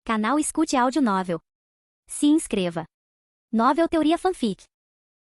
Canal Escute Áudio Novel. Se inscreva. Novel Teoria Fanfic.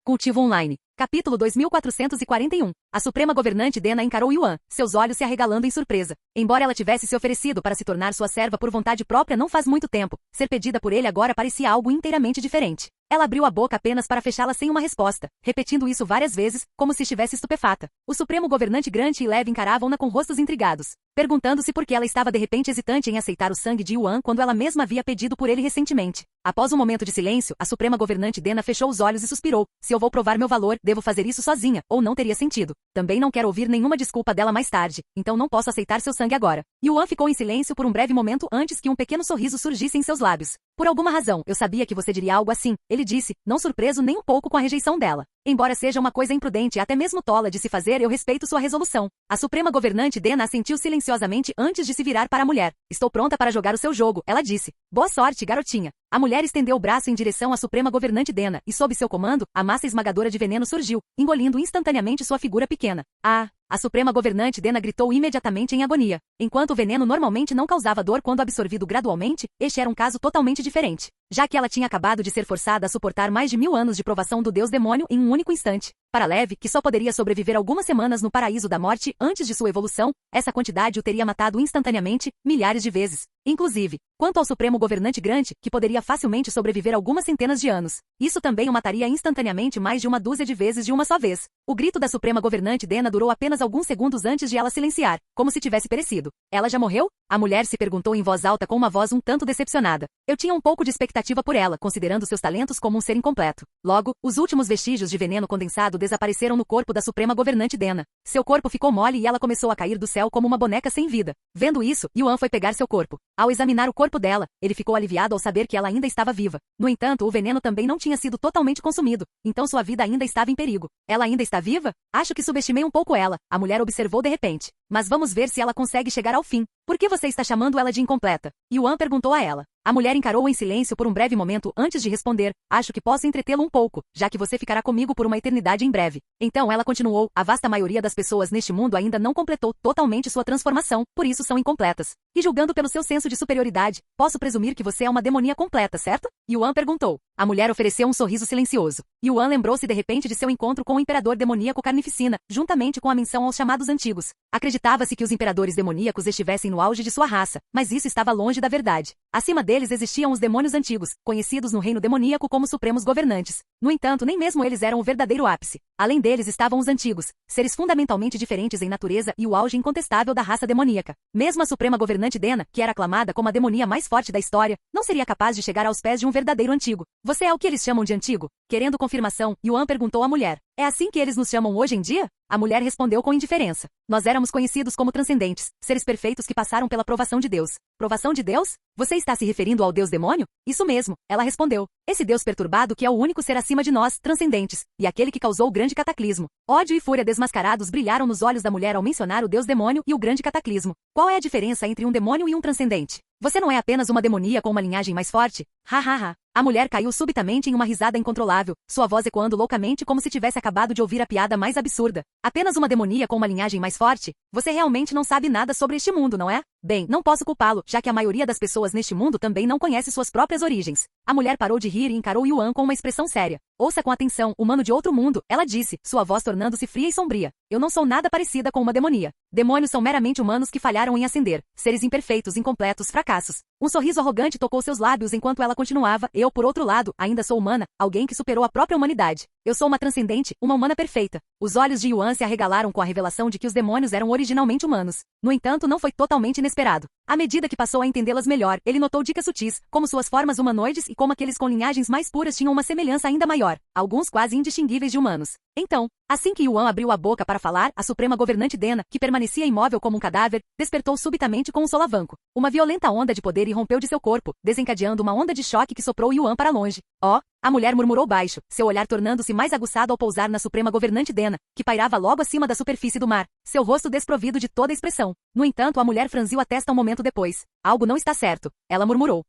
Cultivo Online. Capítulo 2441. A Suprema Governante Dena encarou Yuan, seus olhos se arregalando em surpresa. Embora ela tivesse se oferecido para se tornar sua serva por vontade própria não faz muito tempo, ser pedida por ele agora parecia algo inteiramente diferente. Ela abriu a boca apenas para fechá-la sem uma resposta, repetindo isso várias vezes, como se estivesse estupefata. O Supremo Governante Grant e Lev encaravam-na com rostos intrigados, perguntando-se por que ela estava de repente hesitante em aceitar o sangue de Yuan quando ela mesma havia pedido por ele recentemente. Após um momento de silêncio, a Suprema Governante Dena fechou os olhos e suspirou. Se eu vou provar meu valor, devo fazer isso sozinha, ou não teria sentido. Também não quero ouvir nenhuma desculpa dela mais tarde, então não posso aceitar seu sangue agora. Yuan ficou em silêncio por um breve momento antes que um pequeno sorriso surgisse em seus lábios. Por alguma razão, eu sabia que você diria algo assim, ele disse, não surpreso nem um pouco com a rejeição dela. Embora seja uma coisa imprudente e até mesmo tola de se fazer, eu respeito sua resolução. A Suprema Governante Dena assentiu silenciosamente antes de se virar para a mulher. Estou pronta para jogar o seu jogo, ela disse. Boa sorte, garotinha. A mulher estendeu o braço em direção à Suprema Governante Dena, e sob seu comando, a massa esmagadora de veneno surgiu, engolindo instantaneamente sua figura pequena. Ah! A Suprema Governante Dena gritou imediatamente em agonia. Enquanto o veneno normalmente não causava dor quando absorvido gradualmente, este era um caso totalmente diferente, já que ela tinha acabado de ser forçada a suportar mais de 1000 anos de provação do deus demônio em um único instante. Para Lev, que só poderia sobreviver algumas semanas no paraíso da morte antes de sua evolução, essa quantidade o teria matado instantaneamente, milhares de vezes. Inclusive, quanto ao Supremo Governante Grant, que poderia facilmente sobreviver algumas centenas de anos, isso também o mataria instantaneamente mais de uma dúzia de vezes de uma só vez. O grito da Suprema Governante Dena durou apenas alguns segundos antes de ela silenciar, como se tivesse perecido. Ela já morreu? A mulher se perguntou em voz alta com uma voz um tanto decepcionada. Eu tinha um pouco de expectativa por ela, considerando seus talentos como um ser incompleto. Logo, os últimos vestígios de veneno condensado desapareceram no corpo da Suprema Governante Dena. Seu corpo ficou mole e ela começou a cair do céu como uma boneca sem vida. Vendo isso, Yuan foi pegar seu corpo. Ao examinar o corpo dela, ele ficou aliviado ao saber que ela ainda estava viva. No entanto, o veneno também não tinha sido totalmente consumido, então sua vida ainda estava em perigo. Ela ainda está viva? Acho que subestimei um pouco ela, a mulher observou de repente. Mas vamos ver se ela consegue chegar ao fim. Por que você está chamando ela de incompleta? Yuan perguntou a ela. A mulher encarou-o em silêncio por um breve momento antes de responder. Acho que posso entretê-lo um pouco, já que você ficará comigo por uma eternidade em breve. Então ela continuou. A vasta maioria das pessoas neste mundo ainda não completou totalmente sua transformação, por isso são incompletas. E julgando pelo seu senso de superioridade, posso presumir que você é uma demonia completa, certo? Yuan perguntou. A mulher ofereceu um sorriso silencioso. Yuan lembrou-se de repente de seu encontro com o imperador demoníaco Carnificina, juntamente com a menção aos chamados antigos. Acreditava-se que os imperadores demoníacos estivessem no auge de sua raça, mas isso estava longe da verdade. Acima deles existiam os demônios antigos, conhecidos no reino demoníaco como supremos governantes. No entanto, nem mesmo eles eram o verdadeiro ápice. Além deles estavam os antigos, seres fundamentalmente diferentes em natureza e o auge incontestável da raça demoníaca. Mesmo a Suprema Governante Dena, que era aclamada como a demonia mais forte da história, não seria capaz de chegar aos pés de um verdadeiro antigo. Você é o que eles chamam de antigo? Querendo confirmação, Yuan perguntou à mulher. É assim que eles nos chamam hoje em dia? A mulher respondeu com indiferença. Nós éramos conhecidos como transcendentes, seres perfeitos que passaram pela provação de Deus. Provação de Deus? Você está se referindo ao Deus demônio? Isso mesmo, ela respondeu. Esse Deus perturbado que é o único ser acima de nós, transcendentes, e aquele que causou o grande cataclismo. Ódio e fúria desmascarados brilharam nos olhos da mulher ao mencionar o Deus demônio e o grande cataclismo. Qual é a diferença entre um demônio e um transcendente? Você não é apenas uma demonia com uma linhagem mais forte? Ha ha ha. A mulher caiu subitamente em uma risada incontrolável, sua voz ecoando loucamente como se tivesse acabado de ouvir a piada mais absurda. Apenas uma demonia com uma linhagem mais forte? Você realmente não sabe nada sobre este mundo, não é? Bem, não posso culpá-lo, já que a maioria das pessoas neste mundo também não conhece suas próprias origens. A mulher parou de rir e encarou Yuan com uma expressão séria. Ouça com atenção, humano de outro mundo, ela disse, sua voz tornando-se fria e sombria. Eu não sou nada parecida com uma demonia. Demônios são meramente humanos que falharam em ascender, seres imperfeitos, incompletos, fracassos. Um sorriso arrogante tocou seus lábios enquanto ela continuava. Eu, por outro lado, ainda sou humana, alguém que superou a própria humanidade. Eu sou uma transcendente, uma humana perfeita. Os olhos de Yuan se arregalaram com a revelação de que os demônios eram originalmente humanos. No entanto, não foi totalmente inesperado. À medida que passou a entendê-las melhor, ele notou dicas sutis, como suas formas humanoides e como aqueles com linhagens mais puras tinham uma semelhança ainda maior, alguns quase indistinguíveis de humanos. Então, assim que Yuan abriu a boca para falar, a Suprema Governante Dena, que permanecia imóvel como um cadáver, despertou subitamente com um solavanco. Uma violenta onda de poder irrompeu de seu corpo, desencadeando uma onda de choque que soprou Yuan para longe. Oh! A mulher murmurou baixo, seu olhar tornando-se mais aguçado ao pousar na Suprema Governante Dena, que pairava logo acima da superfície do mar, seu rosto desprovido de toda expressão. No entanto, a mulher franziu a testa um momento depois. Algo não está certo, ela murmurou.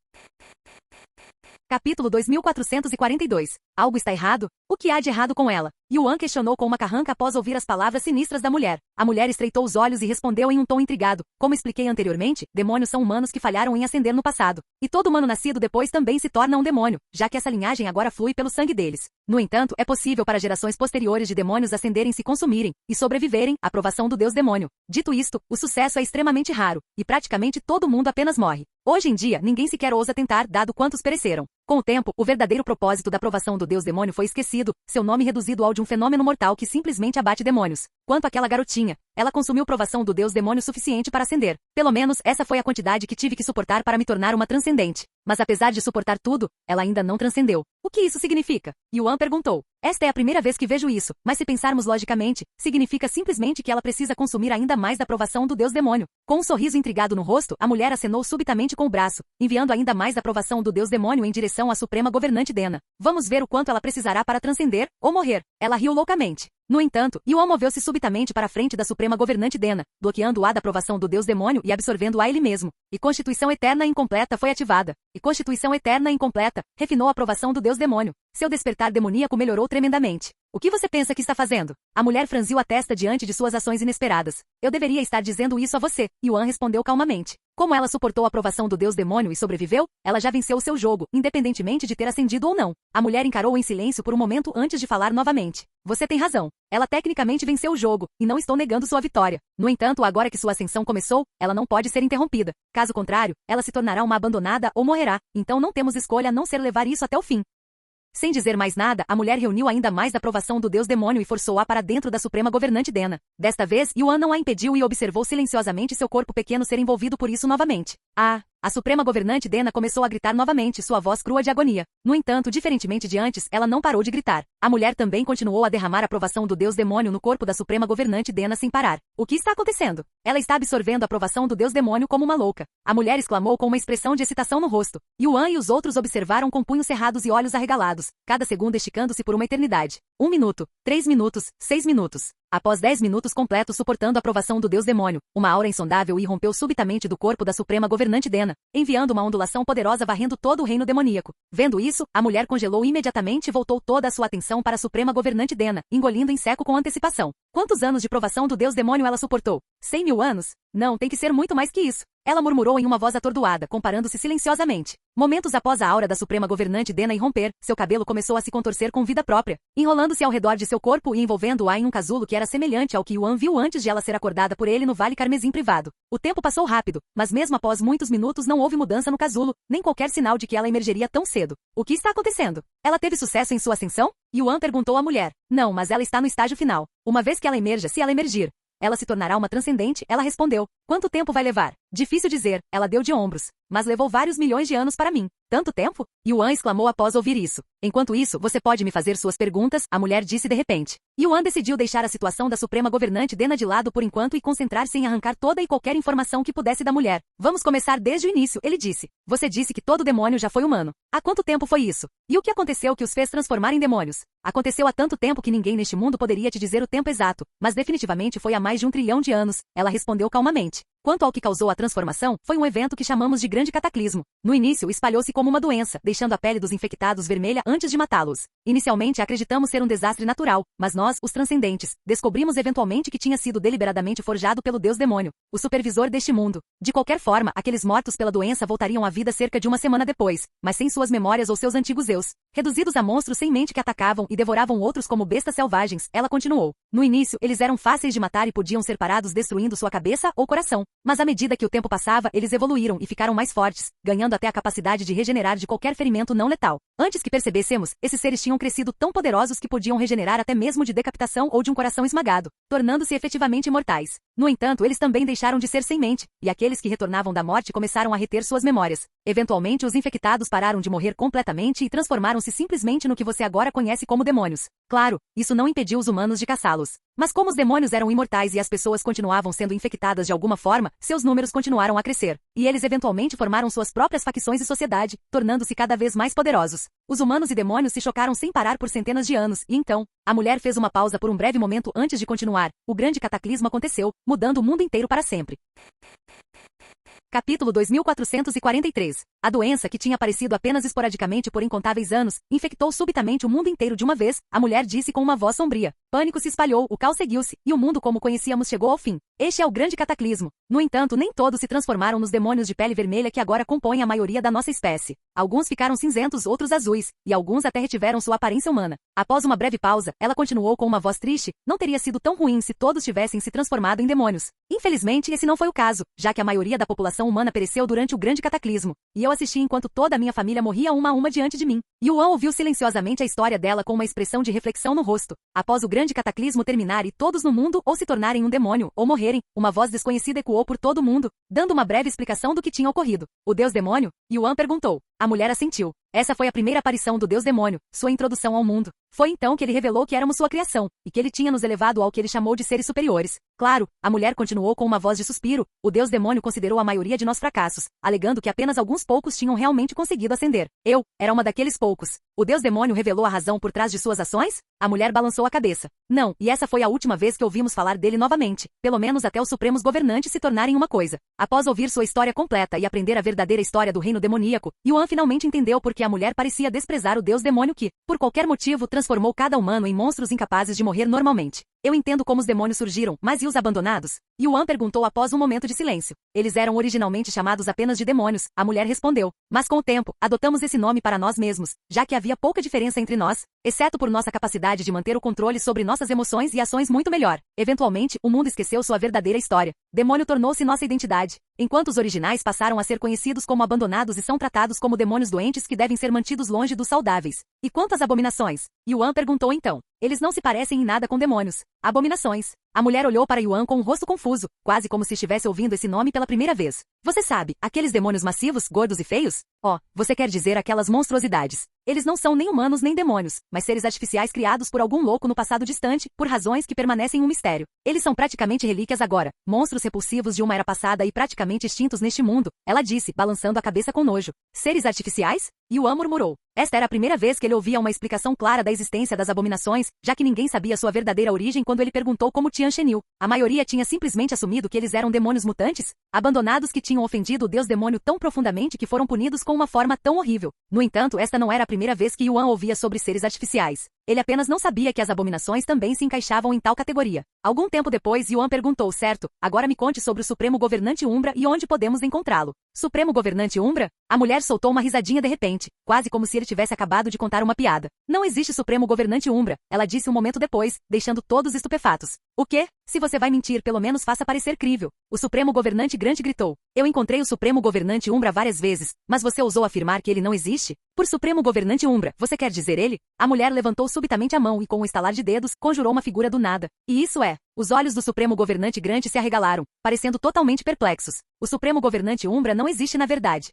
Capítulo 2442. Algo está errado? O que há de errado com ela? Yuan questionou com uma carranca após ouvir as palavras sinistras da mulher. A mulher estreitou os olhos e respondeu em um tom intrigado. Como expliquei anteriormente, demônios são humanos que falharam em ascender no passado. E todo humano nascido depois também se torna um demônio, já que essa linhagem agora flui pelo sangue deles. No entanto, é possível para gerações posteriores de demônios ascenderem, se consumirem e sobreviverem à aprovação do deus demônio. Dito isto, o sucesso é extremamente raro, e praticamente todo mundo apenas morre. Hoje em dia, ninguém sequer ousa tentar, dado quantos pereceram. Com o tempo, o verdadeiro propósito da aprovação do deus demônio foi esquecido, seu nome reduzido ao de um fenômeno mortal que simplesmente abate demônios. Quanto àquela garotinha, ela consumiu provação do deus demônio suficiente para ascender. Pelo menos, essa foi a quantidade que tive que suportar para me tornar uma transcendente. Mas apesar de suportar tudo, ela ainda não transcendeu. O que isso significa? Yuan perguntou. Esta é a primeira vez que vejo isso, mas se pensarmos logicamente, significa simplesmente que ela precisa consumir ainda mais da aprovação do deus demônio. Com um sorriso intrigado no rosto, a mulher acenou subitamente com o braço, enviando ainda mais da aprovação do deus demônio em direção à suprema governante Dena. Vamos ver o quanto ela precisará para transcender, ou morrer. Ela riu loucamente. No entanto, Yuan moveu-se subitamente para a frente da suprema governante Dena, bloqueando-a da aprovação do deus demônio e absorvendo-a ele mesmo. E Constituição Eterna Incompleta foi ativada. E Constituição Eterna Incompleta refinou a aprovação do deus demônio. Seu despertar demoníaco melhorou tremendamente. O que você pensa que está fazendo? A mulher franziu a testa diante de suas ações inesperadas. Eu deveria estar dizendo isso a você, Yuan respondeu calmamente. Como ela suportou a aprovação do deus demônio e sobreviveu, ela já venceu o seu jogo, independentemente de ter ascendido ou não. A mulher encarou-o em silêncio por um momento antes de falar novamente. Você tem razão. Ela tecnicamente venceu o jogo, e não estou negando sua vitória. No entanto, agora que sua ascensão começou, ela não pode ser interrompida. Caso contrário, ela se tornará uma abandonada ou morrerá. Então não temos escolha a não ser levar isso até o fim. Sem dizer mais nada, a mulher reuniu ainda mais da aprovação do deus demônio e forçou-a para dentro da suprema governante Dena. Desta vez, Yuan não a impediu e observou silenciosamente seu corpo pequeno ser envolvido por isso novamente. A suprema governante Dena começou a gritar novamente, sua voz crua de agonia. No entanto, diferentemente de antes, ela não parou de gritar. A mulher também continuou a derramar a aprovação do deus demônio no corpo da suprema governante Dena sem parar. O que está acontecendo? Ela está absorvendo a aprovação do deus demônio como uma louca. A mulher exclamou com uma expressão de excitação no rosto. Yuan e os outros observaram com punhos cerrados e olhos arregalados, cada segundo esticando-se por uma eternidade. 1 minuto, 3 minutos, 6 minutos. Após 10 minutos completos suportando a aprovação do deus demônio, uma aura insondável irrompeu subitamente do corpo da suprema governante Dena, enviando uma ondulação poderosa varrendo todo o reino demoníaco. Vendo isso, a mulher congelou imediatamente e voltou toda a sua atenção para a suprema governante Dena, engolindo em seco com antecipação. Quantos anos de provação do deus demônio ela suportou? 100.000 anos? Não, tem que ser muito mais que isso. Ela murmurou em uma voz atordoada, comparando-se silenciosamente. Momentos após a aura da suprema governante Dena irromper, seu cabelo começou a se contorcer com vida própria, enrolando-se ao redor de seu corpo e envolvendo-a em um casulo que era semelhante ao que Yuan viu antes de ela ser acordada por ele no Vale Carmesim privado. O tempo passou rápido, mas mesmo após muitos minutos não houve mudança no casulo, nem qualquer sinal de que ela emergeria tão cedo. O que está acontecendo? Ela teve sucesso em sua ascensão? Yuan perguntou à mulher. Não, mas ela está no estágio final. Uma vez que ela emerja, se ela emergir, ela se tornará uma transcendente, ela respondeu. Quanto tempo vai levar? Difícil dizer, ela deu de ombros. Mas levou vários milhões de anos para mim. Tanto tempo? Yuan exclamou após ouvir isso. Enquanto isso, você pode me fazer suas perguntas, a mulher disse de repente. Yuan decidiu deixar a situação da suprema governante Dena de lado por enquanto e concentrar-se em arrancar toda e qualquer informação que pudesse da mulher. Vamos começar desde o início, ele disse. Você disse que todo demônio já foi humano. Há quanto tempo foi isso? E o que aconteceu que os fez transformar em demônios? Aconteceu há tanto tempo que ninguém neste mundo poderia te dizer o tempo exato, mas definitivamente foi há mais de 1 trilhão de anos, ela respondeu calmamente. Quanto ao que causou a transformação, foi um evento que chamamos de grande cataclismo. No início, espalhou-se como uma doença, deixando a pele dos infectados vermelha antes de matá-los. Inicialmente, acreditamos ser um desastre natural, mas nós, os transcendentes, descobrimos eventualmente que tinha sido deliberadamente forjado pelo deus demônio, o supervisor deste mundo. De qualquer forma, aqueles mortos pela doença voltariam à vida cerca de 1 semana depois, mas sem suas memórias ou seus antigos eus. Reduzidos a monstros sem mente que atacavam e devoravam outros como bestas selvagens, ela continuou. No início, eles eram fáceis de matar e podiam ser parados destruindo sua cabeça ou coração. Mas à medida que o tempo passava, eles evoluíram e ficaram mais fortes, ganhando até a capacidade de regenerar de qualquer ferimento não letal. Antes que percebêssemos, esses seres tinham crescido tão poderosos que podiam regenerar até mesmo de decapitação ou de um coração esmagado, tornando-se efetivamente imortais. No entanto, eles também deixaram de ser sem mente, e aqueles que retornavam da morte começaram a reter suas memórias. Eventualmente, os infectados pararam de morrer completamente e transformaram-se simplesmente no que você agora conhece como demônios. Claro, isso não impediu os humanos de caçá-los. Mas como os demônios eram imortais e as pessoas continuavam sendo infectadas de alguma forma, seus números continuaram a crescer. E eles eventualmente formaram suas próprias facções e sociedade, tornando-se cada vez mais poderosos. Os humanos e demônios se chocaram sem parar por centenas de anos, e então, a mulher fez uma pausa por um breve momento antes de continuar. O grande cataclismo aconteceu, mudando o mundo inteiro para sempre. Capítulo 2443. A doença, que tinha aparecido apenas esporadicamente por incontáveis anos, infectou subitamente o mundo inteiro de uma vez, a mulher disse com uma voz sombria. Pânico se espalhou, o caos seguiu-se, e o mundo como conhecíamos chegou ao fim. Este é o grande cataclismo. No entanto, nem todos se transformaram nos demônios de pele vermelha que agora compõem a maioria da nossa espécie. Alguns ficaram cinzentos, outros azuis, e alguns até retiveram sua aparência humana. Após uma breve pausa, ela continuou com uma voz triste: não teria sido tão ruim se todos tivessem se transformado em demônios. Infelizmente, esse não foi o caso, já que a maioria da população humana pereceu durante o grande cataclismo, e eu assisti enquanto toda a minha família morria uma a uma diante de mim. Yuan ouviu silenciosamente a história dela com uma expressão de reflexão no rosto. Após o grande cataclismo terminar e todos no mundo ou se tornarem um demônio, ou morrerem, uma voz desconhecida ecoou por todo o mundo, dando uma breve explicação do que tinha ocorrido. O deus demônio? Yuan perguntou. A mulher assentiu. Essa foi a primeira aparição do deus demônio, sua introdução ao mundo. Foi então que ele revelou que éramos sua criação, e que ele tinha nos elevado ao que ele chamou de seres superiores. Claro, a mulher continuou com uma voz de suspiro. O deus demônio considerou a maioria de nós fracassos, alegando que apenas alguns poucos tinham realmente conseguido ascender. Eu era uma daqueles poucos. O deus demônio revelou a razão por trás de suas ações? A mulher balançou a cabeça. Não, e essa foi a última vez que ouvimos falar dele novamente, pelo menos até os supremos governantes se tornarem uma coisa. Após ouvir sua história completa e aprender a verdadeira história do reino demoníaco, Yuan finalmente entendeu por que a mulher parecia desprezar o deus demônio que, por qualquer motivo, transformou cada humano em monstros incapazes de morrer normalmente. Eu entendo como os demônios surgiram, mas e os abandonados? Yuan perguntou após um momento de silêncio. Eles eram originalmente chamados apenas de demônios, a mulher respondeu. Mas com o tempo, adotamos esse nome para nós mesmos, já que havia pouca diferença entre nós, exceto por nossa capacidade de manter o controle sobre nossas emoções e ações muito melhor. Eventualmente, o mundo esqueceu sua verdadeira história. Demônio tornou-se nossa identidade. Enquanto os originais passaram a ser conhecidos como abandonados e são tratados como demônios doentes que devem ser mantidos longe dos saudáveis. E quanto às abominações? Yuan perguntou então. Eles não se parecem em nada com demônios. Abominações. A mulher olhou para Yuan com um rosto confuso, quase como se estivesse ouvindo esse nome pela primeira vez. Você sabe, aqueles demônios massivos, gordos e feios? Oh, você quer dizer aquelas monstruosidades. Eles não são nem humanos nem demônios, mas seres artificiais criados por algum louco no passado distante, por razões que permanecem um mistério. Eles são praticamente relíquias agora, monstros repulsivos de uma era passada e praticamente extintos neste mundo, ela disse, balançando a cabeça com nojo. Seres artificiais? Yuan murmurou. Esta era a primeira vez que ele ouvia uma explicação clara da existência das abominações, já que ninguém sabia sua verdadeira origem quando ele perguntou como Tian Shenil. A maioria tinha simplesmente assumido que eles eram demônios mutantes, abandonados que tinham ofendido o deus demônio tão profundamente que foram punidos com uma forma tão horrível. No entanto, esta não era a primeira vez que Yuan ouvia sobre seres artificiais. Ele apenas não sabia que as abominações também se encaixavam em tal categoria. Algum tempo depois, Yuan perguntou, certo, agora me conte sobre o Supremo Governante Umbra e onde podemos encontrá-lo. Supremo Governante Umbra? A mulher soltou uma risadinha de repente, quase como se ele tivesse acabado de contar uma piada. Não existe Supremo Governante Umbra, ela disse um momento depois, deixando todos estupefatos. O quê? Se você vai mentir, pelo menos faça parecer crível. O Supremo Governante Grande gritou. Eu encontrei o Supremo Governante Umbra várias vezes, mas você ousou afirmar que ele não existe? Por Supremo Governante Umbra, você quer dizer ele? A mulher levantou subitamente a mão e com um estalar de dedos, conjurou uma figura do nada. E isso é... Os olhos do Supremo Governante Grande se arregalaram, parecendo totalmente perplexos. O Supremo Governante Umbra não existe na verdade.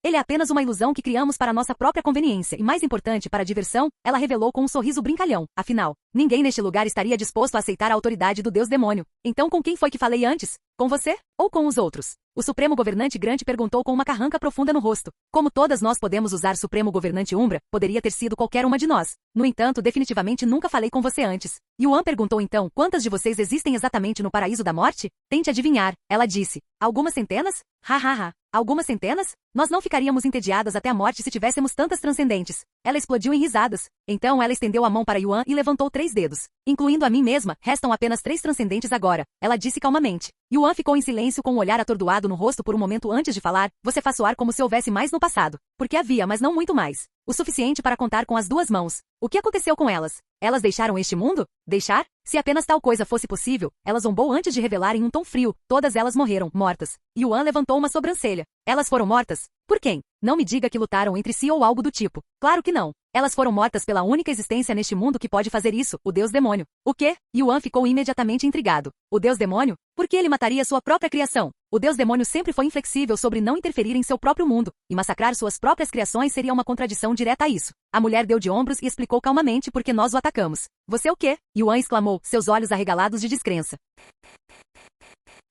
Ele é apenas uma ilusão que criamos para nossa própria conveniência e, mais importante, para a diversão, ela revelou com um sorriso brincalhão. Afinal, ninguém neste lugar estaria disposto a aceitar a autoridade do deus demônio. Então com quem foi que falei antes? Com você? Ou com os outros? O Supremo Governante Grande perguntou com uma carranca profunda no rosto. Como todas nós podemos usar Supremo Governante Umbra, poderia ter sido qualquer uma de nós. No entanto, definitivamente nunca falei com você antes. Yuan perguntou então, quantas de vocês existem exatamente no Paraíso da Morte? Tente adivinhar. Ela disse. Algumas centenas? Ha. Algumas centenas? Nós não ficaríamos entediadas até a morte se tivéssemos tantas transcendentes. Ela explodiu em risadas. Então ela estendeu a mão para Yuan e levantou 3 dedos. Incluindo a mim mesma, restam apenas 3 transcendentes agora. Ela disse calmamente. Yuan ficou em silêncio com um olhar atordoado no rosto por um momento antes de falar. Você faz soar como se houvesse mais no passado. Porque havia, mas não muito mais. O suficiente para contar com as 2 mãos. O que aconteceu com elas? Elas deixaram este mundo? Deixar? Se apenas tal coisa fosse possível, ela zombou antes de revelar em um tom frio. Todas elas morreram, mortas. Yuan levantou uma sobrancelha. Elas foram mortas? Por quem? Não me diga que lutaram entre si ou algo do tipo. Claro que não. Elas foram mortas pela única existência neste mundo que pode fazer isso, o deus demônio. O quê? Yuan ficou imediatamente intrigado. O deus demônio? Por que ele mataria sua própria criação? O deus demônio sempre foi inflexível sobre não interferir em seu próprio mundo, e massacrar suas próprias criações seria uma contradição direta a isso. A mulher deu de ombros e explicou calmamente por que nós o atacamos. Você o quê? Yuan exclamou, seus olhos arregalados de descrença.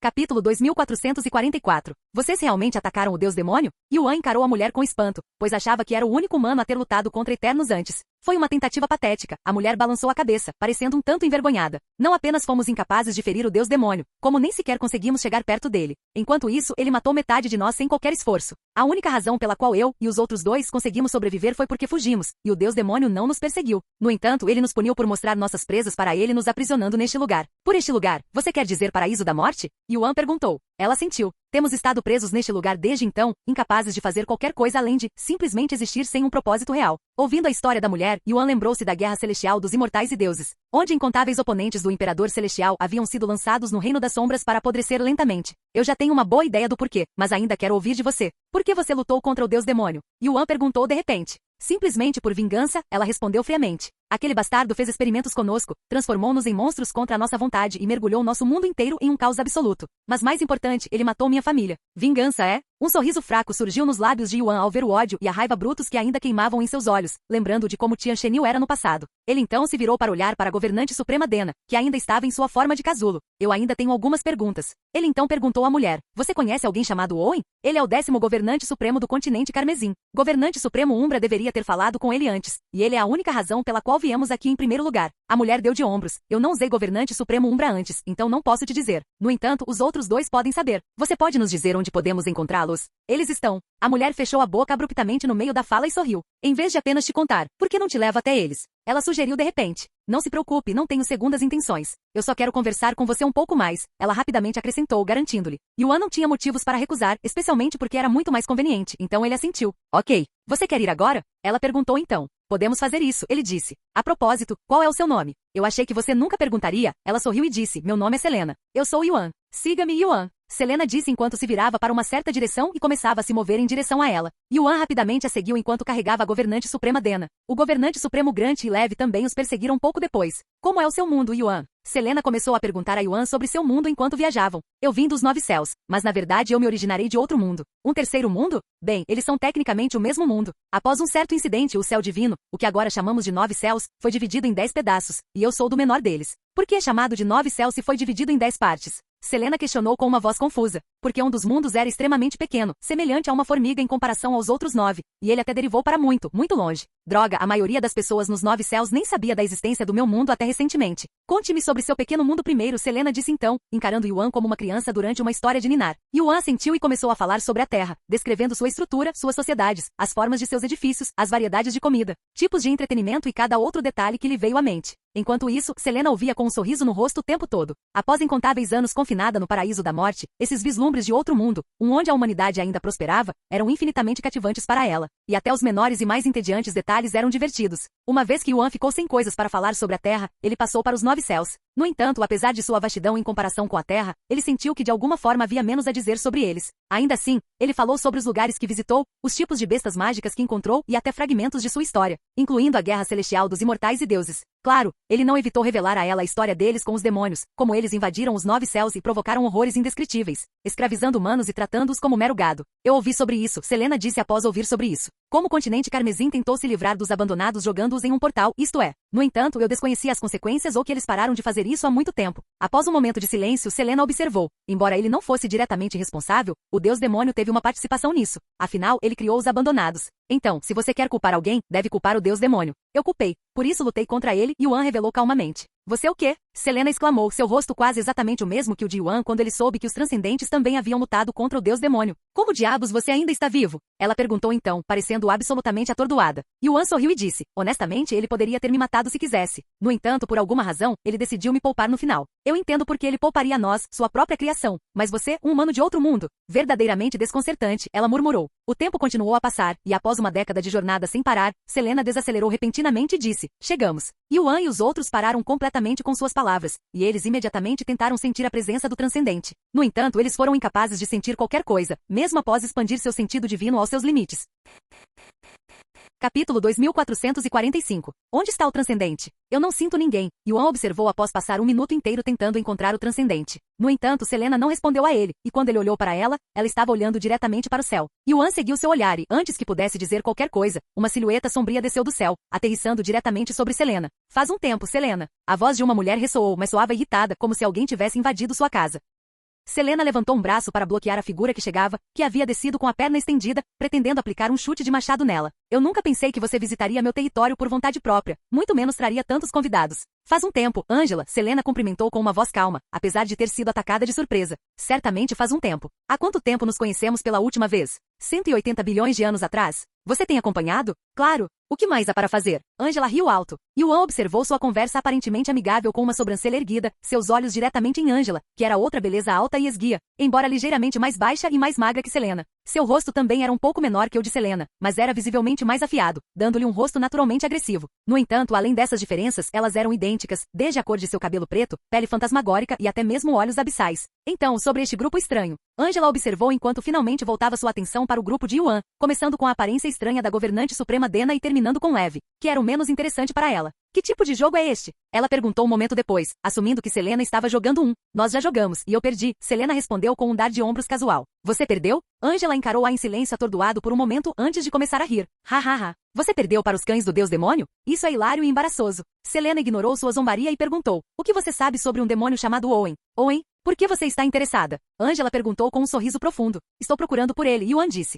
Capítulo 2444. Vocês realmente atacaram o deus demônio? Yuan encarou a mulher com espanto, pois achava que era o único humano a ter lutado contra Eternos antes. Foi uma tentativa patética. A mulher balançou a cabeça, parecendo um tanto envergonhada. Não apenas fomos incapazes de ferir o deus demônio, como nem sequer conseguimos chegar perto dele. Enquanto isso, ele matou metade de nós sem qualquer esforço. A única razão pela qual eu e os outros dois conseguimos sobreviver foi porque fugimos, e o deus demônio não nos perseguiu. No entanto, ele nos puniu por mostrar nossas presas para ele, nos aprisionando neste lugar. Por este lugar, você quer dizer paraíso da morte? Yuan perguntou. Ela sentiu. Temos estado presos neste lugar desde então, incapazes de fazer qualquer coisa além de simplesmente existir sem um propósito real. Ouvindo a história da mulher, Yuan lembrou-se da guerra celestial dos imortais e deuses, onde incontáveis oponentes do Imperador Celestial haviam sido lançados no Reino das Sombras para apodrecer lentamente. Eu já tenho uma boa ideia do porquê, mas ainda quero ouvir de você. Por que você lutou contra o deus demônio? Yuan perguntou de repente. Simplesmente por vingança, ela respondeu friamente. Aquele bastardo fez experimentos conosco, transformou-nos em monstros contra a nossa vontade e mergulhou nosso mundo inteiro em um caos absoluto. Mas mais importante, ele matou minha família. Vingança é? Um sorriso fraco surgiu nos lábios de Yuan ao ver o ódio e a raiva brutos que ainda queimavam em seus olhos, lembrando de como Tian Shenil era no passado. Ele então se virou para olhar para a governante suprema Dena, que ainda estava em sua forma de casulo. Eu ainda tenho algumas perguntas. Ele então perguntou à mulher. Você conhece alguém chamado Owen? Ele é o 10º governante supremo do continente Carmesim. Governante supremo Umbra deveria ter falado com ele antes, e ele é a única razão pela qual viemos aqui em primeiro lugar. A mulher deu de ombros. Eu não usei governante supremo Umbra antes, então não posso te dizer. No entanto, os outros dois podem saber. Você pode nos dizer onde podemos encontrá-los? Eles estão. A mulher fechou a boca abruptamente no meio da fala e sorriu. Em vez de apenas te contar, por que não te levo até eles? Ela sugeriu de repente. Não se preocupe, não tenho segundas intenções. Eu só quero conversar com você um pouco mais. Ela rapidamente acrescentou, garantindo-lhe. Yuan não tinha motivos para recusar, especialmente porque era muito mais conveniente, então ele assentiu. Ok. Você quer ir agora? Ela perguntou então. Podemos fazer isso, ele disse. A propósito, qual é o seu nome? Eu achei que você nunca perguntaria. Ela sorriu e disse, meu nome é Selena. Eu sou Yuan. Siga-me, Yuan. Selena disse enquanto se virava para uma certa direção e começava a se mover em direção a ela. Yuan rapidamente a seguiu enquanto carregava a governante suprema Dena. O governante supremo Grant e Lev também os perseguiram pouco depois. Como é o seu mundo, Yuan? Selena começou a perguntar a Yuan sobre seu mundo enquanto viajavam. Eu vim dos 9 céus, mas na verdade eu me originarei de outro mundo. Um terceiro mundo? Bem, eles são tecnicamente o mesmo mundo. Após um certo incidente, o céu divino, o que agora chamamos de 9 céus, foi dividido em 10 pedaços, e eu sou do menor deles. Por que é chamado de 9 céus se foi dividido em 10 partes? Selena questionou com uma voz confusa, porque um dos mundos era extremamente pequeno, semelhante a uma formiga em comparação aos outros 9, e ele até derivou para muito, muito longe. Droga, a maioria das pessoas nos 9 céus nem sabia da existência do meu mundo até recentemente. Conte-me sobre seu pequeno mundo primeiro, Selena disse então, encarando Yuan como uma criança durante uma história de ninar. Yuan assentiu e começou a falar sobre a Terra, descrevendo sua estrutura, suas sociedades, as formas de seus edifícios, as variedades de comida, tipos de entretenimento e cada outro detalhe que lhe veio à mente. Enquanto isso, Selena ouvia com um sorriso no rosto o tempo todo. Após incontáveis anos confinada no paraíso da morte, esses vislumbres de outro mundo, onde a humanidade ainda prosperava, eram infinitamente cativantes para ela. E até os menores e mais entediantes detalhes eram divertidos. Uma vez que Yuan ficou sem coisas para falar sobre a Terra, ele passou para os 9 céus. No entanto, apesar de sua vastidão em comparação com a Terra, ele sentiu que de alguma forma havia menos a dizer sobre eles. Ainda assim, ele falou sobre os lugares que visitou, os tipos de bestas mágicas que encontrou e até fragmentos de sua história, incluindo a guerra celestial dos imortais e deuses. Claro, ele não evitou revelar a ela a história deles com os demônios, como eles invadiram os 9 céus e provocaram horrores indescritíveis, escravizando humanos e tratando-os como mero gado. Eu ouvi sobre isso, Selena disse após ouvir sobre isso. Como o continente Carmesim tentou se livrar dos abandonados jogando-os em um portal, isto é. No entanto, eu desconhecia as consequências ou que eles pararam de fazer isso há muito tempo. Após um momento de silêncio, Selena observou. Embora ele não fosse diretamente responsável, o deus demônio teve uma participação nisso. Afinal, ele criou os abandonados. Então, se você quer culpar alguém, deve culpar o deus demônio. Eu culpei. Por isso lutei contra ele, Yuan revelou calmamente. Você o quê? Selena exclamou, seu rosto quase exatamente o mesmo que o de Yuan quando ele soube que os transcendentes também haviam lutado contra o deus demônio. Como diabos você ainda está vivo? Ela perguntou então, parecendo absolutamente atordoada. Yuan sorriu e disse, honestamente ele poderia ter me matado se quisesse. No entanto, por alguma razão, ele decidiu me poupar no final. Eu entendo porque ele pouparia a nós, sua própria criação. Mas você, um humano de outro mundo. Verdadeiramente desconcertante, ela murmurou. O tempo continuou a passar, e após uma década de jornada sem parar, Selena desacelerou repentinamente e disse, chegamos. Yuan e os outros pararam completamente com suas palavras, e eles imediatamente tentaram sentir a presença do transcendente. No entanto, eles foram incapazes de sentir qualquer coisa, mesmo após expandir seu sentido divino aos seus limites. Capítulo 2445. Onde está o transcendente? Eu não sinto ninguém, Yuan observou após passar um minuto inteiro tentando encontrar o transcendente. No entanto, Selena não respondeu a ele, e quando ele olhou para ela, ela estava olhando diretamente para o céu. Yuan seguiu seu olhar e, antes que pudesse dizer qualquer coisa, uma silhueta sombria desceu do céu, aterrissando diretamente sobre Selena. Faz um tempo, Selena. A voz de uma mulher ressoou, mas soava irritada, como se alguém tivesse invadido sua casa. Selena levantou um braço para bloquear a figura que chegava, que havia descido com a perna estendida, pretendendo aplicar um chute de machado nela. Eu nunca pensei que você visitaria meu território por vontade própria, muito menos traria tantos convidados. Faz um tempo, Angela, Selena cumprimentou com uma voz calma, apesar de ter sido atacada de surpresa. Certamente faz um tempo. Há quanto tempo nos conhecemos pela última vez? 180 bilhões de anos atrás? Você tem acompanhado? Claro. O que mais há para fazer? Angela riu alto. Yuan observou sua conversa aparentemente amigável com uma sobrancelha erguida, seus olhos diretamente em Angela, que era outra beleza alta e esguia, embora ligeiramente mais baixa e mais magra que Selena. Seu rosto também era um pouco menor que o de Selena, mas era visivelmente mais afiado, dando-lhe um rosto naturalmente agressivo. No entanto, além dessas diferenças, elas eram idênticas, desde a cor de seu cabelo preto, pele fantasmagórica e até mesmo olhos abissais. Então, sobre este grupo estranho, Angela observou enquanto finalmente voltava sua atenção para o grupo de Yuan, começando com a aparência estranha da governante suprema Dena e terminando com Lev, que era o menos interessante para ela. Que tipo de jogo é este? Ela perguntou um momento depois, assumindo que Selena estava jogando um. Nós já jogamos, e eu perdi, Selena respondeu com um dar de ombros casual. Você perdeu? Angela encarou-a em silêncio atordoado por um momento antes de começar a rir. Ha ha ha. Você perdeu para os cães do deus demônio? Isso é hilário e embaraçoso. Selena ignorou sua zombaria e perguntou. O que você sabe sobre um demônio chamado Owen? Owen? Por que você está interessada? Angela perguntou com um sorriso profundo. Estou procurando por ele, Yuan disse.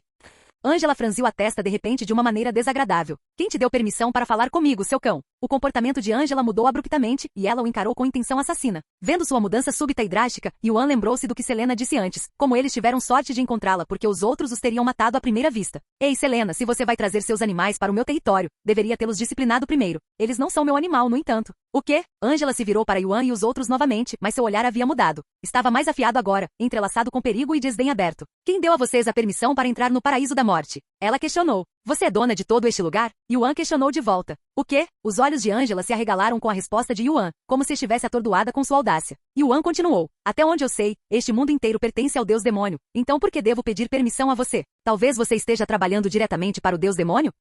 Angela franziu a testa de repente de uma maneira desagradável. Quem te deu permissão para falar comigo, seu cão? O comportamento de Angela mudou abruptamente, e ela o encarou com intenção assassina. Vendo sua mudança súbita e drástica, Yuan lembrou-se do que Selena disse antes, como eles tiveram sorte de encontrá-la porque os outros os teriam matado à primeira vista. Ei, Selena, se você vai trazer seus animais para o meu território, deveria tê-los disciplinado primeiro. Eles não são meu animal, no entanto. O quê? Angela se virou para Yuan e os outros novamente, mas seu olhar havia mudado. Estava mais afiado agora, entrelaçado com perigo e desdém aberto. Quem deu a vocês a permissão para entrar no paraíso da morte? Ela questionou. Você é dona de todo este lugar? Yuan questionou de volta. O quê? Os olhos de Angela se arregalaram com a resposta de Yuan, como se estivesse atordoada com sua audácia. Yuan continuou. Até onde eu sei, este mundo inteiro pertence ao deus demônio. Então por que devo pedir permissão a você? Talvez você esteja trabalhando diretamente para o deus demônio?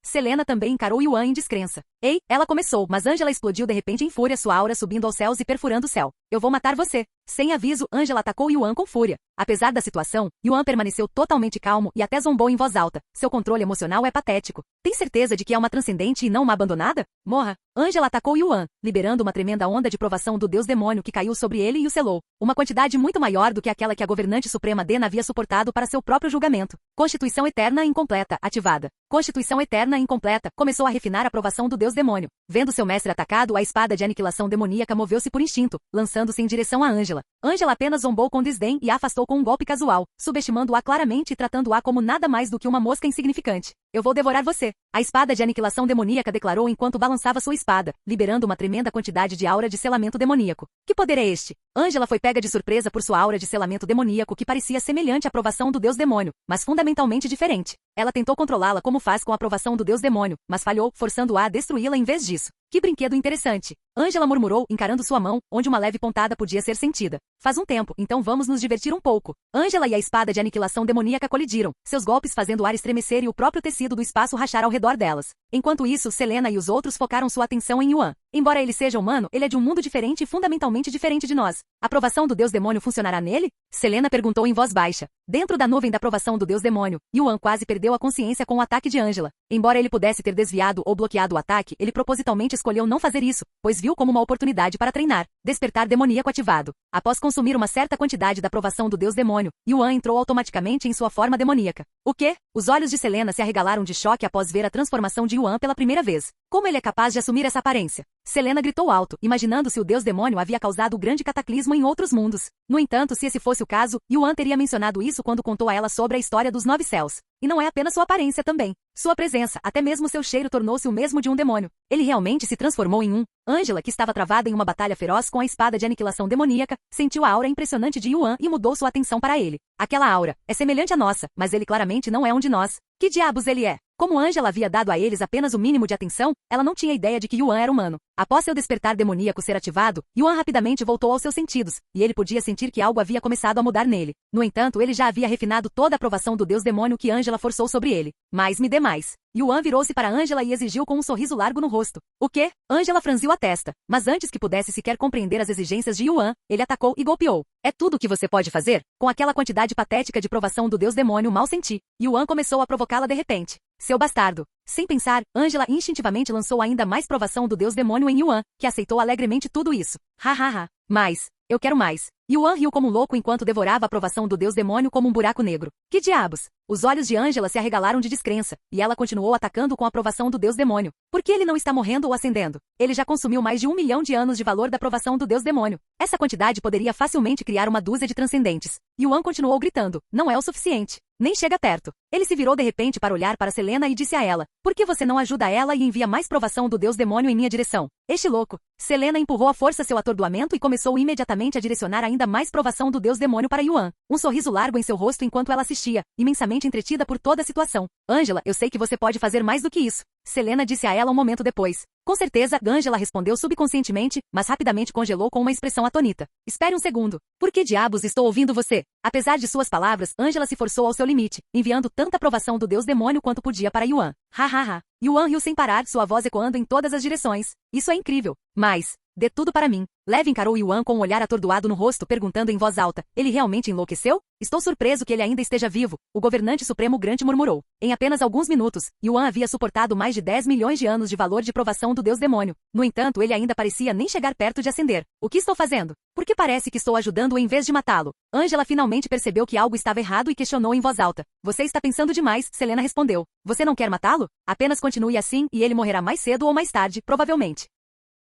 Selena também encarou Yuan em descrença. Ei, ela começou, mas Angela explodiu de repente em fúria, sua aura subindo aos céus e perfurando o céu. Eu vou matar você. Sem aviso, Angela atacou Yuan com fúria. Apesar da situação, Yuan permaneceu totalmente calmo e até zombou em voz alta. Seu controle emocional é patético. Tem certeza de que é uma transcendente e não uma abandonada? Morra. Angela atacou Yuan, liberando uma tremenda onda de provação do deus demônio que caiu sobre ele e o selou. Uma quantidade muito maior do que aquela que a governante suprema Dena havia suportado para seu próprio julgamento. Constituição eterna incompleta, ativada. Constituição eterna incompleta, começou a refinar a provação do deus demônio. Vendo seu mestre atacado, a espada de aniquilação demoníaca moveu-se por instinto, lançando-se em direção a Angela. Angela apenas zombou com desdém e a afastou com um golpe casual, subestimando-a claramente e tratando-a como nada mais do que uma mosca insignificante. Eu vou devorar você. A espada de aniquilação demoníaca declarou enquanto balançava sua espada, liberando uma tremenda quantidade de aura de selamento demoníaco. Que poder é este? Angela foi pega de surpresa por sua aura de selamento demoníaco que parecia semelhante à provação do deus demônio, mas fundamentalmente diferente. Ela tentou controlá-la como faz com a provação do deus demônio, mas falhou, forçando-a a destruí-la em vez disso. Que brinquedo interessante. Angela murmurou, encarando sua mão, onde uma leve pontada podia ser sentida. Faz um tempo, então vamos nos divertir um pouco. Angela e a espada de aniquilação demoníaca colidiram, seus golpes fazendo o ar estremecer e o próprio tecido do espaço rachar ao redor delas. Enquanto isso, Selena e os outros focaram sua atenção em Yuan. Embora ele seja humano, ele é de um mundo diferente e fundamentalmente diferente de nós. A provação do deus demônio funcionará nele? Selena perguntou em voz baixa. Dentro da nuvem da provação do deus demônio, Yuan quase perdeu a consciência com o ataque de Angela. Embora ele pudesse ter desviado ou bloqueado o ataque, ele propositalmente escolheu não fazer isso, pois viu como uma oportunidade para treinar. Despertar demoníaco ativado. Após consumir uma certa quantidade da provação do deus demônio, Yuan entrou automaticamente em sua forma demoníaca. O quê? Os olhos de Selena se arregalaram de choque após ver a transformação de Yuan pela primeira vez. Como ele é capaz de assumir essa aparência? Selena gritou alto, imaginando se o deus demônio havia causado o grande cataclismo em outros mundos. No entanto, se esse fosse o caso, Yuan teria mencionado isso quando contou a ela sobre a história dos 9 céus. E não é apenas sua aparência também. Sua presença, até mesmo seu cheiro tornou-se o mesmo de um demônio. Ele realmente se transformou em um. Angela, que estava travada em uma batalha feroz com a espada de aniquilação demoníaca, sentiu a aura impressionante de Yuan e mudou sua atenção para ele. Aquela aura é semelhante à nossa, mas ele claramente não é um de nós. Que diabos ele é? Como Angela havia dado a eles apenas o mínimo de atenção, ela não tinha ideia de que Yuan era humano. Após seu despertar demoníaco ser ativado, Yuan rapidamente voltou aos seus sentidos, e ele podia sentir que algo havia começado a mudar nele. No entanto, ele já havia refinado toda a aprovação do deus demônio que Angela forçou sobre ele. Mais me dê mais. Yuan virou-se para Angela e exigiu com um sorriso largo no rosto. O quê? Angela franziu a testa, mas antes que pudesse sequer compreender as exigências de Yuan, ele atacou e golpeou. É tudo o que você pode fazer? Com aquela quantidade patética de provação do deus demônio mal senti. Yuan começou a provocá-la de repente. Seu bastardo. Sem pensar, Angela instintivamente lançou ainda mais provação do deus demônio em Yuan, que aceitou alegremente tudo isso. Ha ha ha. Mais. Eu quero mais. Yuan riu como um louco enquanto devorava a aprovação do deus demônio como um buraco negro. Que diabos? Os olhos de Angela se arregalaram de descrença, e ela continuou atacando com a aprovação do deus demônio. Por que ele não está morrendo ou ascendendo? Ele já consumiu mais de 1 milhão de anos de valor da aprovação do deus demônio. Essa quantidade poderia facilmente criar uma dúzia de transcendentes. Yuan continuou gritando, não é o suficiente. Nem chega perto. Ele se virou de repente para olhar para Selena e disse a ela, por que você não ajuda ela e envia mais provação do deus demônio em minha direção? Este louco. Selena empurrou à força seu atordoamento e começou imediatamente a direcionar ainda mais provação do deus demônio para Yuan. Um sorriso largo em seu rosto enquanto ela assistia, imensamente entretida por toda a situação. Angela, eu sei que você pode fazer mais do que isso. Selena disse a ela um momento depois. Com certeza, Angela respondeu subconscientemente, mas rapidamente congelou com uma expressão atônita. Espere um segundo. Por que diabos estou ouvindo você? Apesar de suas palavras, Angela se forçou ao seu limite, enviando tanta aprovação do deus demônio quanto podia para Yuan. Ha ha ha. Yuan riu sem parar, sua voz ecoando em todas as direções. Isso é incrível. Mas, dê tudo para mim. Leve encarou Yuan com um olhar atordoado no rosto, perguntando em voz alta, ele realmente enlouqueceu? Estou surpreso que ele ainda esteja vivo, o governante supremo Grant murmurou. Em apenas alguns minutos, Yuan havia suportado mais de 10 milhões de anos de valor de provação do deus demônio. No entanto, ele ainda parecia nem chegar perto de ascender. O que estou fazendo? Por que parece que estou ajudando-o em vez de matá-lo? Angela finalmente percebeu que algo estava errado e questionou em voz alta. Você está pensando demais, Selena respondeu. Você não quer matá-lo? Apenas continue assim e ele morrerá mais cedo ou mais tarde, provavelmente.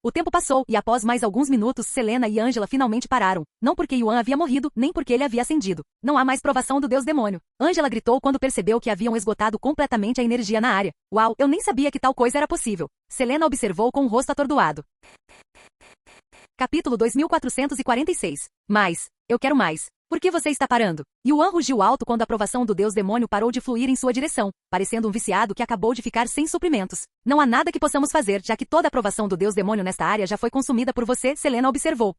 O tempo passou, e após mais alguns minutos Selena e Angela finalmente pararam, não porque Yuan havia morrido, nem porque ele havia ascendido. Não há mais provação do deus demônio. Angela gritou quando percebeu que haviam esgotado completamente a energia na área. Uau, eu nem sabia que tal coisa era possível. Selena observou com o rosto atordoado. Capítulo 2446. Mais. Eu quero mais. Por que você está parando? Yuan rugiu alto quando a aprovação do deus demônio parou de fluir em sua direção, parecendo um viciado que acabou de ficar sem suprimentos. Não há nada que possamos fazer, já que toda a aprovação do deus demônio nesta área já foi consumida por você, Selena observou.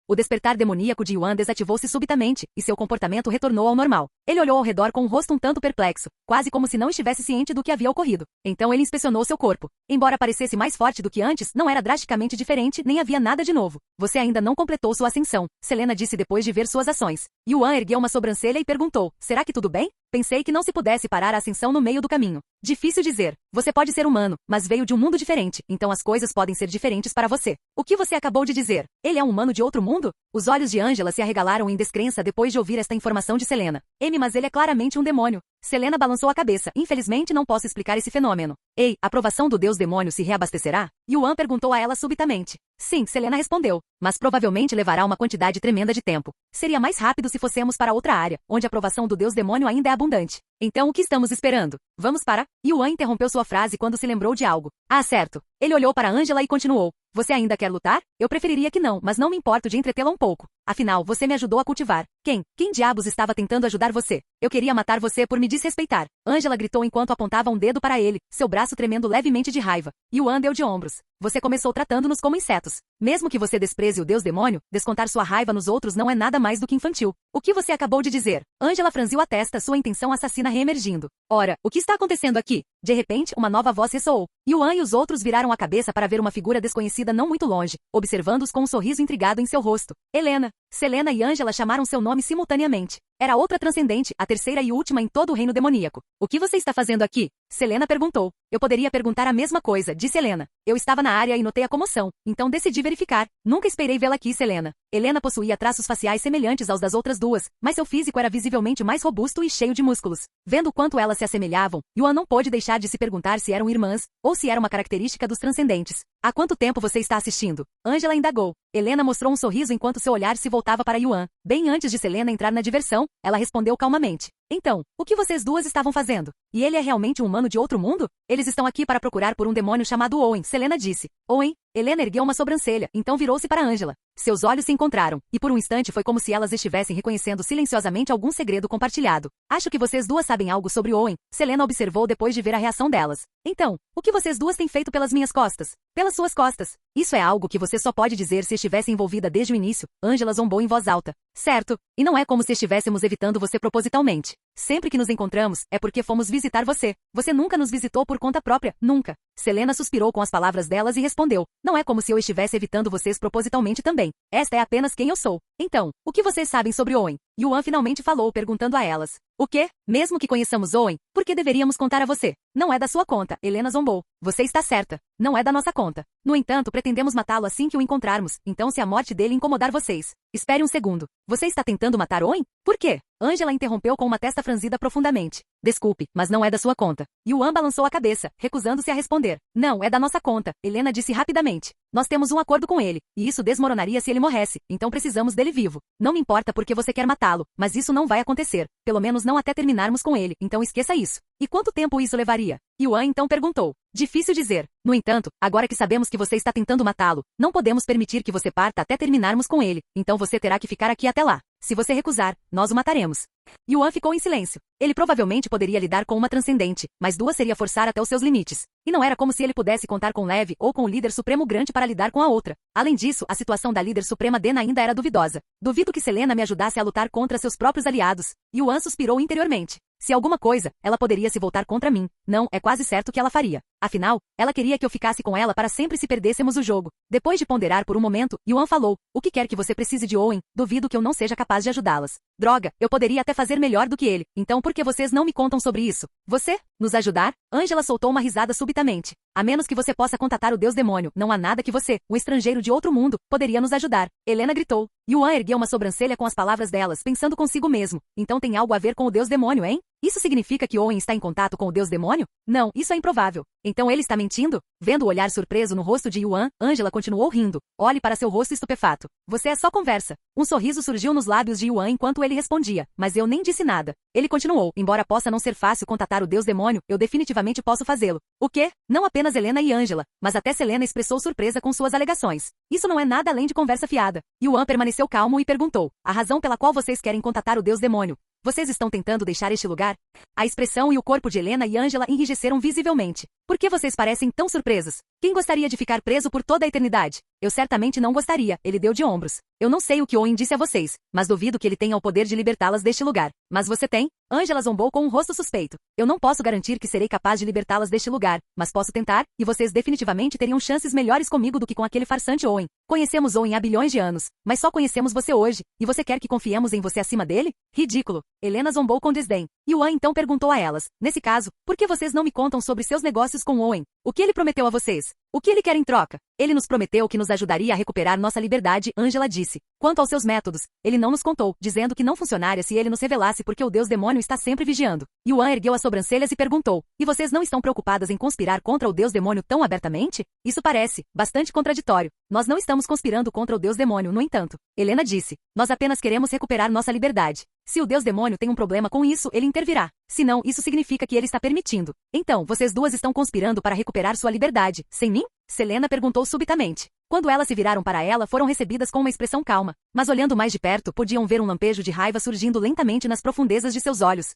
O despertar demoníaco de Yuan desativou-se subitamente, e seu comportamento retornou ao normal. Ele olhou ao redor com um rosto um tanto perplexo, quase como se não estivesse ciente do que havia ocorrido. Então ele inspecionou seu corpo. Embora parecesse mais forte do que antes, não era drasticamente diferente, nem havia nada de novo. Você ainda não completou sua ascensão, Selena disse depois de ver suas ações. Yuan ergueu uma sobrancelha e perguntou, será que tudo bem? Pensei que não se pudesse parar a ascensão no meio do caminho. Difícil dizer. Você pode ser humano, mas veio de um mundo diferente, então as coisas podem ser diferentes para você. O que você acabou de dizer? Ele é um humano de outro mundo? Os olhos de Angela se arregalaram em descrença depois de ouvir esta informação de Selena. Mas ele é claramente um demônio. Selena balançou a cabeça. Infelizmente não posso explicar esse fenômeno. Ei, a aprovação do deus demônio se reabastecerá? Yuan perguntou a ela subitamente. Sim, Selena respondeu, mas provavelmente levará uma quantidade tremenda de tempo. Seria mais rápido se fossemos para outra área, onde a aprovação do deus demônio ainda é abundante. Então o que estamos esperando? Vamos para... Yuan interrompeu sua frase quando se lembrou de algo. Ah, certo. Ele olhou para Angela e continuou. Você ainda quer lutar? Eu preferiria que não, mas não me importo de entretê-la um pouco. Afinal, você me ajudou a cultivar. Quem diabos estava tentando ajudar você? Eu queria matar você por me desrespeitar. Angela gritou enquanto apontava um dedo para ele, seu braço tremendo levemente de raiva. Yuan deu de ombros. Você começou tratando-nos como insetos. Mesmo que você despreze o deus demônio, descontar sua raiva nos outros não é nada mais do que infantil. O que você acabou de dizer? Angela franziu a testa, sua intenção assassina reemergindo. Ora, o que está acontecendo aqui? De repente, uma nova voz ressoou. Yuan e os outros viraram a cabeça para ver uma figura desconhecida não muito longe, observando-os com um sorriso intrigado em seu rosto. Helena. Selena e Angela chamaram seu nome simultaneamente. Era outra transcendente, a terceira e última em todo o reino demoníaco. O que você está fazendo aqui? Selena perguntou. Eu poderia perguntar a mesma coisa, disse Helena. Eu estava na área e notei a comoção, então decidi verificar. Nunca esperei vê-la aqui, Selena. Helena possuía traços faciais semelhantes aos das outras duas, mas seu físico era visivelmente mais robusto e cheio de músculos. Vendo o quanto elas se assemelhavam, Yuan não pôde deixar de se perguntar se eram irmãs, ou se era uma característica dos transcendentes. Há quanto tempo você está assistindo? Angela indagou. Helena mostrou um sorriso enquanto seu olhar se voltava para Yuan. Bem antes de Selena entrar na diversão, ela respondeu calmamente. Então, o que vocês duas estavam fazendo? E ele é realmente um humano de outro mundo? Eles estão aqui para procurar por um demônio chamado Owen, Selena disse. Owen? Helena ergueu uma sobrancelha, então virou-se para Angela. Seus olhos se encontraram, e por um instante foi como se elas estivessem reconhecendo silenciosamente algum segredo compartilhado. Acho que vocês duas sabem algo sobre Owen, Selena observou depois de ver a reação delas. Então, o que vocês duas têm feito pelas minhas costas? Pelas suas costas. Isso é algo que você só pode dizer se estivesse envolvida desde o início, Angela zombou em voz alta. Certo, e não é como se estivéssemos evitando você propositalmente. Sempre que nos encontramos, é porque fomos visitar você. Você nunca nos visitou por conta própria, nunca. Selena suspirou com as palavras delas e respondeu. Não é como se eu estivesse evitando vocês propositalmente também. Esta é apenas quem eu sou. Então, o que vocês sabem sobre Owen? Yuan finalmente falou, perguntando a elas. O quê? Mesmo que conheçamos Owen, por que deveríamos contar a você? Não é da sua conta, Helena zombou. Você está certa. Não é da nossa conta. No entanto, pretendemos matá-lo assim que o encontrarmos, então se a morte dele incomodar vocês. Espere um segundo. Você está tentando matar Owen? Por quê? Angela interrompeu com uma testa franzida profundamente. Desculpe, mas não é da sua conta. Yuan balançou a cabeça, recusando-se a responder. Não, é da nossa conta, Helena disse rapidamente. Nós temos um acordo com ele, e isso desmoronaria se ele morresse, então precisamos dele vivo. Não me importa porque você quer matá-lo, mas isso não vai acontecer. Pelo menos não até terminarmos com ele, então esqueça isso. E quanto tempo isso levaria? Yuan então perguntou. Difícil dizer. No entanto, agora que sabemos que você está tentando matá-lo, não podemos permitir que você parta até terminarmos com ele, então você terá que ficar aqui até lá. Se você recusar, nós o mataremos. Yuan ficou em silêncio. Ele provavelmente poderia lidar com uma transcendente, mas duas seria forçar até os seus limites. E não era como se ele pudesse contar com Lev ou com o líder supremo Grant para lidar com a outra. Além disso, a situação da líder suprema Dena ainda era duvidosa. Duvido que Selena me ajudasse a lutar contra seus próprios aliados. Yuan suspirou interiormente. Se alguma coisa, ela poderia se voltar contra mim. Não, é quase certo que ela faria. Afinal, ela queria que eu ficasse com ela para sempre se perdêssemos o jogo. Depois de ponderar por um momento, Yuan falou, o que quer que você precise de Owen, duvido que eu não seja capaz de ajudá-las. Droga, eu poderia até fazer melhor do que ele, então por que vocês não me contam sobre isso? Você? Nos ajudar? Angela soltou uma risada subitamente. A menos que você possa contatar o Deus Demônio, não há nada que você, um estrangeiro de outro mundo, poderia nos ajudar. Helena gritou. Yuan ergueu uma sobrancelha com as palavras delas, pensando consigo mesmo. Então tem algo a ver com o Deus Demônio, hein? Isso significa que Owen está em contato com o Deus Demônio? Não, isso é improvável. Então ele está mentindo? Vendo o olhar surpreso no rosto de Yuan, Angela continuou rindo. Olhe para seu rosto estupefato. Você é só conversa. Um sorriso surgiu nos lábios de Yuan enquanto ele respondia, mas eu nem disse nada. Ele continuou, embora possa não ser fácil contatar o Deus Demônio, eu definitivamente posso fazê-lo. O quê? Não apenas Helena e Angela, mas até Selena expressou surpresa com suas alegações. Isso não é nada além de conversa fiada. Yuan permaneceu calmo e perguntou, a razão pela qual vocês querem contatar o Deus Demônio? Vocês estão tentando deixar este lugar? A expressão e o corpo de Helena e Angela enrijeceram visivelmente. Por que vocês parecem tão surpresos? Quem gostaria de ficar preso por toda a eternidade? Eu certamente não gostaria, ele deu de ombros. Eu não sei o que Owen disse a vocês, mas duvido que ele tenha o poder de libertá-las deste lugar. Mas você tem? Angela zombou com um rosto suspeito. Eu não posso garantir que serei capaz de libertá-las deste lugar, mas posso tentar, e vocês definitivamente teriam chances melhores comigo do que com aquele farsante Owen. Conhecemos Owen há bilhões de anos, mas só conhecemos você hoje, e você quer que confiemos em você acima dele? Ridículo. Helena zombou com desdém. Yuan então perguntou a elas, nesse caso, por que vocês não me contam sobre seus negócios com Owen? O que ele prometeu a vocês? O que ele quer em troca? Ele nos prometeu que nos ajudaria a recuperar nossa liberdade, Angela disse. Quanto aos seus métodos, ele não nos contou, dizendo que não funcionaria se ele nos revelasse porque o Deus Demônio está sempre vigiando. Yuan ergueu as sobrancelhas e perguntou, e vocês não estão preocupadas em conspirar contra o Deus Demônio tão abertamente? Isso parece bastante contraditório. Nós não estamos conspirando contra o Deus Demônio, no entanto. Helena disse, nós apenas queremos recuperar nossa liberdade. Se o Deus Demônio tem um problema com isso, ele intervirá. Se não, isso significa que ele está permitindo. Então, vocês duas estão conspirando para recuperar sua liberdade, sem mim? Selena perguntou subitamente. Quando elas se viraram para ela, foram recebidas com uma expressão calma, mas olhando mais de perto, podiam ver um lampejo de raiva surgindo lentamente nas profundezas de seus olhos.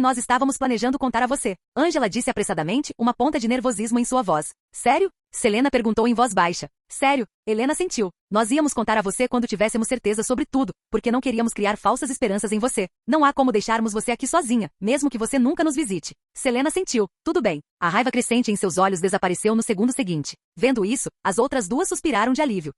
Nós estávamos planejando contar a você. Angela disse apressadamente, uma ponta de nervosismo em sua voz. Sério? Selena perguntou em voz baixa. Sério? Helena sentiu. Nós íamos contar a você quando tivéssemos certeza sobre tudo, porque não queríamos criar falsas esperanças em você. Não há como deixarmos você aqui sozinha, mesmo que você nunca nos visite. Selena sentiu. Tudo bem. A raiva crescente em seus olhos desapareceu no segundo seguinte. Vendo isso, as outras duas suspiraram de alívio.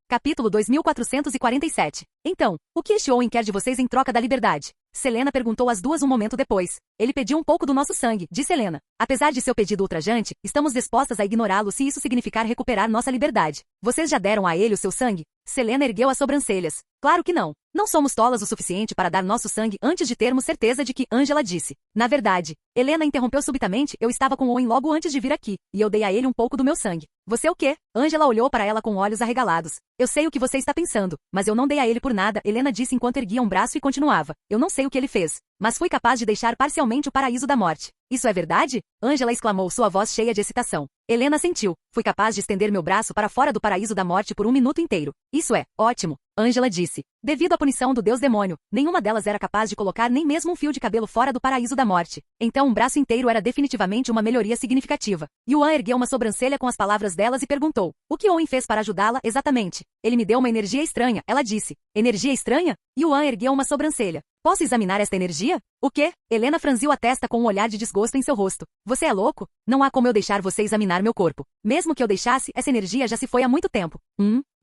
Capítulo 2447. Então, o que este Owen quer de vocês em troca da liberdade? Selena perguntou às duas um momento depois. Ele pediu um pouco do nosso sangue, disse Helena. Apesar de seu pedido ultrajante, estamos dispostas a ignorá-lo se isso significar recuperar nossa liberdade. Vocês já deram a ele o seu sangue? Selena ergueu as sobrancelhas. Claro que não. Não somos tolas o suficiente para dar nosso sangue antes de termos certeza de que, Angela disse. Na verdade, Helena interrompeu subitamente, eu estava com Owen logo antes de vir aqui, e eu dei a ele um pouco do meu sangue. Você o quê? Angela olhou para ela com olhos arregalados. Eu sei o que você está pensando, mas eu não dei a ele por nada, Helena disse enquanto erguia um braço e continuava. Eu não sei o que ele fez, mas fui capaz de deixar parcialmente o paraíso da morte. Isso é verdade? Angela exclamou, sua voz cheia de excitação. Helena sentiu. Fui capaz de estender meu braço para fora do paraíso da morte por um minuto inteiro. Isso é ótimo, Angela disse. Devido à punição do Deus Demônio, nenhuma delas era capaz de colocar nem mesmo um fio de cabelo fora do paraíso da morte. Então um braço inteiro era definitivamente uma melhoria significativa. Yuan ergueu uma sobrancelha com as palavras delas e perguntou. O que Owen fez para ajudá-la exatamente? Ele me deu uma energia estranha, ela disse. Energia estranha? Yuan ergueu uma sobrancelha. Posso examinar esta energia? O quê? Helena franziu a testa com um olhar de desgosto em seu rosto. Você é louco? Não há como eu deixar você examinar meu corpo. Mesmo que eu deixasse, essa energia já se foi há muito tempo.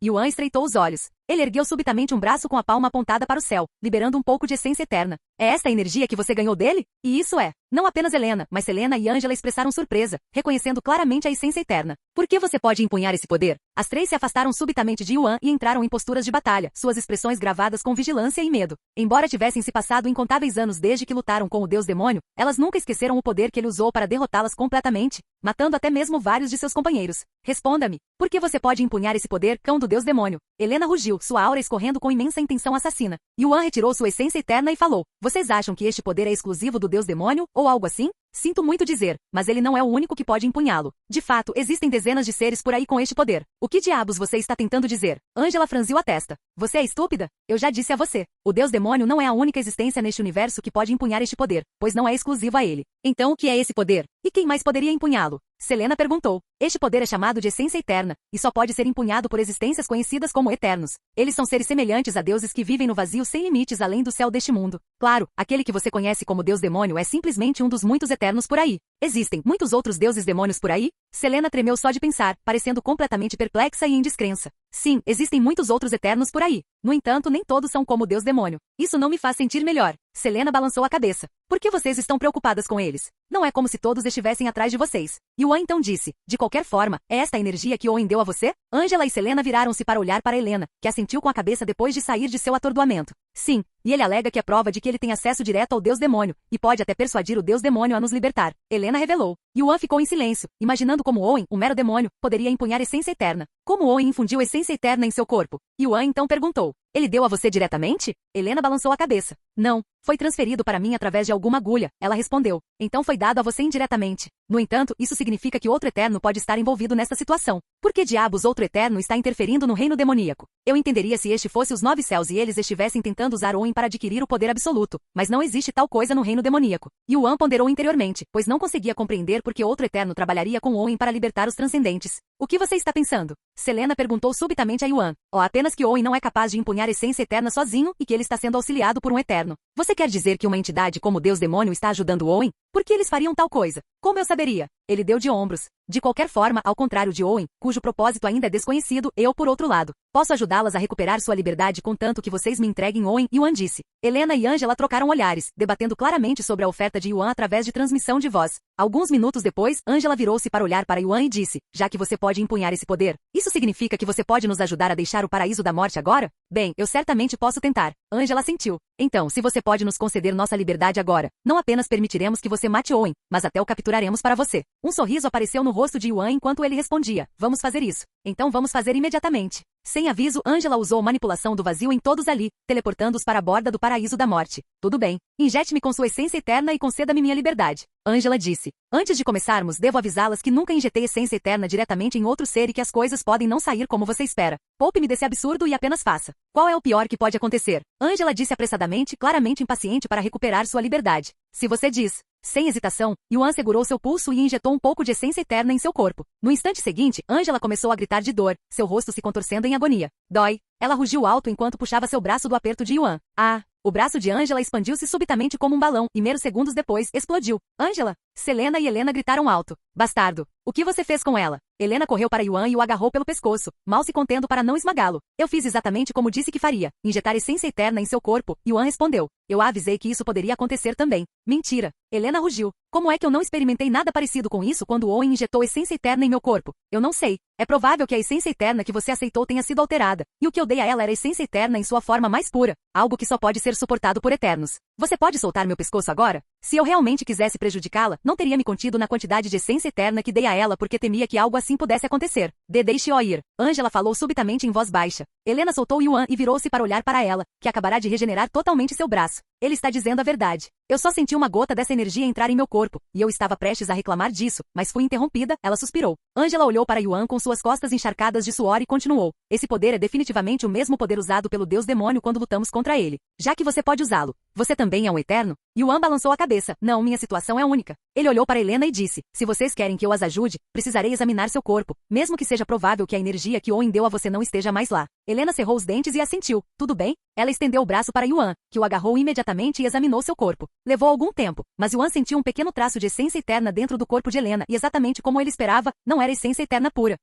Yuan estreitou os olhos. Ele ergueu subitamente um braço com a palma apontada para o céu, liberando um pouco de essência eterna. É esta a energia que você ganhou dele? E isso é. Não apenas Helena, mas Selena e Angela expressaram surpresa, reconhecendo claramente a essência eterna. Por que você pode empunhar esse poder? As três se afastaram subitamente de Yuan e entraram em posturas de batalha, suas expressões gravadas com vigilância e medo. Embora tivessem se passado incontáveis anos desde que lutaram com o deus demônio, elas nunca esqueceram o poder que ele usou para derrotá-las completamente, matando até mesmo vários de seus companheiros. Responda-me, por que você pode empunhar esse poder, cão do deus demônio? Helena rugiu, sua aura escorrendo com imensa intenção assassina. Yuan retirou sua essência eterna e falou, vocês acham que este poder é exclusivo do deus demônio, ou algo assim? Sinto muito dizer, mas ele não é o único que pode empunhá-lo. De fato, existem dezenas de seres por aí com este poder. O que diabos você está tentando dizer? Angela franziu a testa. Você é estúpida? Eu já disse a você. O deus demônio não é a única existência neste universo que pode empunhar este poder, pois não é exclusivo a ele. Então o que é esse poder? E quem mais poderia empunhá-lo? Selena perguntou. Este poder é chamado de essência eterna, e só pode ser empunhado por existências conhecidas como eternos. Eles são seres semelhantes a deuses que vivem no vazio sem limites além do céu deste mundo. Claro, aquele que você conhece como deus demônio é simplesmente um dos muitos eternos por aí. Existem muitos outros deuses demônios por aí? Selena tremeu só de pensar, parecendo completamente perplexa e em descrença. Sim, existem muitos outros eternos por aí. No entanto, nem todos são como o deus demônio. Isso não me faz sentir melhor. Selena balançou a cabeça. Por que vocês estão preocupadas com eles? Não é como se todos estivessem atrás de vocês. Yuan então disse, de qualquer forma, é esta a energia que Owen deu a você? Angela e Selena viraram-se para olhar para Helena, que assentiu com a cabeça depois de sair de seu atordoamento. Sim, e ele alega que é prova de que ele tem acesso direto ao deus demônio, e pode até persuadir o deus demônio a nos libertar. Helena revelou. Yuan ficou em silêncio, imaginando como Owen, um mero demônio, poderia empunhar essência eterna. Como Owen infundiu essência eterna em seu corpo? Yuan então perguntou. Ele deu a você diretamente? Helena balançou a cabeça. Não, foi transferido para mim através de alguma agulha, ela respondeu. Então foi dado a você indiretamente. No entanto, isso significa que outro eterno pode estar envolvido nesta situação. Por que diabos outro eterno está interferindo no reino demoníaco? Eu entenderia se este fosse os 9 céus e eles estivessem tentando usar Owen para adquirir o poder absoluto, mas não existe tal coisa no reino demoníaco. Yuan ponderou interiormente, pois não conseguia compreender por que outro eterno trabalharia com Owen para libertar os transcendentes. O que você está pensando? Selena perguntou subitamente a Yuan. Apenas que Owen não é capaz de empunhar essência eterna sozinho e que ele está sendo auxiliado por um eterno. Você quer dizer que uma entidade como o deus demônio está ajudando Owen? Por que eles fariam tal coisa? Como eu saberia? Ele deu de ombros. De qualquer forma, ao contrário de Owen, cujo propósito ainda é desconhecido, eu, por outro lado, posso ajudá-las a recuperar sua liberdade contanto que vocês me entreguem Owen, Yuan disse. Helena e Angela trocaram olhares, debatendo claramente sobre a oferta de Yuan através de transmissão de voz. Alguns minutos depois, Angela virou-se para olhar para Yuan e disse, já que você pode empunhar esse poder, isso significa que você pode nos ajudar a deixar o paraíso da morte agora? Bem, eu certamente posso tentar. Angela sentiu. Então, se você pode nos conceder nossa liberdade agora, não apenas permitiremos que você mate Owen, mas até o capturaremos para você. Um sorriso apareceu no rosto de Yuan enquanto ele respondia, vamos fazer isso. Então vamos fazer imediatamente. Sem aviso, Angela usou manipulação do vazio em todos ali, teleportando-os para a borda do paraíso da morte. Tudo bem. Injete-me com sua essência eterna e conceda-me minha liberdade. Angela disse. Antes de começarmos, devo avisá-las que nunca injetei essência eterna diretamente em outro ser e que as coisas podem não sair como você espera. Poupe-me desse absurdo e apenas faça. Qual é o pior que pode acontecer? Angela disse apressadamente, claramente impaciente para recuperar sua liberdade. Se você diz. Sem hesitação, Yuan segurou seu pulso e injetou um pouco de essência eterna em seu corpo. No instante seguinte, Angela começou a gritar de dor, seu rosto se contorcendo em agonia. Dói. Ela rugiu alto enquanto puxava seu braço do aperto de Yuan. Ah! O braço de Angela expandiu-se subitamente como um balão e meros segundos depois, explodiu. Angela! Selena e Helena gritaram alto. Bastardo! O que você fez com ela? Helena correu para Yuan e o agarrou pelo pescoço, mal se contendo para não esmagá-lo. Eu fiz exatamente como disse que faria, injetar essência eterna em seu corpo, Yuan respondeu. Eu a avisei que isso poderia acontecer também. Mentira. Helena rugiu. Como é que eu não experimentei nada parecido com isso quando Owen injetou essência eterna em meu corpo? Eu não sei. É provável que a essência eterna que você aceitou tenha sido alterada, e o que eu dei a ela era a essência eterna em sua forma mais pura, algo que só pode ser suportado por eternos. Você pode soltar meu pescoço agora? Se eu realmente quisesse prejudicá-la, não teria me contido na quantidade de essência eterna que dei a ela porque temia que algo assim pudesse acontecer. Deixe-o ir. Angela falou subitamente em voz baixa. Helena soltou Yuan e virou-se para olhar para ela, que acabará de regenerar totalmente seu braço. Ele está dizendo a verdade. Eu só senti uma gota dessa energia entrar em meu corpo, e eu estava prestes a reclamar disso, mas fui interrompida, ela suspirou. Angela olhou para Yuan com suas costas encharcadas de suor e continuou. Esse poder é definitivamente o mesmo poder usado pelo deus demônio quando lutamos contra ele. Já que você pode usá-lo, você também é um eterno? Yuan balançou a cabeça. Não, minha situação é única. Ele olhou para Helena e disse, se vocês querem que eu as ajude, precisarei examinar seu corpo, mesmo que seja provável que a energia que Owen deu a você não esteja mais lá. Helena cerrou os dentes e assentiu. Tudo bem? Ela estendeu o braço para Yuan, que o agarrou imediatamente e examinou seu corpo. Levou algum tempo, mas Yuan sentiu um pequeno traço de essência eterna dentro do corpo de Helena e exatamente como ele esperava, não era essência eterna pura.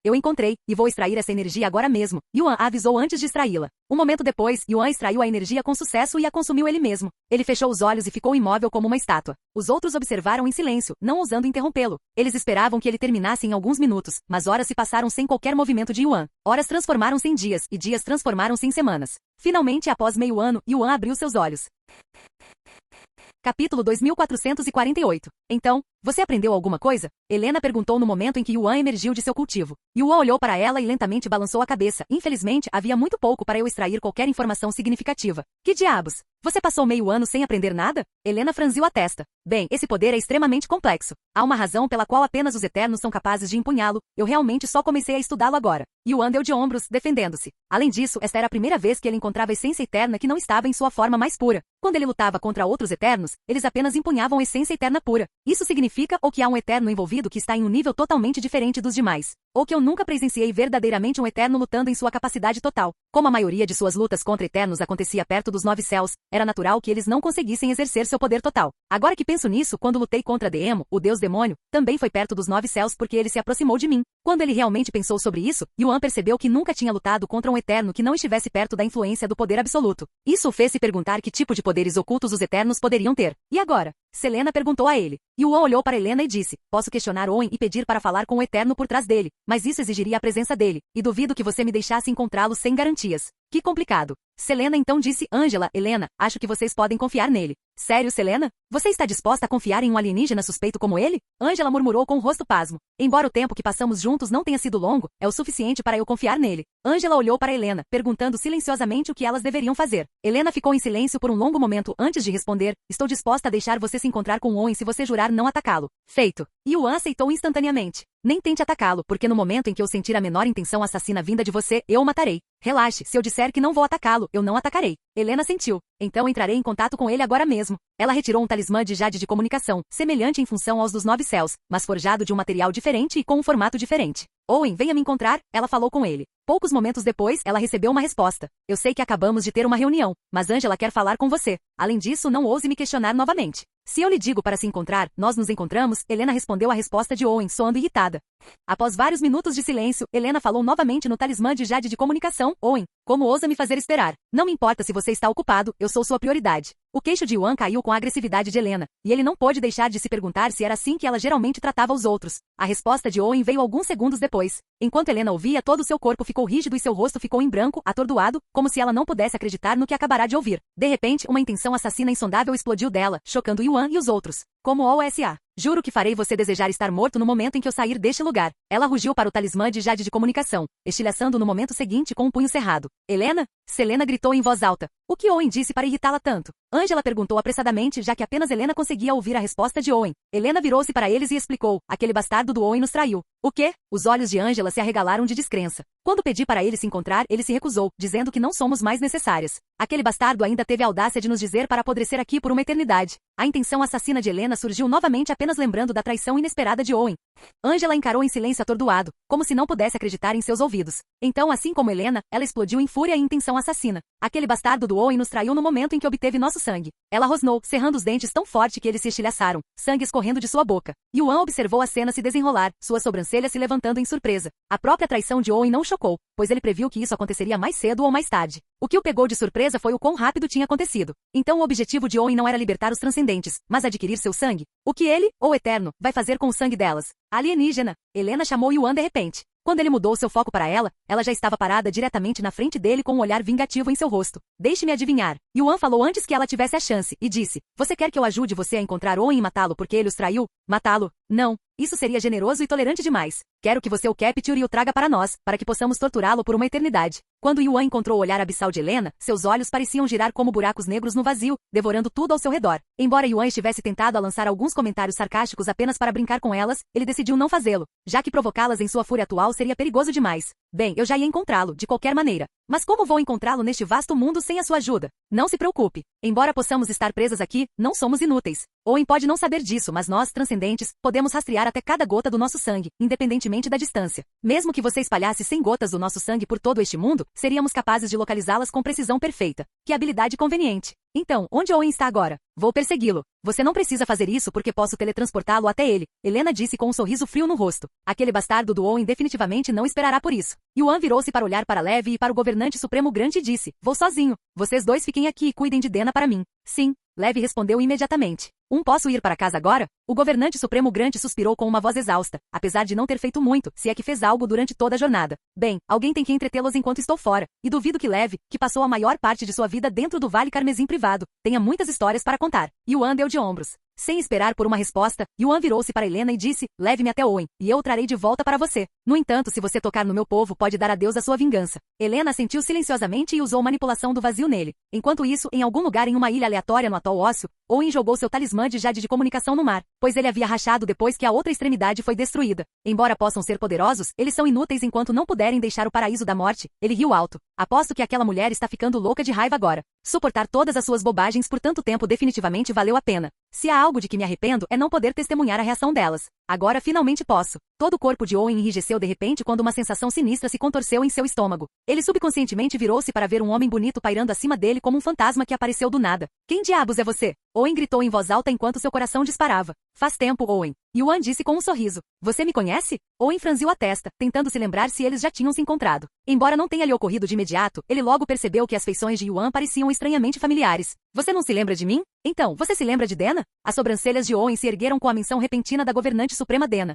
Eu encontrei, e vou extrair essa energia agora mesmo. Yuan a avisou antes de extraí-la. Um momento depois, Yuan extraiu a energia com sucesso e a consumiu ele mesmo. Ele fechou os olhos e ficou imóvel como uma estátua. Os outros observaram em silêncio, não ousando interrompê-lo. Eles esperavam que ele terminasse em alguns minutos, mas horas se passaram sem qualquer movimento de Yuan. Horas transformaram-se em dias, e dias transformaram-se em semanas. Finalmente, após meio ano, Yuan abriu seus olhos. Capítulo 2448. Então, você aprendeu alguma coisa? Helena perguntou no momento em que Yuan emergiu de seu cultivo. Yuan olhou para ela e lentamente balançou a cabeça. Infelizmente, havia muito pouco para eu extrair qualquer informação significativa. Que diabos? Você passou meio ano sem aprender nada? Helena franziu a testa. Bem, esse poder é extremamente complexo. Há uma razão pela qual apenas os Eternos são capazes de empunhá-lo. Eu realmente só comecei a estudá-lo agora. Yuan deu de ombros, defendendo-se. Além disso, esta era a primeira vez que ele encontrava a essência eterna que não estava em sua forma mais pura. Quando ele lutava contra outros Eternos, eles apenas empunhavam a essência eterna pura. Isso significa ou que há um Eterno envolvido que está em um nível totalmente diferente dos demais, ou que eu nunca presenciei verdadeiramente um Eterno lutando em sua capacidade total. Como a maioria de suas lutas contra Eternos acontecia perto dos 9 céus, era natural que eles não conseguissem exercer seu poder total. Agora que penso nisso, quando lutei contra Deemo, o deus demônio, também foi perto dos 9 céus porque ele se aproximou de mim. Quando ele realmente pensou sobre isso, Yuan percebeu que nunca tinha lutado contra um Eterno que não estivesse perto da influência do poder absoluto. Isso o fez se perguntar que tipo de poderes ocultos os Eternos poderiam ter. E agora? Selena perguntou a ele. Yuan olhou para Helena e disse, posso questionar Owen e pedir para falar com o Eterno por trás dele, mas isso exigiria a presença dele, e duvido que você me deixasse encontrá-lo sem garantias. Que complicado. Selena então disse, Angela, Helena, acho que vocês podem confiar nele. Sério, Selena? Você está disposta a confiar em um alienígena suspeito como ele? Angela murmurou com o rosto pasmo. Embora o tempo que passamos juntos não tenha sido longo, é o suficiente para eu confiar nele. Angela olhou para Helena, perguntando silenciosamente o que elas deveriam fazer. Helena ficou em silêncio por um longo momento antes de responder, estou disposta a deixar você se encontrar com Owen se você jurar não atacá-lo. Feito. Yuan aceitou instantaneamente. Nem tente atacá-lo, porque no momento em que eu sentir a menor intenção assassina vinda de você, eu o matarei. Relaxe, se eu disser que não vou atacá-lo, eu não atacarei. Helena sentiu. Então entrarei em contato com ele agora mesmo. Ela retirou um talismã de jade de comunicação, semelhante em função aos dos 9 céus, mas forjado de um material diferente e com um formato diferente. Owen, venha me encontrar, ela falou com ele. Poucos momentos depois, ela recebeu uma resposta. Eu sei que acabamos de ter uma reunião, mas Angela quer falar com você. Além disso, não ouse me questionar novamente. Se eu lhe digo para se encontrar, nós nos encontramos, Helena respondeu a resposta de Owen, soando irritada. Após vários minutos de silêncio, Helena falou novamente no talismã de jade de comunicação, Owen, como ousa me fazer esperar? Não me importa se você está ocupado, eu sou sua prioridade. O queixo de Yuan caiu com a agressividade de Helena, e ele não pôde deixar de se perguntar se era assim que ela geralmente tratava os outros. A resposta de Owen veio alguns segundos depois. Enquanto Helena ouvia, todo o seu corpo ficou rígido e seu rosto ficou em branco, atordoado, como se ela não pudesse acreditar no que acabará de ouvir. De repente, uma intenção assassina insondável explodiu dela, chocando Yuan e os outros. Como OSA. Juro que farei você desejar estar morto no momento em que eu sair deste lugar. Ela rugiu para o talismã de jade de comunicação, estilhaçando no momento seguinte com um punho cerrado. Helena? Selena gritou em voz alta. O que Owen disse para irritá-la tanto? Angela perguntou apressadamente, já que apenas Helena conseguia ouvir a resposta de Owen. Helena virou-se para eles e explicou. Aquele bastardo do Owen nos traiu. O quê? Os olhos de Angela se arregalaram de descrença. Quando pedi para ele se encontrar, ele se recusou, dizendo que não somos mais necessárias. Aquele bastardo ainda teve a audácia de nos dizer para apodrecer aqui por uma eternidade. A intenção assassina de Helena surgiu novamente apenas lembrando da traição inesperada de Owen. Angela encarou em silêncio atordoado, como se não pudesse acreditar em seus ouvidos. Então, assim como Helena, ela explodiu em fúria e intenção assassina. Aquele bastardo do Owen nos traiu no momento em que obteve nosso sangue. Ela rosnou, cerrando os dentes tão forte que eles se estilhaçaram, sangue escorrendo de sua boca. Yuan observou a cena se desenrolar, suas sobrancelhas se levantando em surpresa. A própria traição de Owen não o chocou, pois ele previu que isso aconteceria mais cedo ou mais tarde. O que o pegou de surpresa foi o quão rápido tinha acontecido. Então o objetivo de Owen não era libertar os transcendentes, mas adquirir seu sangue. O que ele, ou Eterno, vai fazer com o sangue delas? Alienígena. Helena chamou Yuan de repente. Quando ele mudou seu foco para ela, ela já estava parada diretamente na frente dele com um olhar vingativo em seu rosto. Deixe-me adivinhar. Yuan falou antes que ela tivesse a chance, e disse, você quer que eu ajude você a encontrar Owen e matá-lo porque ele os traiu? Matá-lo? Não. Isso seria generoso e tolerante demais. Quero que você o capture e o traga para nós, para que possamos torturá-lo por uma eternidade. Quando Yuan encontrou o olhar abissal de Helena, seus olhos pareciam girar como buracos negros no vazio, devorando tudo ao seu redor. Embora Yuan estivesse tentado a lançar alguns comentários sarcásticos apenas para brincar com elas, ele decidiu não fazê-lo, já que provocá-las em sua fúria atual seria perigoso demais. Bem, eu já ia encontrá-lo, de qualquer maneira. Mas como vou encontrá-lo neste vasto mundo sem a sua ajuda? Não se preocupe. Embora possamos estar presas aqui, não somos inúteis. Owen pode não saber disso, mas nós, transcendentes, podemos rastrear até cada gota do nosso sangue, independentemente da distância. Mesmo que você espalhasse 100 gotas do nosso sangue por todo este mundo, seríamos capazes de localizá-las com precisão perfeita. Que habilidade conveniente. Então, onde Owen está agora? Vou persegui-lo. Você não precisa fazer isso porque posso teletransportá-lo até ele, Helena disse com um sorriso frio no rosto. Aquele bastardo do Owen definitivamente não esperará por isso. Yuan virou-se para olhar para Levi e para o governante supremo grande e disse, vou sozinho. Vocês dois fiquem aqui e cuidem de Dena para mim. Sim, Levi respondeu imediatamente. Posso ir para casa agora? O governante supremo grande suspirou com uma voz exausta, apesar de não ter feito muito, se é que fez algo durante toda a jornada. Bem, alguém tem que entretê-los enquanto estou fora, e duvido que Levi, que passou a maior parte de sua vida dentro do Vale Carmesim privado, tenha muitas histórias para contar. Yuan deu de ombros. Sem esperar por uma resposta, Yuan virou-se para Helena e disse, leve-me até Owen, e eu o trarei de volta para você. No entanto, se você tocar no meu povo, pode dar adeus à sua vingança. Helena assentiu silenciosamente e usou manipulação do vazio nele. Enquanto isso, em algum lugar em uma ilha aleatória no atol ósseo, Owen jogou seu talismã de jade de comunicação no mar, pois ele havia rachado depois que a outra extremidade foi destruída. Embora possam ser poderosos, eles são inúteis enquanto não puderem deixar o paraíso da morte. Ele riu alto. Aposto que aquela mulher está ficando louca de raiva agora. Suportar todas as suas bobagens por tanto tempo definitivamente valeu a pena. Se há algo de que me arrependo é não poder testemunhar a reação delas. Agora finalmente posso. Todo o corpo de Owen enrijeceu de repente quando uma sensação sinistra se contorceu em seu estômago. Ele subconscientemente virou-se para ver um homem bonito pairando acima dele como um fantasma que apareceu do nada. Quem diabos é você? Owen gritou em voz alta enquanto seu coração disparava. Faz tempo, Owen. Yuan disse com um sorriso. Você me conhece? Owen franziu a testa, tentando se lembrar se eles já tinham se encontrado. Embora não tenha lhe ocorrido de imediato, ele logo percebeu que as feições de Yuan pareciam estranhamente familiares. Você não se lembra de mim? Então, você se lembra de Dena? As sobrancelhas de Owen se ergueram com a menção repentina da governante suprema Dena.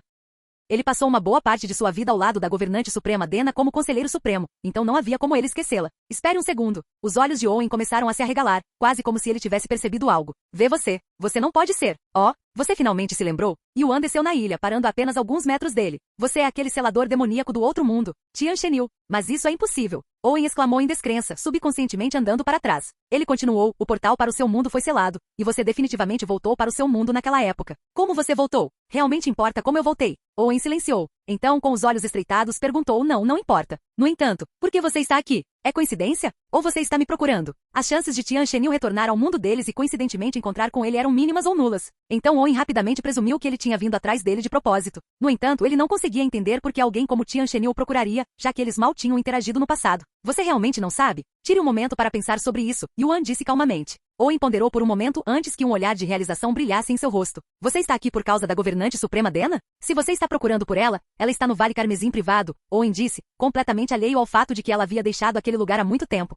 Ele passou uma boa parte de sua vida ao lado da governante suprema Dena como conselheiro supremo, então não havia como ele esquecê-la. Espere um segundo. Os olhos de Owen começaram a se arregalar, quase como se ele tivesse percebido algo. Vê você. Você não pode ser. Oh, você finalmente se lembrou? Yuan desceu na ilha, parando a apenas alguns metros dele. Você é aquele selador demoníaco do outro mundo, Tian Shenil. Mas isso é impossível. Owen exclamou em descrença, subconscientemente andando para trás. Ele continuou, o portal para o seu mundo foi selado, e você definitivamente voltou para o seu mundo naquela época. Como você voltou? Realmente importa como eu voltei? Owen silenciou. Então, com os olhos estreitados, perguntou, não importa. No entanto, por que você está aqui? É coincidência? Ou você está me procurando? As chances de Tian Shenil retornar ao mundo deles e coincidentemente encontrar com ele eram mínimas ou nulas. Então Owen rapidamente presumiu que ele tinha vindo atrás dele de propósito. No entanto, ele não conseguia entender por que alguém como Tian Shenil o procuraria, já que eles mal tinham interagido no passado. Você realmente não sabe? Tire um momento para pensar sobre isso, Yuan disse calmamente. Owen ponderou por um momento antes que um olhar de realização brilhasse em seu rosto. Você está aqui por causa da governante suprema Dena? Se você está procurando por ela está no Vale Carmesim privado, Owen disse, completamente alheio ao fato de que ela havia deixado aquele lugar há muito tempo.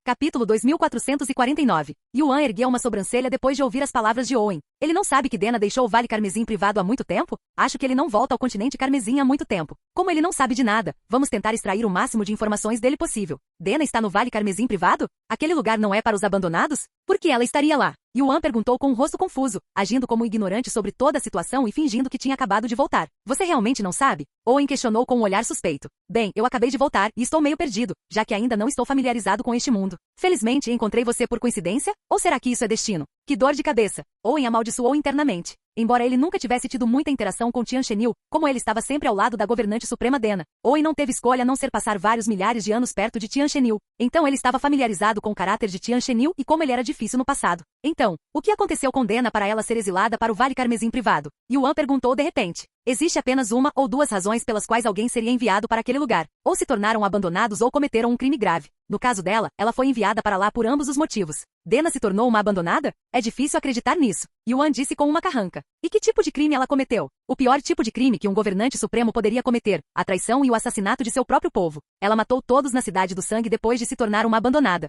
Capítulo 2449. Yuan ergueu uma sobrancelha depois de ouvir as palavras de Owen. Ele não sabe que Dena deixou o Vale Carmesim privado há muito tempo? Acho que ele não volta ao continente Carmesim há muito tempo. Como ele não sabe de nada, vamos tentar extrair o máximo de informações dele possível. Dena está no Vale Carmesim privado? Aquele lugar não é para os abandonados? Por que ela estaria lá? Yuan perguntou com um rosto confuso, agindo como ignorante sobre toda a situação e fingindo que tinha acabado de voltar. Você realmente não sabe? Owen questionou com um olhar suspeito. Bem, eu acabei de voltar e estou meio perdido, já que ainda não estou familiarizado com este mundo. Felizmente encontrei você por coincidência? Ou será que isso é destino? Que dor de cabeça! Owen amaldiçoou internamente. Embora ele nunca tivesse tido muita interação com Tian Shenil, como ele estava sempre ao lado da governante suprema Dena, Owen não teve escolha a não ser passar vários milhares de anos perto de Tian Shenil. Então ele estava familiarizado com o caráter de Tian Shenil e como ele era difícil no passado. Então, o que aconteceu com Dena para ela ser exilada para o Vale Carmesim privado? Yuan perguntou de repente. Existe apenas uma ou duas razões pelas quais alguém seria enviado para aquele lugar. Ou se tornaram abandonados ou cometeram um crime grave. No caso dela, ela foi enviada para lá por ambos os motivos. Dena se tornou uma abandonada? É difícil acreditar nisso. Yuan disse com uma carranca. E que tipo de crime ela cometeu? O pior tipo de crime que um governante supremo poderia cometer, a traição e o assassinato de seu próprio povo. Ela matou todos na Cidade do Sangue depois de se tornar uma abandonada.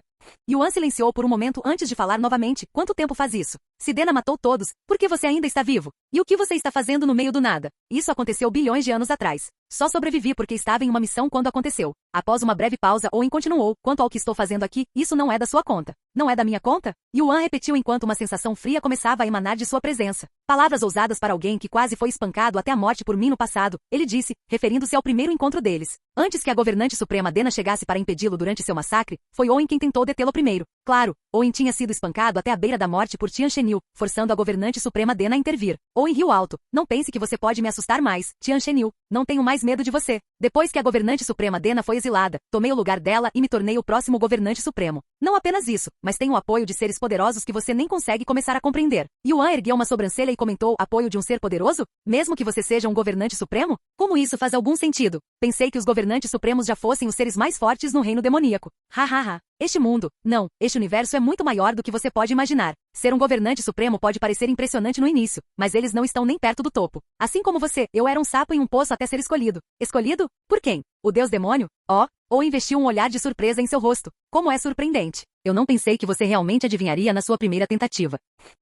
Yuan silenciou por um momento antes de falar novamente. Quanto tempo faz isso? Se Dena matou todos, por que você ainda está vivo? E o que você está fazendo no meio do nada? Isso aconteceu bilhões de anos atrás. Só sobrevivi porque estava em uma missão quando aconteceu. Após uma breve pausa, Owen continuou. Quanto ao que estou fazendo aqui, isso não é da sua conta. Não é da minha conta? Yuan repetiu enquanto uma sensação fria começava a emanar de sua presença. Palavras ousadas para alguém que quase foi espancado até a morte por mim no passado, ele disse, referindo-se ao primeiro encontro deles. Antes que a governante suprema Dena chegasse para impedi-lo durante seu massacre, foi Owen quem tentou detê-lo primeiro. Claro, Owen tinha sido espancado até a beira da morte por Tian Shenil, forçando a governante suprema Dena a intervir. Owen riu alto. Não pense que você pode me assustar mais, Tian Shenil. Não tenho mais medo de você. Depois que a governante suprema Dena foi exilada, tomei o lugar dela e me tornei o próximo governante supremo. Não apenas isso, mas tenho o apoio de seres poderosos que você nem consegue começar a compreender. Yuan ergueu uma sobrancelha e comentou, apoio de um ser poderoso? Mesmo que você seja um governante supremo? Como isso faz algum sentido? Pensei que os governantes supremos já fossem os seres mais fortes no reino demoníaco. Hahaha. Este mundo, não, este universo é muito maior do que você pode imaginar. Ser um governante supremo pode parecer impressionante no início, mas eles não estão nem perto do topo. Assim como você, eu era um sapo em um poço até ser escolhido. Escolhido? Por quem? O Deus demônio? Oh, ou investiu um olhar de surpresa em seu rosto. Como é surpreendente. Eu não pensei que você realmente adivinharia na sua primeira tentativa.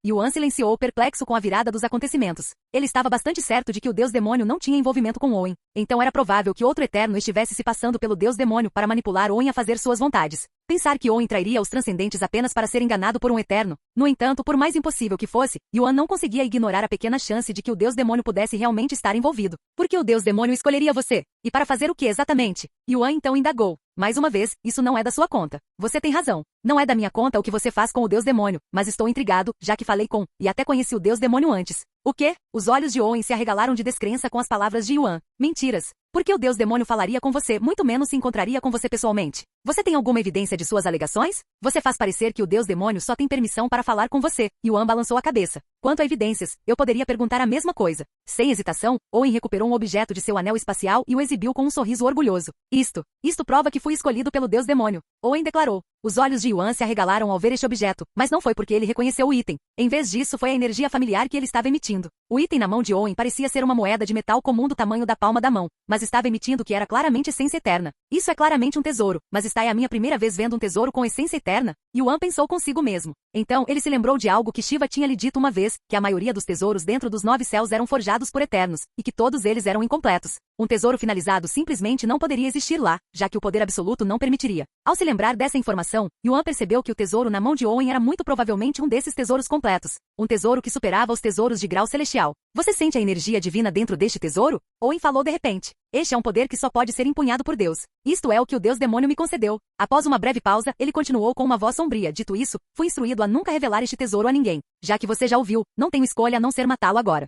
Yuan silenciou perplexo com a virada dos acontecimentos. Ele estava bastante certo de que o Deus demônio não tinha envolvimento com Owen. Então era provável que outro eterno estivesse se passando pelo Deus demônio para manipular Owen a fazer suas vontades. Pensar que Owen trairia os transcendentes apenas para ser enganado por um eterno. No entanto, por mais impossível que fosse, Yuan não conseguia ignorar a pequena chance de que o Deus demônio pudesse realmente estar envolvido. Por que o Deus demônio escolheria você? E para fazer o que exatamente? Yuan então indagou. Mais uma vez, isso não é da sua conta. Você tem razão. Não é da minha conta o que você faz com o Deus demônio, mas estou intrigado, já que falei com, e até conheci o Deus demônio antes. O quê? Os olhos de Owen se arregalaram de descrença com as palavras de Yuan. Mentiras. Por que o Deus demônio falaria com você, muito menos se encontraria com você pessoalmente? Você tem alguma evidência de suas alegações? Você faz parecer que o Deus demônio só tem permissão para falar com você. Yuan balançou a cabeça. Quanto a evidências, eu poderia perguntar a mesma coisa. Sem hesitação, Owen recuperou um objeto de seu anel espacial e o exibiu com um sorriso orgulhoso. Isto prova que fui escolhido pelo Deus demônio. Owen declarou. Os olhos de Yuan se arregalaram ao ver este objeto, mas não foi porque ele reconheceu o item. Em vez disso, foi a energia familiar que ele estava emitindo. O item na mão de Owen parecia ser uma moeda de metal comum do tamanho da palma da mão, mas estava emitindo que era claramente essência eterna. Isso é claramente um tesouro, mas esta é a minha primeira vez vendo um tesouro com essência eterna? Yuan pensou consigo mesmo. Então, ele se lembrou de algo que Shiva tinha lhe dito uma vez, que a maioria dos tesouros dentro dos 9 céus eram forjados por eternos, e que todos eles eram incompletos. Um tesouro finalizado simplesmente não poderia existir lá, já que o poder absoluto não permitiria. Ao se lembrar dessa informação, Yuan percebeu que o tesouro na mão de Owen era muito provavelmente um desses tesouros completos. Um tesouro que superava os tesouros de grau celestial. Você sente a energia divina dentro deste tesouro? Owen falou de repente. Este é um poder que só pode ser empunhado por Deus. Isto é o que o Deus demônio me concedeu. Após uma breve pausa, ele continuou com uma voz sombria. Dito isso, fui instruído a nunca revelar este tesouro a ninguém. Já que você já ouviu, não tenho escolha a não ser matá-lo agora.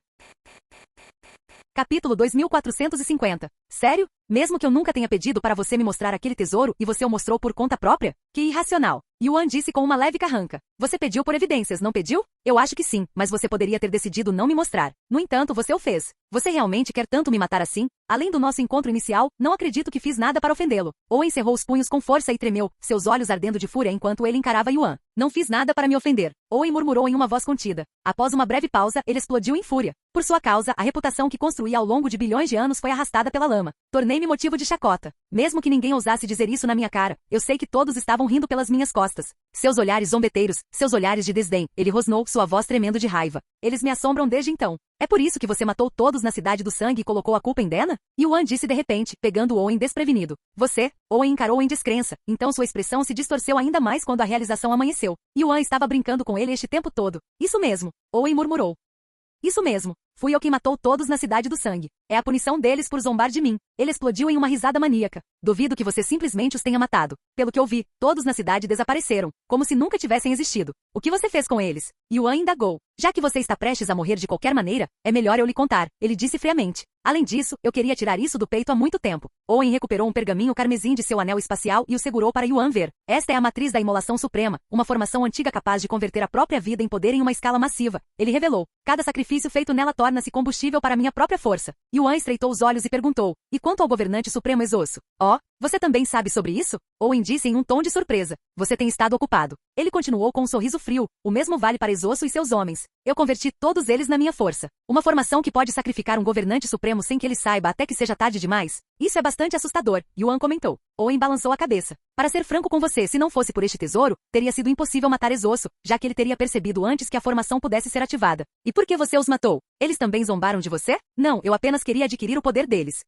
Capítulo 2450. Sério? Mesmo que eu nunca tenha pedido para você me mostrar aquele tesouro e você o mostrou por conta própria? Que irracional. Yuan disse com uma leve carranca. Você pediu por evidências, não pediu? Eu acho que sim, mas você poderia ter decidido não me mostrar. No entanto, você o fez. Você realmente quer tanto me matar assim? Além do nosso encontro inicial, não acredito que fiz nada para ofendê-lo. Owen cerrou os punhos com força e tremeu, seus olhos ardendo de fúria enquanto ele encarava Yuan. Não fiz nada para me ofender. Owen murmurou em uma voz contida. Após uma breve pausa, ele explodiu em fúria. Por sua causa, a reputação que construí ao longo de bilhões de anos foi arrastada pela lama. Tornei-me motivo de chacota. Mesmo que ninguém ousasse dizer isso na minha cara, eu sei que todos estavam rindo pelas minhas costas. Seus olhares zombeteiros, seus olhares de desdém. Ele rosnou, sua voz tremendo de raiva. Eles me assombram desde então. É por isso que você matou todos na Cidade do Sangue e colocou a culpa em Dena? Yuan disse de repente, pegando Owen desprevenido. Você? Owen encarou em descrença, então sua expressão se distorceu ainda mais quando a realização amanheceu. Yuan estava brincando com ele este tempo todo. Isso mesmo. Owen murmurou. Isso mesmo. Fui eu quem matou todos na Cidade do Sangue. É a punição deles por zombar de mim. Ele explodiu em uma risada maníaca. Duvido que você simplesmente os tenha matado. Pelo que eu vi, todos na cidade desapareceram, como se nunca tivessem existido. O que você fez com eles? Yuan indagou. Já que você está prestes a morrer de qualquer maneira, é melhor eu lhe contar, ele disse friamente. Além disso, eu queria tirar isso do peito há muito tempo. Owen recuperou um pergaminho carmesim de seu anel espacial e o segurou para Yuan ver. Esta é a matriz da imolação suprema, uma formação antiga capaz de converter a própria vida em poder em uma escala massiva. Ele revelou. Cada sacrifício feito nela torna-se combustível para minha própria força. Yuan estreitou os olhos e perguntou. E quanto ao governante supremo Exosso? Oh, você também sabe sobre isso? Owen disse em um tom de surpresa. Você tem estado ocupado. Ele continuou com um sorriso frio. O mesmo vale para Exosso e seus homens. Eu converti todos eles na minha força. Uma formação que pode sacrificar um governante supremo sem que ele saiba até que seja tarde demais? Isso é bastante assustador, Yuan comentou. Owen balançou a cabeça. Para ser franco com você, se não fosse por este tesouro, teria sido impossível matar Exosso, já que ele teria percebido antes que a formação pudesse ser ativada. E por que você os matou? Eles também zombaram de você? Não, eu apenas queria adquirir o poder deles.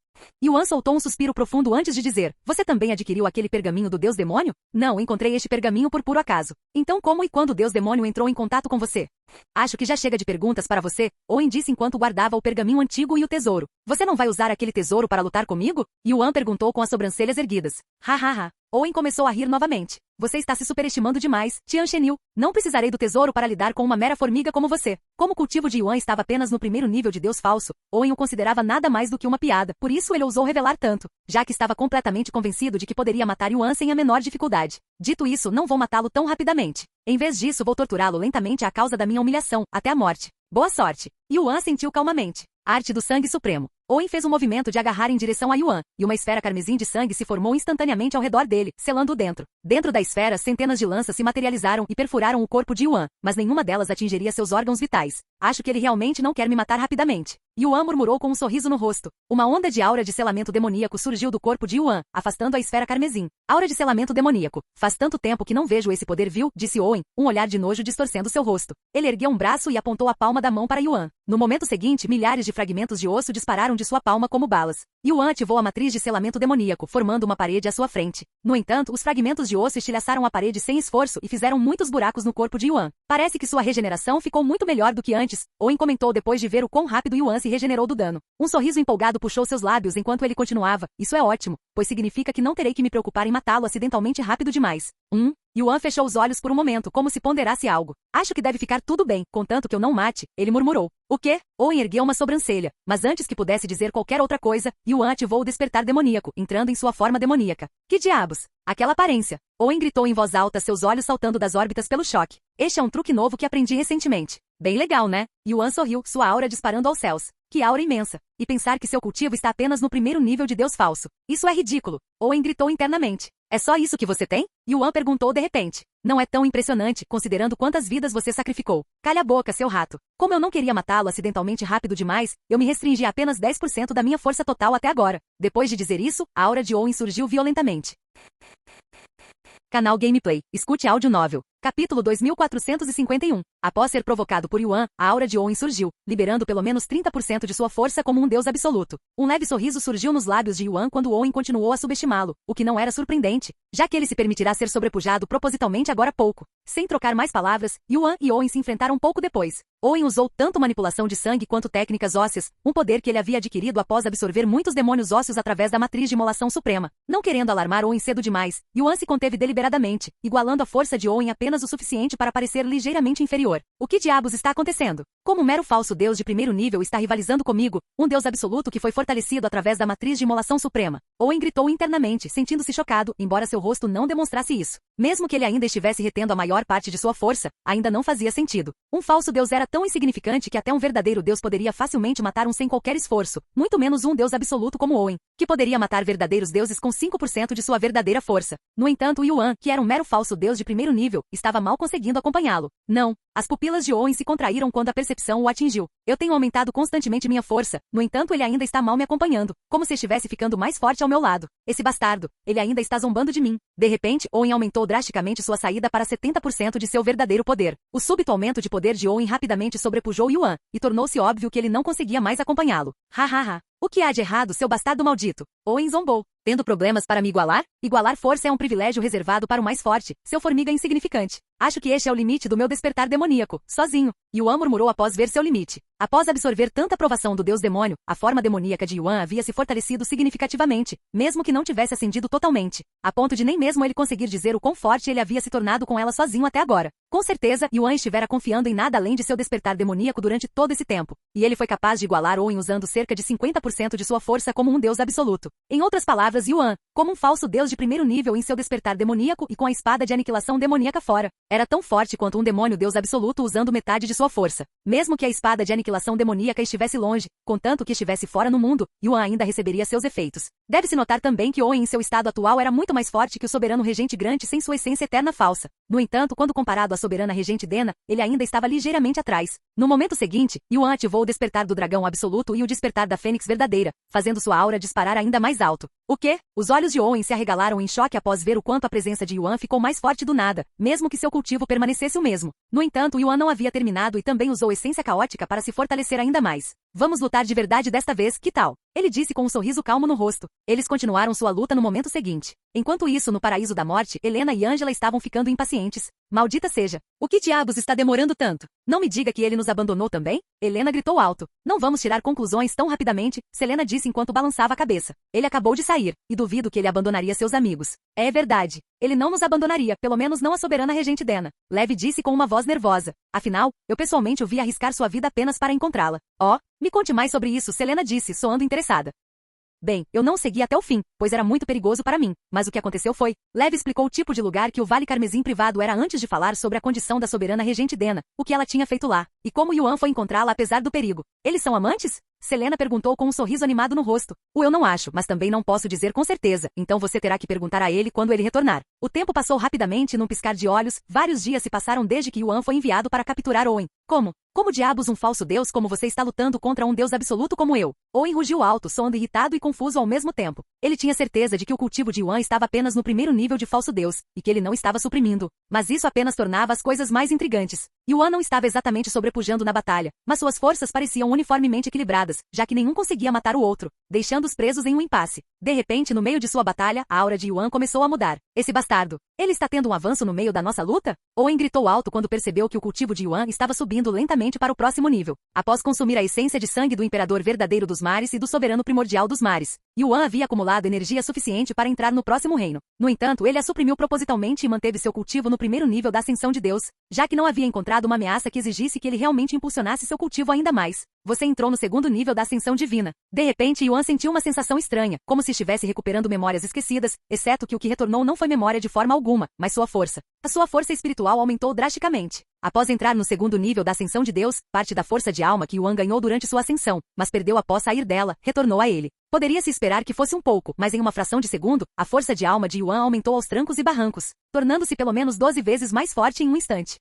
Yuan soltou um suspiro profundo antes de dizer, você também adquiriu aquele pergaminho do Deus Demônio? Não, encontrei este pergaminho por puro acaso. Então como e quando o Deus Demônio entrou em contato com você? Acho que já chega de perguntas para você, Owen disse enquanto guardava o pergaminho antigo e o tesouro. Você não vai usar aquele tesouro para lutar comigo? Yuan perguntou com as sobrancelhas erguidas. Ha. Owen começou a rir novamente. Você está se superestimando demais, Tian Shenil. Não precisarei do tesouro para lidar com uma mera formiga como você. Como o cultivo de Yuan estava apenas no primeiro nível de Deus falso, Owen o considerava nada mais do que uma piada. Por isso ele ousou revelar tanto, já que estava completamente convencido de que poderia matar Yuan sem a menor dificuldade. Dito isso, não vou matá-lo tão rapidamente. Em vez disso, vou torturá-lo lentamente à causa da minha humilhação, até a morte. Boa sorte. Yuan sentiu calmamente. Arte do Sangue Supremo. Owen fez um movimento de agarrar em direção a Yuan, e uma esfera carmesim de sangue se formou instantaneamente ao redor dele, selando-o dentro. Dentro da esfera, centenas de lanças se materializaram e perfuraram o corpo de Yuan, mas nenhuma delas atingiria seus órgãos vitais. Acho que ele realmente não quer me matar rapidamente. Yuan murmurou com um sorriso no rosto. Uma onda de aura de selamento demoníaco surgiu do corpo de Yuan, afastando a esfera carmesim. Aura de selamento demoníaco. Faz tanto tempo que não vejo esse poder, viu? Disse Owen, um olhar de nojo distorcendo seu rosto. Ele ergueu um braço e apontou a palma da mão para Yuan. No momento seguinte, milhares de fragmentos de osso dispararam de sua palma como balas. Yuan ativou a matriz de selamento demoníaco, formando uma parede à sua frente. No entanto, os fragmentos de osso estilhaçaram a parede sem esforço e fizeram muitos buracos no corpo de Yuan. Parece que sua regeneração ficou muito melhor do que antes, Owen comentou depois de ver o quão rápido Yuan se regenerou do dano. Um sorriso empolgado puxou seus lábios enquanto ele continuava. Isso é ótimo, pois significa que não terei que me preocupar em matá-lo acidentalmente rápido demais. Yuan fechou os olhos por um momento, como se ponderasse algo. Acho que deve ficar tudo bem, contanto que eu não mate, ele murmurou. O quê? Owen ergueu uma sobrancelha, mas antes que pudesse dizer qualquer outra coisa, Yuan ativou o despertar demoníaco, entrando em sua forma demoníaca. Que diabos? Aquela aparência. Owen gritou em voz alta, seus olhos saltando das órbitas pelo choque. Este é um truque novo que aprendi recentemente. Bem legal, né? Yuan sorriu, sua aura disparando aos céus. Que aura imensa. E pensar que seu cultivo está apenas no primeiro nível de Deus falso. Isso é ridículo. Owen gritou internamente. É só isso que você tem? Yuan perguntou de repente. Não é tão impressionante, considerando quantas vidas você sacrificou. Calha a boca, seu rato. Como eu não queria matá-lo acidentalmente rápido demais, eu me restringi a apenas 10% da minha força total até agora. Depois de dizer isso, a aura de Owen surgiu violentamente. Canal Gameplay. Escute áudio novel. Capítulo 2451. Após ser provocado por Yuan, a aura de Owen surgiu, liberando pelo menos 30% de sua força como um deus absoluto. Um leve sorriso surgiu nos lábios de Yuan quando Owen continuou a subestimá-lo, o que não era surpreendente, já que ele se permitirá ser sobrepujado propositalmente agora há pouco. Sem trocar mais palavras, Yuan e Owen se enfrentaram pouco depois. Owen usou tanto manipulação de sangue quanto técnicas ósseas, um poder que ele havia adquirido após absorver muitos demônios ósseos através da matriz de imolação suprema. Não querendo alarmar Owen cedo demais, Yuan se conteve deliberadamente, igualando a força de Owen apenas o suficiente para parecer ligeiramente inferior. O que diabos está acontecendo? Como um mero falso deus de primeiro nível está rivalizando comigo, um deus absoluto que foi fortalecido através da matriz de imolação suprema. Owen gritou internamente, sentindo-se chocado, embora seu rosto não demonstrasse isso. Mesmo que ele ainda estivesse retendo a maior parte de sua força, ainda não fazia sentido. Um falso deus era tão insignificante que até um verdadeiro deus poderia facilmente matar um sem qualquer esforço, muito menos um deus absoluto como Owen, que poderia matar verdadeiros deuses com 5% de sua verdadeira força. No entanto, Yuan, que era um mero falso deus de primeiro nível, estava mal conseguindo acompanhá-lo. Não. As pupilas de Owen se contraíram quando a percepção o atingiu. Eu tenho aumentado constantemente minha força, no entanto ele ainda está mal me acompanhando, como se estivesse ficando mais forte ao meu lado. Esse bastardo, ele ainda está zombando de mim. De repente, Owen aumentou drasticamente sua saída para 70% de seu verdadeiro poder. O súbito aumento de poder de Owen rapidamente sobrepujou Yuan, e tornou-se óbvio que ele não conseguia mais acompanhá-lo. Hahaha. O que há de errado, seu bastardo maldito? Owen zombou. Tendo problemas para me igualar? Igualar força é um privilégio reservado para o mais forte, seu formiga insignificante. Acho que este é o limite do meu despertar demoníaco, sozinho. Yuan murmurou após ver seu limite. Após absorver tanta aprovação do deus demônio, a forma demoníaca de Yuan havia se fortalecido significativamente, mesmo que não tivesse ascendido totalmente, a ponto de nem mesmo ele conseguir dizer o quão forte ele havia se tornado com ela sozinho até agora. Com certeza, Yuan estivera confiando em nada além de seu despertar demoníaco durante todo esse tempo, e ele foi capaz de igualar Owen usando cerca de 50% de sua força como um deus absoluto. Em outras palavras, Yuan, como um falso deus de primeiro nível em seu despertar demoníaco e com a espada de aniquilação demoníaca fora, era tão forte quanto um demônio deus absoluto usando metade de sua força. Mesmo que a espada de aniquilação demoníaca estivesse longe, contanto que estivesse fora no mundo, Yuan ainda receberia seus efeitos. Deve-se notar também que Owen em seu estado atual era muito mais forte que o soberano regente Grant sem sua essência eterna falsa. No entanto, quando comparado à soberana regente Dena, ele ainda estava ligeiramente atrás. No momento seguinte, Yuan ativou o despertar do dragão absoluto e o despertar da fênix verdadeira, fazendo sua aura disparar ainda mais alto. O quê? Os olhos de Owen se arregalaram em choque após ver o quanto a presença de Yuan ficou mais forte do nada, mesmo que seu cultivo permanecesse o mesmo. No entanto, Yuan não havia terminado e também usou essência caótica para se fortalecer ainda mais. Vamos lutar de verdade desta vez, que tal? Ele disse com um sorriso calmo no rosto. Eles continuaram sua luta no momento seguinte. Enquanto isso, no paraíso da morte, Helena e Angela estavam ficando impacientes. Maldita seja! O que diabos está demorando tanto? Não me diga que ele nos abandonou também? Helena gritou alto. Não vamos tirar conclusões tão rapidamente, Selena disse enquanto balançava a cabeça. Ele acabou de sair, e duvido que ele abandonaria seus amigos. É verdade. Ele não nos abandonaria, pelo menos não a soberana regente Dena. Leve disse com uma voz nervosa. Afinal, eu pessoalmente o vi arriscar sua vida apenas para encontrá-la. Oh, me conte mais sobre isso, Selena disse, soando interessada. Bem, eu não segui até o fim, pois era muito perigoso para mim, mas o que aconteceu foi, Lev explicou o tipo de lugar que o Vale Carmesim privado era antes de falar sobre a condição da soberana regente Dena, o que ela tinha feito lá, e como Yuan foi encontrá-la apesar do perigo. Eles são amantes? Selena perguntou com um sorriso animado no rosto. Eu não acho, mas também não posso dizer com certeza, então você terá que perguntar a ele quando ele retornar. O tempo passou rapidamente num piscar de olhos, vários dias se passaram desde que Yuan foi enviado para capturar Owen. Como diabos um falso deus como você está lutando contra um deus absoluto como eu? Owen rugiu alto, soando irritado e confuso ao mesmo tempo. Ele tinha certeza de que o cultivo de Yuan estava apenas no primeiro nível de falso deus, e que ele não estava suprimindo. Mas isso apenas tornava as coisas mais intrigantes. Yuan não estava exatamente sobrepujando na batalha, mas suas forças pareciam uniformemente equilibradas, já que nenhum conseguia matar o outro, deixando-os presos em um impasse. De repente, no meio de sua batalha, a aura de Yuan começou a mudar. Esse bastardo! Ele está tendo um avanço no meio da nossa luta? Owen gritou alto quando percebeu que o cultivo de Yuan estava subindo lentamente para o próximo nível. Após consumir a essência de sangue do imperador verdadeiro dos mares e do soberano primordial dos mares, Yuan havia acumulado energia suficiente para entrar no próximo reino. No entanto, ele a suprimiu propositalmente e manteve seu cultivo no primeiro nível da ascensão de Deus, já que não havia encontrado uma ameaça que exigisse que ele realmente impulsionasse seu cultivo ainda mais. Você entrou no segundo nível da ascensão divina. De repente, Yuan sentiu uma sensação estranha, como se estivesse recuperando memórias esquecidas, exceto que o que retornou não foi memória de forma alguma, mas sua força. A sua força espiritual aumentou drasticamente. Após entrar no segundo nível da ascensão de Deus, parte da força de alma que Yuan ganhou durante sua ascensão, mas perdeu após sair dela, retornou a ele. Poderia-se esperar que fosse um pouco, mas em uma fração de segundo, a força de alma de Yuan aumentou aos trancos e barrancos, tornando-se pelo menos 12 vezes mais forte em um instante.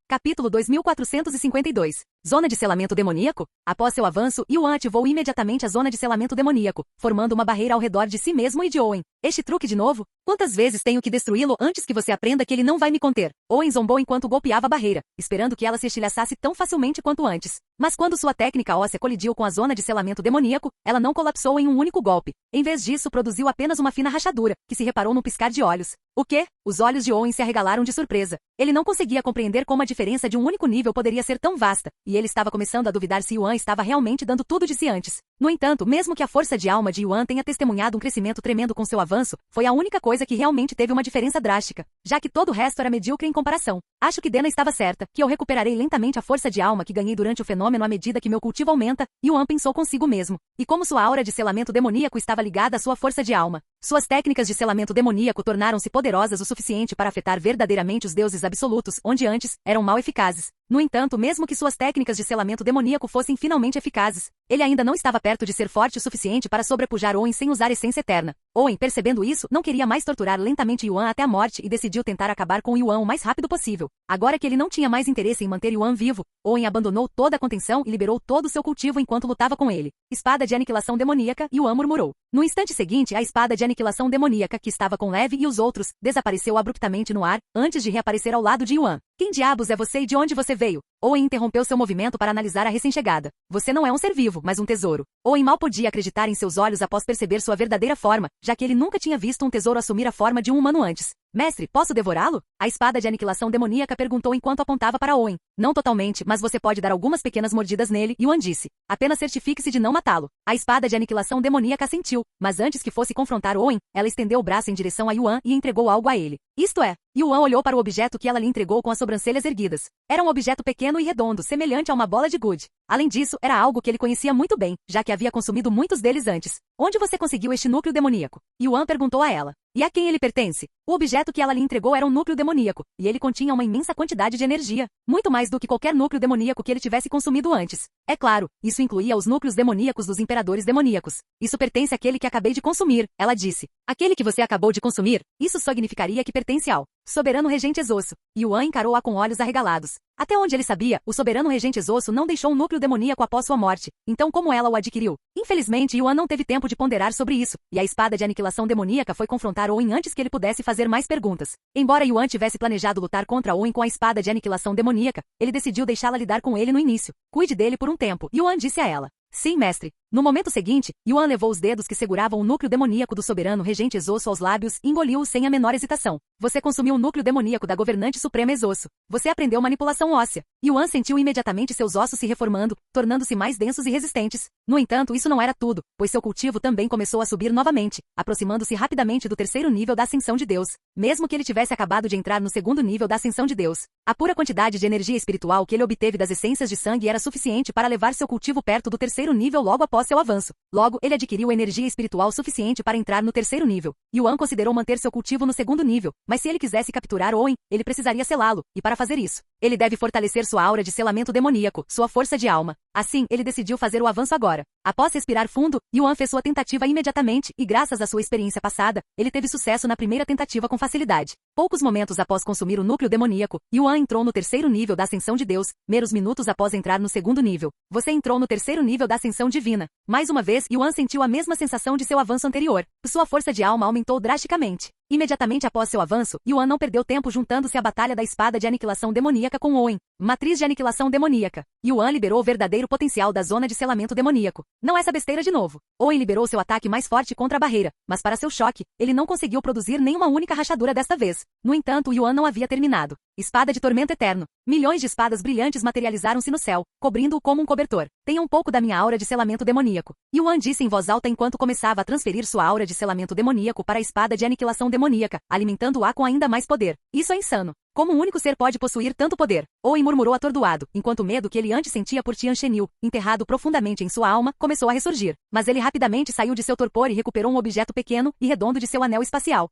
Capítulo 2452. Zona de selamento demoníaco? Após seu avanço, Yuan ativou imediatamente a zona de selamento demoníaco, formando uma barreira ao redor de si mesmo e de Owen. Este truque de novo? Quantas vezes tenho que destruí-lo antes que você aprenda que ele não vai me conter? Owen zombou enquanto golpeava a barreira, esperando que ela se estilhaçasse tão facilmente quanto antes. Mas quando sua técnica óssea colidiu com a zona de selamento demoníaco, ela não colapsou em um único golpe. Em vez disso, produziu apenas uma fina rachadura, que se reparou num piscar de olhos. O quê? Os olhos de Owen se arregalaram de surpresa. Ele não conseguia compreender como a diferença de um único nível poderia ser tão vasta, e ele estava começando a duvidar se Yuan estava realmente dando tudo de si antes. No entanto, mesmo que a força de alma de Yuan tenha testemunhado um crescimento tremendo com seu avanço, foi a única coisa que realmente teve uma diferença drástica, já que todo o resto era medíocre em comparação. Acho que Dena estava certa, que eu recuperarei lentamente a força de alma que ganhei durante o fenômeno à medida que meu cultivo aumenta, Yuan pensou consigo mesmo. E como sua aura de selamento demoníaco estava ligada à sua força de alma, suas técnicas de selamento demoníaco tornaram-se poderosas o suficiente para afetar verdadeiramente os deuses absolutos, onde antes eram mal eficazes. No entanto, mesmo que suas técnicas de selamento demoníaco fossem finalmente eficazes, ele ainda não estava perto de ser forte o suficiente para sobrepujar Owen sem usar essência eterna. Owen, percebendo isso, não queria mais torturar lentamente Yuan até a morte e decidiu tentar acabar com Yuan o mais rápido possível. Agora que ele não tinha mais interesse em manter Yuan vivo, Owen abandonou toda a contenção e liberou todo o seu cultivo enquanto lutava com ele. Espada de aniquilação demoníaca, Yuan murmurou. No instante seguinte, a espada de aniquilação demoníaca que estava com Levi e os outros, desapareceu abruptamente no ar, antes de reaparecer ao lado de Yuan. Quem diabos é você e de onde você veio? Owen interrompeu seu movimento para analisar a recém-chegada. Você não é um ser vivo, mas um tesouro. Owen mal podia acreditar em seus olhos após perceber sua verdadeira forma, já que ele nunca tinha visto um tesouro assumir a forma de um humano antes. Mestre, posso devorá-lo? A espada de aniquilação demoníaca perguntou enquanto apontava para Owen. Não totalmente, mas você pode dar algumas pequenas mordidas nele, Yuan disse. Apenas certifique-se de não matá-lo. A espada de aniquilação demoníaca assentiu, mas antes que fosse confrontar Owen, ela estendeu o braço em direção a Yuan e entregou algo a ele. Isto é, Yuan olhou para o objeto que ela lhe entregou com as sobrancelhas erguidas. Era um objeto pequeno e redondo, semelhante a uma bola de gude. Além disso, era algo que ele conhecia muito bem, já que havia consumido muitos deles antes. Onde você conseguiu este núcleo demoníaco? Yuan perguntou a ela. E a quem ele pertence? O objeto que ela lhe entregou era um núcleo demoníaco, e ele continha uma imensa quantidade de energia, muito mais do que qualquer núcleo demoníaco que ele tivesse consumido antes. É claro, isso incluía os núcleos demoníacos dos imperadores demoníacos. Isso pertence àquele que acabei de consumir, ela disse. Aquele que você acabou de consumir? Isso significaria que pertence ao soberano regente Exosso. Yuan encarou-a com olhos arregalados. Até onde ele sabia, o soberano regente Exosso não deixou um núcleo demoníaco após sua morte. Então como ela o adquiriu? Infelizmente, Yuan não teve tempo de ponderar sobre isso, e a espada de aniquilação demoníaca foi confrontar Owen antes que ele pudesse fazer mais perguntas. Embora Yuan tivesse planejado lutar contra Owen com a espada de aniquilação demoníaca, ele decidiu deixá-la lidar com ele no início. Cuide dele por um tempo, Yuan disse a ela. Sim, mestre. No momento seguinte, Yuan levou os dedos que seguravam o núcleo demoníaco do soberano regente Exosso aos lábios e engoliu-o sem a menor hesitação. Você consumiu o núcleo demoníaco da governante suprema Exosso. Você aprendeu manipulação óssea. Yuan sentiu imediatamente seus ossos se reformando, tornando-se mais densos e resistentes. No entanto, isso não era tudo, pois seu cultivo também começou a subir novamente, aproximando-se rapidamente do terceiro nível da ascensão de Deus, mesmo que ele tivesse acabado de entrar no segundo nível da ascensão de Deus. A pura quantidade de energia espiritual que ele obteve das essências de sangue era suficiente para levar seu cultivo perto do terceiro nível logo após seu avanço. Logo, ele adquiriu energia espiritual suficiente para entrar no terceiro nível. Yuan considerou manter seu cultivo no segundo nível, mas se ele quisesse capturar Owen, ele precisaria selá-lo, e para fazer isso, Ele deve fortalecer sua aura de selamento demoníaco, sua força de alma. Assim, ele decidiu fazer o avanço agora. Após respirar fundo, Yuan fez sua tentativa imediatamente e, graças à sua experiência passada, ele teve sucesso na primeira tentativa com facilidade. Poucos momentos após consumir o núcleo demoníaco, Yuan entrou no terceiro nível da Ascensão de Deus, meros minutos após entrar no segundo nível. Você entrou no terceiro nível da Ascensão Divina. Mais uma vez, Yuan sentiu a mesma sensação de seu avanço anterior. Sua força de alma aumentou drasticamente. Imediatamente após seu avanço, Yuan não perdeu tempo juntando-se à batalha da espada de aniquilação demoníaca com Owen, matriz de aniquilação demoníaca. Yuan liberou o verdadeiro potencial da zona de selamento demoníaco. Não essa besteira de novo. Owen liberou seu ataque mais forte contra a barreira, mas para seu choque, ele não conseguiu produzir nenhuma única rachadura desta vez. No entanto, Yuan não havia terminado. Espada de tormento eterno. Milhões de espadas brilhantes materializaram-se no céu, cobrindo-o como um cobertor. Tenha um pouco da minha aura de selamento demoníaco. Yuan disse em voz alta enquanto começava a transferir sua aura de selamento demoníaco para a espada de aniquilação demoníaca, alimentando-a com ainda mais poder. Isso é insano. Como um único ser pode possuir tanto poder? Owen murmurou atordoado, enquanto o medo que ele antes sentia por Tian Shenil, enterrado profundamente em sua alma, começou a ressurgir. Mas ele rapidamente saiu de seu torpor e recuperou um objeto pequeno e redondo de seu anel espacial.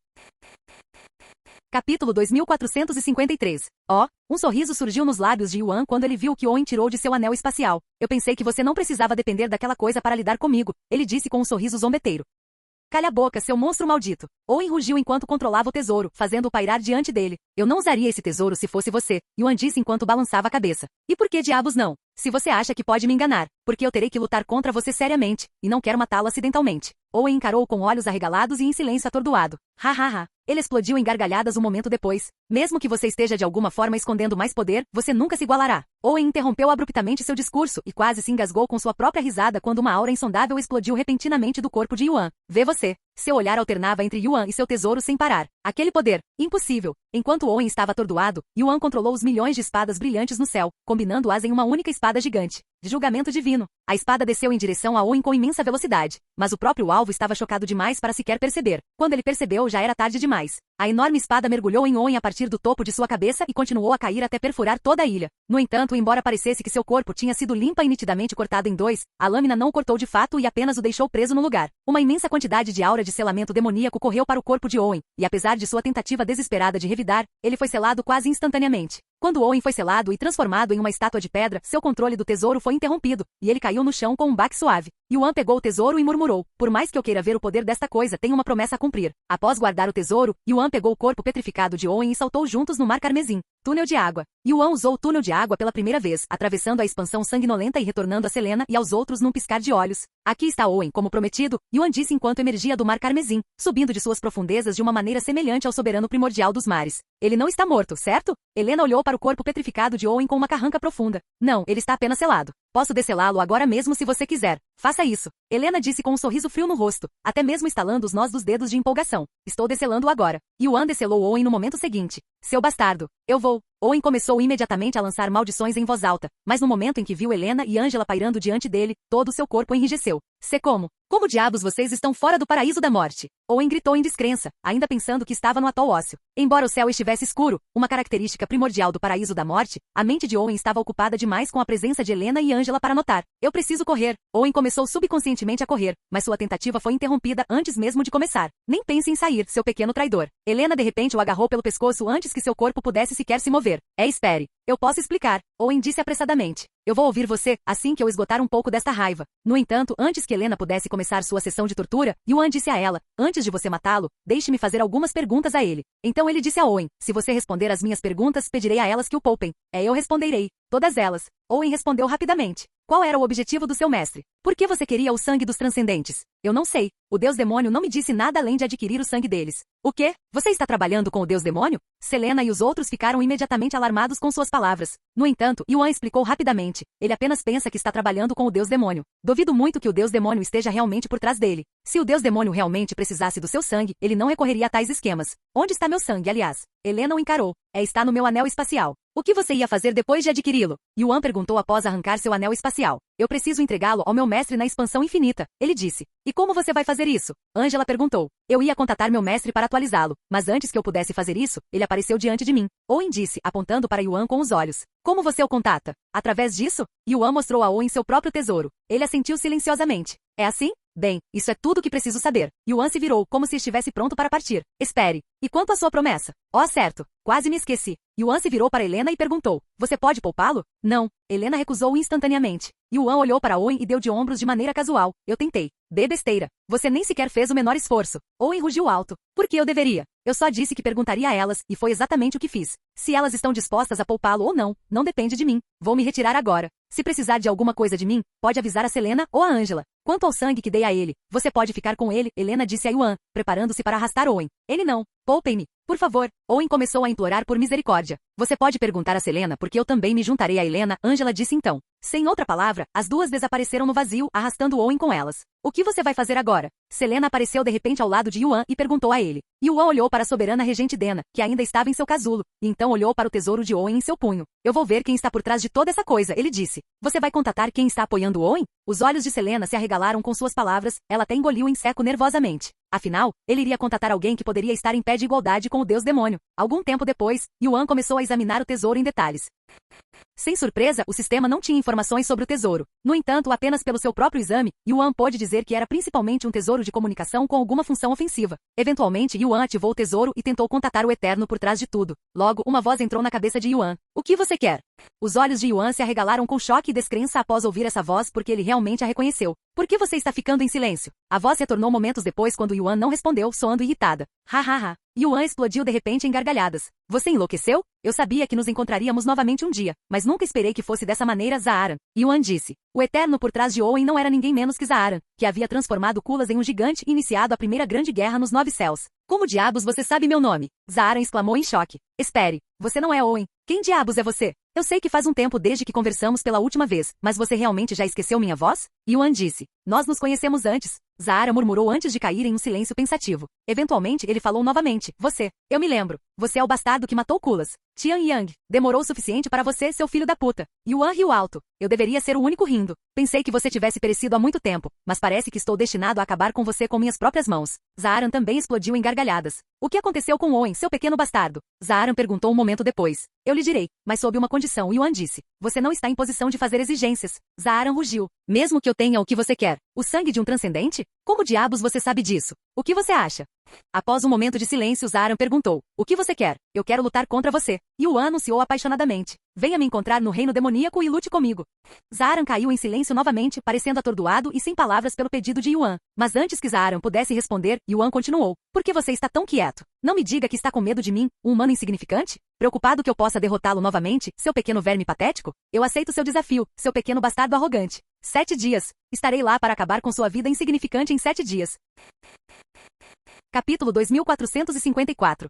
Capítulo 2453. Um sorriso surgiu nos lábios de Yuan quando ele viu o que Owen tirou de seu anel espacial. Eu pensei que você não precisava depender daquela coisa para lidar comigo, ele disse com um sorriso zombeteiro. Calha a boca, seu monstro maldito. Owen rugiu enquanto controlava o tesouro, fazendo-o pairar diante dele. Eu não usaria esse tesouro se fosse você, Yuan disse enquanto balançava a cabeça. E por que diabos não? Se você acha que pode me enganar, porque eu terei que lutar contra você seriamente, e não quero matá-lo acidentalmente. Owen encarou-o com olhos arregalados e em silêncio atordoado. Ha. Ele explodiu em gargalhadas um momento depois. Mesmo que você esteja de alguma forma escondendo mais poder, você nunca se igualará. Owen interrompeu abruptamente seu discurso e quase se engasgou com sua própria risada quando uma aura insondável explodiu repentinamente do corpo de Yuan. Vê você. Seu olhar alternava entre Yuan e seu tesouro sem parar. Aquele poder. Impossível. Enquanto Owen estava atordoado, Yuan controlou os milhões de espadas brilhantes no céu, combinando-as em uma única espada gigante. De julgamento divino. A espada desceu em direção a Owen com imensa velocidade, mas o próprio alvo estava chocado demais para sequer perceber. Quando ele percebeu, já era tarde demais. A enorme espada mergulhou em Owen a partir do topo de sua cabeça e continuou a cair até perfurar toda a ilha. No entanto, embora parecesse que seu corpo tinha sido limpa e nitidamente cortado em dois, a lâmina não o cortou de fato e apenas o deixou preso no lugar. Uma imensa quantidade de aura de selamento demoníaco correu para o corpo de Owen, e apesar de sua tentativa desesperada de revidar, ele foi selado quase instantaneamente. Quando Owen foi selado e transformado em uma estátua de pedra, seu controle do tesouro foi interrompido, e ele caiu no chão com um baque suave. Yuan pegou o tesouro e murmurou, por mais que eu queira ver o poder desta coisa, tenho uma promessa a cumprir. Após guardar o tesouro, Yuan pegou o corpo petrificado de Owen e saltou juntos no mar carmesim. Túnel de água. Yuan usou o túnel de água pela primeira vez, atravessando a expansão sanguinolenta e retornando a Selena e aos outros num piscar de olhos. Aqui está Owen, como prometido, Yuan disse enquanto emergia do mar carmesim, subindo de suas profundezas de uma maneira semelhante ao soberano primordial dos mares. Ele não está morto, certo? Helena olhou para o corpo petrificado de Owen com uma carranca profunda. Não, ele está apenas selado. Posso desselá-lo agora mesmo se você quiser. Faça isso. Helena disse com um sorriso frio no rosto, até mesmo estalando os nós dos dedos de empolgação. Estou desselando agora. Yuan desselou Owen no momento seguinte. Seu bastardo. Eu vou. Owen começou imediatamente a lançar maldições em voz alta, mas no momento em que viu Helena e Angela pairando diante dele, todo o seu corpo enrijeceu. Como diabos vocês estão fora do paraíso da morte? Owen gritou em descrença, ainda pensando que estava no atol ósseo. Embora o céu estivesse escuro, uma característica primordial do paraíso da morte, a mente de Owen estava ocupada demais com a presença de Helena e Angela para notar. Eu preciso correr. Owen começou subconscientemente a correr, mas sua tentativa foi interrompida antes mesmo de começar. Nem pense em sair, seu pequeno traidor. Helena de repente o agarrou pelo pescoço antes que seu corpo pudesse sequer se mover. Espere. Eu posso explicar. Owen disse apressadamente. Eu vou ouvir você, assim que eu esgotar um pouco desta raiva. No entanto, antes que Helena pudesse começar sua sessão de tortura, Yuan disse a ela, antes de você matá-lo, deixe-me fazer algumas perguntas a ele. Então ele disse a Owen, se você responder às minhas perguntas, pedirei a elas que o poupem. Eu responderei. Todas elas. Owen respondeu rapidamente. Qual era o objetivo do seu mestre? Por que você queria o sangue dos transcendentes? Eu não sei. O Deus Demônio não me disse nada além de adquirir o sangue deles. O quê? Você está trabalhando com o Deus Demônio? Selena e os outros ficaram imediatamente alarmados com suas palavras. No entanto, Yuan explicou rapidamente. Ele apenas pensa que está trabalhando com o Deus Demônio. Duvido muito que o Deus Demônio esteja realmente por trás dele. Se o Deus Demônio realmente precisasse do seu sangue, ele não recorreria a tais esquemas. Onde está meu sangue, aliás? Helena o encarou. Está no meu anel espacial. O que você ia fazer depois de adquiri-lo? Yuan perguntou após arrancar seu anel espacial. Eu preciso entregá-lo ao meu mestre na expansão infinita, ele disse. E como você vai fazer isso? Angela perguntou. Eu ia contatar meu mestre para atualizá-lo, mas antes que eu pudesse fazer isso, ele apareceu diante de mim. Owen disse, apontando para Yuan com os olhos. Como você o contata? Através disso? Yuan mostrou a Owen seu próprio tesouro. Ele assentiu silenciosamente. É assim? Bem, isso é tudo que preciso saber. Yuan se virou, como se estivesse pronto para partir. Espere. E quanto à sua promessa? Oh, certo. Quase me esqueci. Yuan se virou para Helena e perguntou, você pode poupá-lo? Não. Helena recusou instantaneamente. Yuan olhou para Owen e deu de ombros de maneira casual. Eu tentei. Besteira. Você nem sequer fez o menor esforço. Owen rugiu alto. Por que eu deveria? Eu só disse que perguntaria a elas, e foi exatamente o que fiz. Se elas estão dispostas a poupá-lo ou não, não depende de mim. Vou me retirar agora. Se precisar de alguma coisa de mim, pode avisar a Selena ou a Angela. Quanto ao sangue que dei a ele, você pode ficar com ele, Helena disse a Yuan, preparando-se para arrastar Owen. Ele não. Poupem-me. Por favor. Owen começou a implorar por misericórdia. Você pode perguntar a Selena porque eu também me juntarei a Helena, Angela disse então. Sem outra palavra, as duas desapareceram no vazio, arrastando Owen com elas. O que você vai fazer agora? Selena apareceu de repente ao lado de Yuan e perguntou a ele. Yuan olhou para a soberana regente Dena, que ainda estava em seu casulo, e então olhou para o tesouro de Owen em seu punho. Eu vou ver quem está por trás de toda essa coisa, ele disse. Você vai contatar quem está apoiando Owen? Os olhos de Selena se arregalaram com suas palavras, ela até engoliu em seco nervosamente. Afinal, ele iria contatar alguém que poderia estar em pé de igualdade com o deus demônio. Algum tempo depois, Yuan começou a examinar o tesouro em detalhes. Sem surpresa, o sistema não tinha informações sobre o tesouro. No entanto, apenas pelo seu próprio exame, Yuan pôde dizer que era principalmente um tesouro de comunicação com alguma função ofensiva. Eventualmente, Yuan ativou o tesouro e tentou contatar o Eterno por trás de tudo. Logo, uma voz entrou na cabeça de Yuan. O que você quer? Os olhos de Yuan se arregalaram com choque e descrença após ouvir essa voz porque ele realmente a reconheceu. Por que você está ficando em silêncio? A voz retornou momentos depois quando Yuan não respondeu, soando irritada. Ha ha ha. Yuan explodiu de repente em gargalhadas. Você enlouqueceu? Eu sabia que nos encontraríamos novamente um dia, mas nunca esperei que fosse dessa maneira, Zaaran. Yuan disse. O Eterno por trás de Owen não era ninguém menos que Zaaran, que havia transformado Kulas em um gigante e iniciado a primeira grande guerra nos 9 céus. Como diabos você sabe meu nome? Zaaran exclamou em choque. Espere. Você não é Owen. Quem diabos é você? Eu sei que faz um tempo desde que conversamos pela última vez, mas você realmente já esqueceu minha voz? Yuan disse. Nós nos conhecemos antes. Zahara murmurou antes de cair em um silêncio pensativo. Eventualmente, ele falou novamente. Você. Eu me lembro. Você é o bastardo que matou Kulas. Tian Yang. Demorou o suficiente para você, seu filho da puta. Yuan riu alto. Eu deveria ser o único rindo. Pensei que você tivesse perecido há muito tempo, mas parece que estou destinado a acabar com você com minhas próprias mãos. Zaharan também explodiu em gargalhadas. O que aconteceu com Owen, seu pequeno bastardo? Zaharan perguntou um momento depois. Eu lhe direi, mas sob uma condição, Yuan disse. Você não está em posição de fazer exigências. Zaharan rugiu. Mesmo que eu tenha o que você quer. O sangue de um transcendente? Como diabos você sabe disso? O que você acha? Após um momento de silêncio, Zaharan perguntou. O que você quer? Eu quero lutar contra você. Yuan anunciou apaixonadamente. Venha me encontrar no reino demoníaco e lute comigo. Zaharan caiu em silêncio novamente, parecendo atordoado e sem palavras pelo pedido de Yuan. Mas antes que Zaharan pudesse responder, Yuan continuou. Por que você está tão quieto? Não me diga que está com medo de mim, um humano insignificante? Preocupado que eu possa derrotá-lo novamente, seu pequeno verme patético? Eu aceito seu desafio, seu pequeno bastardo arrogante. 7 dias. Estarei lá para acabar com sua vida insignificante em 7 dias. Capítulo 2454.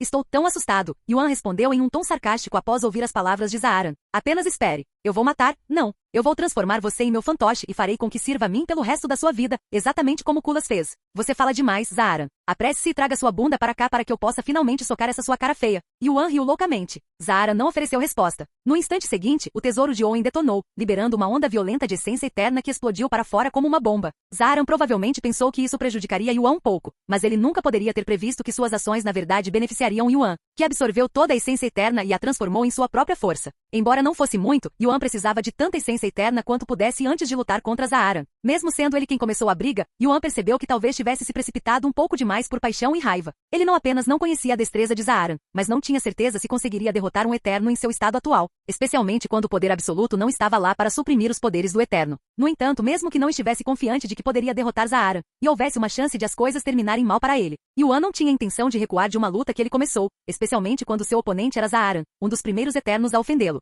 Estou tão assustado, Yuan respondeu em um tom sarcástico após ouvir as palavras de Zaharan. Apenas espere. Eu vou matar? Não. Eu vou transformar você em meu fantoche e farei com que sirva a mim pelo resto da sua vida, exatamente como Kulas fez. Você fala demais, Zaharan. Apresse-se e traga sua bunda para cá para que eu possa finalmente socar essa sua cara feia. Yuan riu loucamente. Zaharan não ofereceu resposta. No instante seguinte, o tesouro de Owen detonou, liberando uma onda violenta de essência eterna que explodiu para fora como uma bomba. Zaharan provavelmente pensou que isso prejudicaria Yuan um pouco, mas ele nunca poderia ter previsto que suas ações na verdade beneficiariam Yuan, que absorveu toda a essência eterna e a transformou em sua própria força. Embora não fosse muito, Yuan precisava de tanta essência eterna quanto pudesse antes de lutar contra Zaharan. Mesmo sendo ele quem começou a briga, Yuan percebeu que talvez tivesse se precipitado um pouco demais por paixão e raiva. Ele não apenas não conhecia a destreza de Zaharan, mas não tinha certeza se conseguiria derrotar um Eterno em seu estado atual, especialmente quando o poder absoluto não estava lá para suprimir os poderes do Eterno. No entanto, mesmo que não estivesse confiante de que poderia derrotar Zaharan, e houvesse uma chance de as coisas terminarem mal para ele, Yuan não tinha intenção de recuar de uma luta que ele começou, especialmente quando seu oponente era Zaharan, um dos primeiros Eternos a ofendê-lo.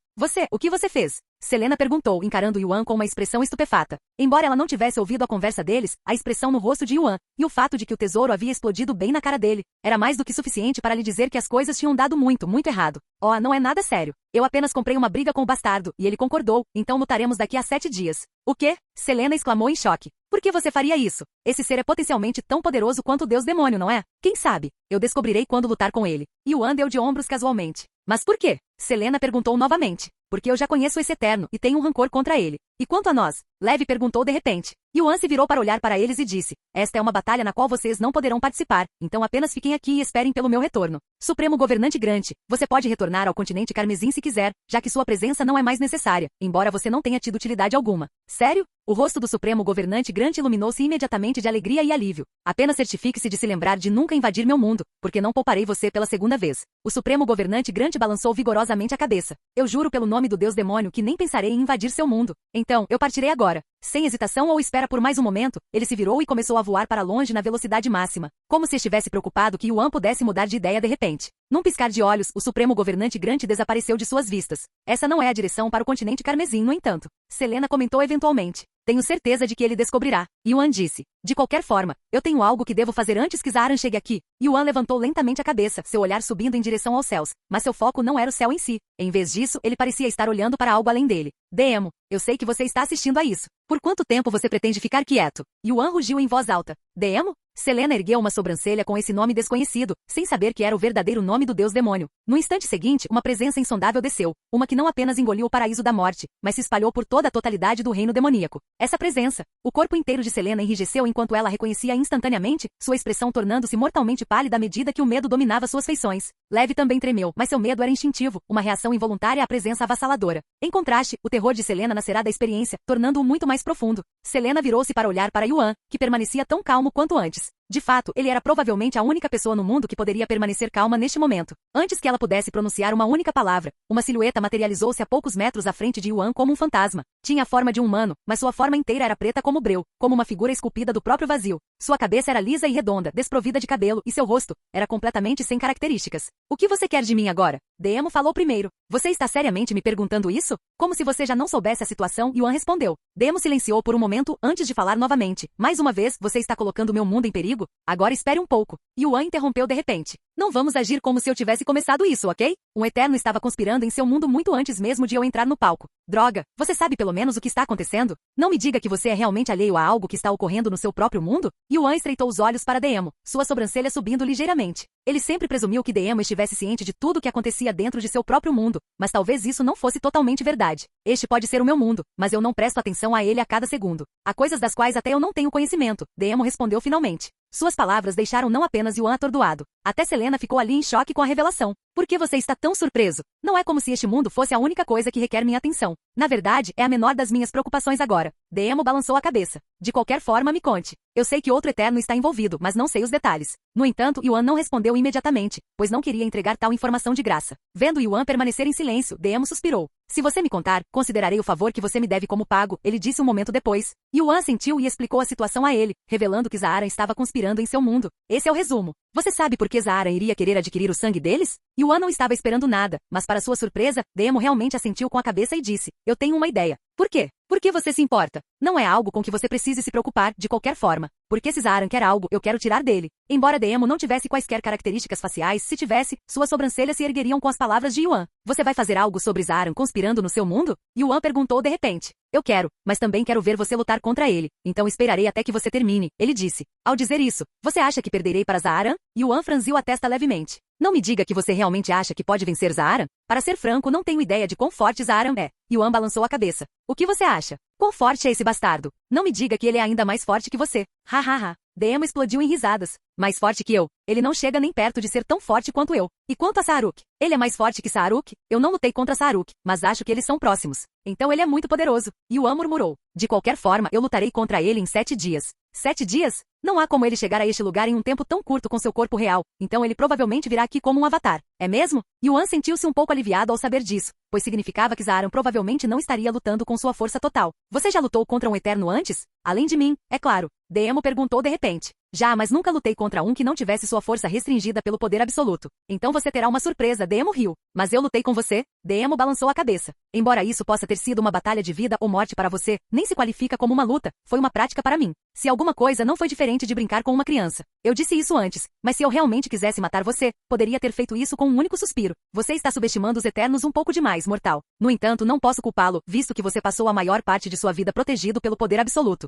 O que você fez? Selena perguntou, encarando Yuan com uma expressão estupefata. Embora ela não tivesse ouvido a conversa deles, a expressão no rosto de Yuan, e o fato de que o tesouro havia explodido bem na cara dele, era mais do que suficiente para lhe dizer que as coisas tinham dado muito errado. Oh, não é nada sério. Eu apenas comprei uma briga com o bastardo, e ele concordou, então lutaremos daqui a 7 dias. O quê? Selena exclamou em choque. Por que você faria isso? Esse ser é potencialmente tão poderoso quanto o deus demônio, não é? Quem sabe? Eu descobrirei quando lutar com ele. Yuan deu de ombros casualmente. Mas por quê? Selena perguntou novamente. Porque eu já conheço esse Eterno e tenho um rancor contra ele. E quanto a nós? Leve perguntou de repente. Yuan se virou para olhar para eles e disse, esta é uma batalha na qual vocês não poderão participar, então apenas fiquem aqui e esperem pelo meu retorno. Supremo Governante Grant, você pode retornar ao continente Carmesim se quiser, já que sua presença não é mais necessária, embora você não tenha tido utilidade alguma. Sério? O rosto do Supremo Governante Grant iluminou-se imediatamente de alegria e alívio. Apenas certifique-se de se lembrar de nunca invadir meu mundo, porque não pouparei você pela segunda vez. O Supremo Governante Grant balançou vigorosamente a cabeça. Eu juro pelo nome do Deus Demônio que nem pensarei em invadir seu mundo. Então, eu partirei agora. Sem hesitação ou espera por mais um momento, ele se virou e começou a voar para longe na velocidade máxima, como se estivesse preocupado que Yuan pudesse mudar de ideia de repente. Num piscar de olhos, o Supremo Governante Grant desapareceu de suas vistas. Essa não é a direção para o continente Carmesim, no entanto. Selena comentou eventualmente. Tenho certeza de que ele descobrirá. Yuan disse. De qualquer forma, eu tenho algo que devo fazer antes que Zaaran chegue aqui. Yuan levantou lentamente a cabeça, seu olhar subindo em direção aos céus, mas seu foco não era o céu em si. Em vez disso, ele parecia estar olhando para algo além dele. Demo, eu sei que você está assistindo a isso. Por quanto tempo você pretende ficar quieto? Yuan rugiu em voz alta. Demo? Selena ergueu uma sobrancelha com esse nome desconhecido, sem saber que era o verdadeiro nome do deus demônio. No instante seguinte, uma presença insondável desceu, uma que não apenas engoliu o paraíso da morte, mas se espalhou por toda a totalidade do reino demoníaco. Essa presença, o corpo inteiro de Selena enrijeceu enquanto ela reconhecia instantaneamente, sua expressão tornando-se mortalmente pálida à medida que o medo dominava suas feições. Leve também tremeu, mas seu medo era instintivo, uma reação involuntária à presença avassaladora. Em contraste, o terror de Selena nascerá da experiência, tornando-o muito mais profundo. Selena virou-se para olhar para Yuan, que permanecia tão calmo quanto antes. De fato, ele era provavelmente a única pessoa no mundo que poderia permanecer calma neste momento. Antes que ela pudesse pronunciar uma única palavra, uma silhueta materializou-se a poucos metros à frente de Yuan como um fantasma. Tinha a forma de um humano, mas sua forma inteira era preta como breu, como uma figura esculpida do próprio vazio. Sua cabeça era lisa e redonda, desprovida de cabelo, e seu rosto era completamente sem características. O que você quer de mim agora? Demo falou primeiro. Você está seriamente me perguntando isso? Como se você já não soubesse a situação, Yuan respondeu. Demo silenciou por um momento antes de falar novamente. Mais uma vez, você está colocando meu mundo em perigo? Agora espere um pouco. Yuan interrompeu de repente. Não vamos agir como se eu tivesse começado isso, ok? Um Eterno estava conspirando em seu mundo muito antes mesmo de eu entrar no palco. Droga, você sabe pelo menos o que está acontecendo? Não me diga que você é realmente alheio a algo que está ocorrendo no seu próprio mundo? Yuan estreitou os olhos para Demo, sua sobrancelha subindo ligeiramente. Ele sempre presumiu que Demo estivesse ciente de tudo o que acontecia dentro de seu próprio mundo, mas talvez isso não fosse totalmente verdade. Este pode ser o meu mundo, mas eu não presto atenção a ele a cada segundo. Há coisas das quais até eu não tenho conhecimento, Demo respondeu finalmente. Suas palavras deixaram não apenas Yuan atordoado. Até Selena ficou ali em choque com a revelação. Por que você está tão surpreso? Não é como se este mundo fosse a única coisa que requer minha atenção. Na verdade, é a menor das minhas preocupações agora. Demo balançou a cabeça. De qualquer forma, me conte. Eu sei que outro Eterno está envolvido, mas não sei os detalhes. No entanto, Yuan não respondeu imediatamente, pois não queria entregar tal informação de graça. Vendo Yuan permanecer em silêncio, Demo suspirou. Se você me contar, considerarei o favor que você me deve como pago, ele disse um momento depois. Yuan assentiu e explicou a situação a ele, revelando que Zaaran estava conspirando em seu mundo. Esse é o resumo. Você sabe por que Zaaran iria querer adquirir o sangue deles? Yuan não estava esperando nada, mas para sua surpresa, Demo realmente assentiu com a cabeça e disse, eu tenho uma ideia. Por quê? Por que você se importa? Não é algo com que você precise se preocupar, de qualquer forma. Porque se Zaaran quer algo, eu quero tirar dele. Embora Demo não tivesse quaisquer características faciais, se tivesse, suas sobrancelhas se ergueriam com as palavras de Yuan. Você vai fazer algo sobre Zaaran conspirando no seu mundo? Yuan perguntou de repente. Eu quero, mas também quero ver você lutar contra ele. Então esperarei até que você termine, ele disse. Ao dizer isso, você acha que perderei para Zaaran? Yuan franziu a testa levemente. Não me diga que você realmente acha que pode vencer Zaaran? Para ser franco, não tenho ideia de quão forte Zaaran é. Yuan balançou a cabeça. O que você acha? Quão forte é esse bastardo? Não me diga que ele é ainda mais forte que você. Ha ha ha. Demo explodiu em risadas. Mais forte que eu. Ele não chega nem perto de ser tão forte quanto eu. E quanto a Saaruk? Ele é mais forte que Saaruk? Eu não lutei contra Saaruk, mas acho que eles são próximos. Então ele é muito poderoso. Yuan murmurou. De qualquer forma, eu lutarei contra ele em 7 dias. 7 dias? Não há como ele chegar a este lugar em um tempo tão curto com seu corpo real, então ele provavelmente virá aqui como um avatar. É mesmo? Yuan sentiu-se um pouco aliviado ao saber disso, pois significava que Zaaran provavelmente não estaria lutando com sua força total. Você já lutou contra um Eterno antes? Além de mim, é claro. Demo perguntou de repente. Já, mas nunca lutei contra um que não tivesse sua força restringida pelo poder absoluto. Então você terá uma surpresa, Demo riu. Mas eu lutei com você? Demo balançou a cabeça. Embora isso possa ter sido uma batalha de vida ou morte para você, nem se qualifica como uma luta, foi uma prática para mim. Se alguma coisa não foi diferente de brincar com uma criança. Eu disse isso antes, mas se eu realmente quisesse matar você, poderia ter feito isso com um único suspiro. Você está subestimando os Eternos um pouco demais, mortal. No entanto, não posso culpá-lo, visto que você passou a maior parte de sua vida protegido pelo poder absoluto.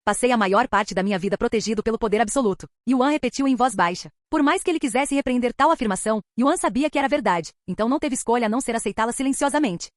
Passei a maior parte da minha vida protegido pelo poder absoluto. Yuan repetiu em voz baixa. Por mais que ele quisesse repreender tal afirmação, Yuan sabia que era verdade, então não teve escolha a não ser aceitá-la silenciosamente.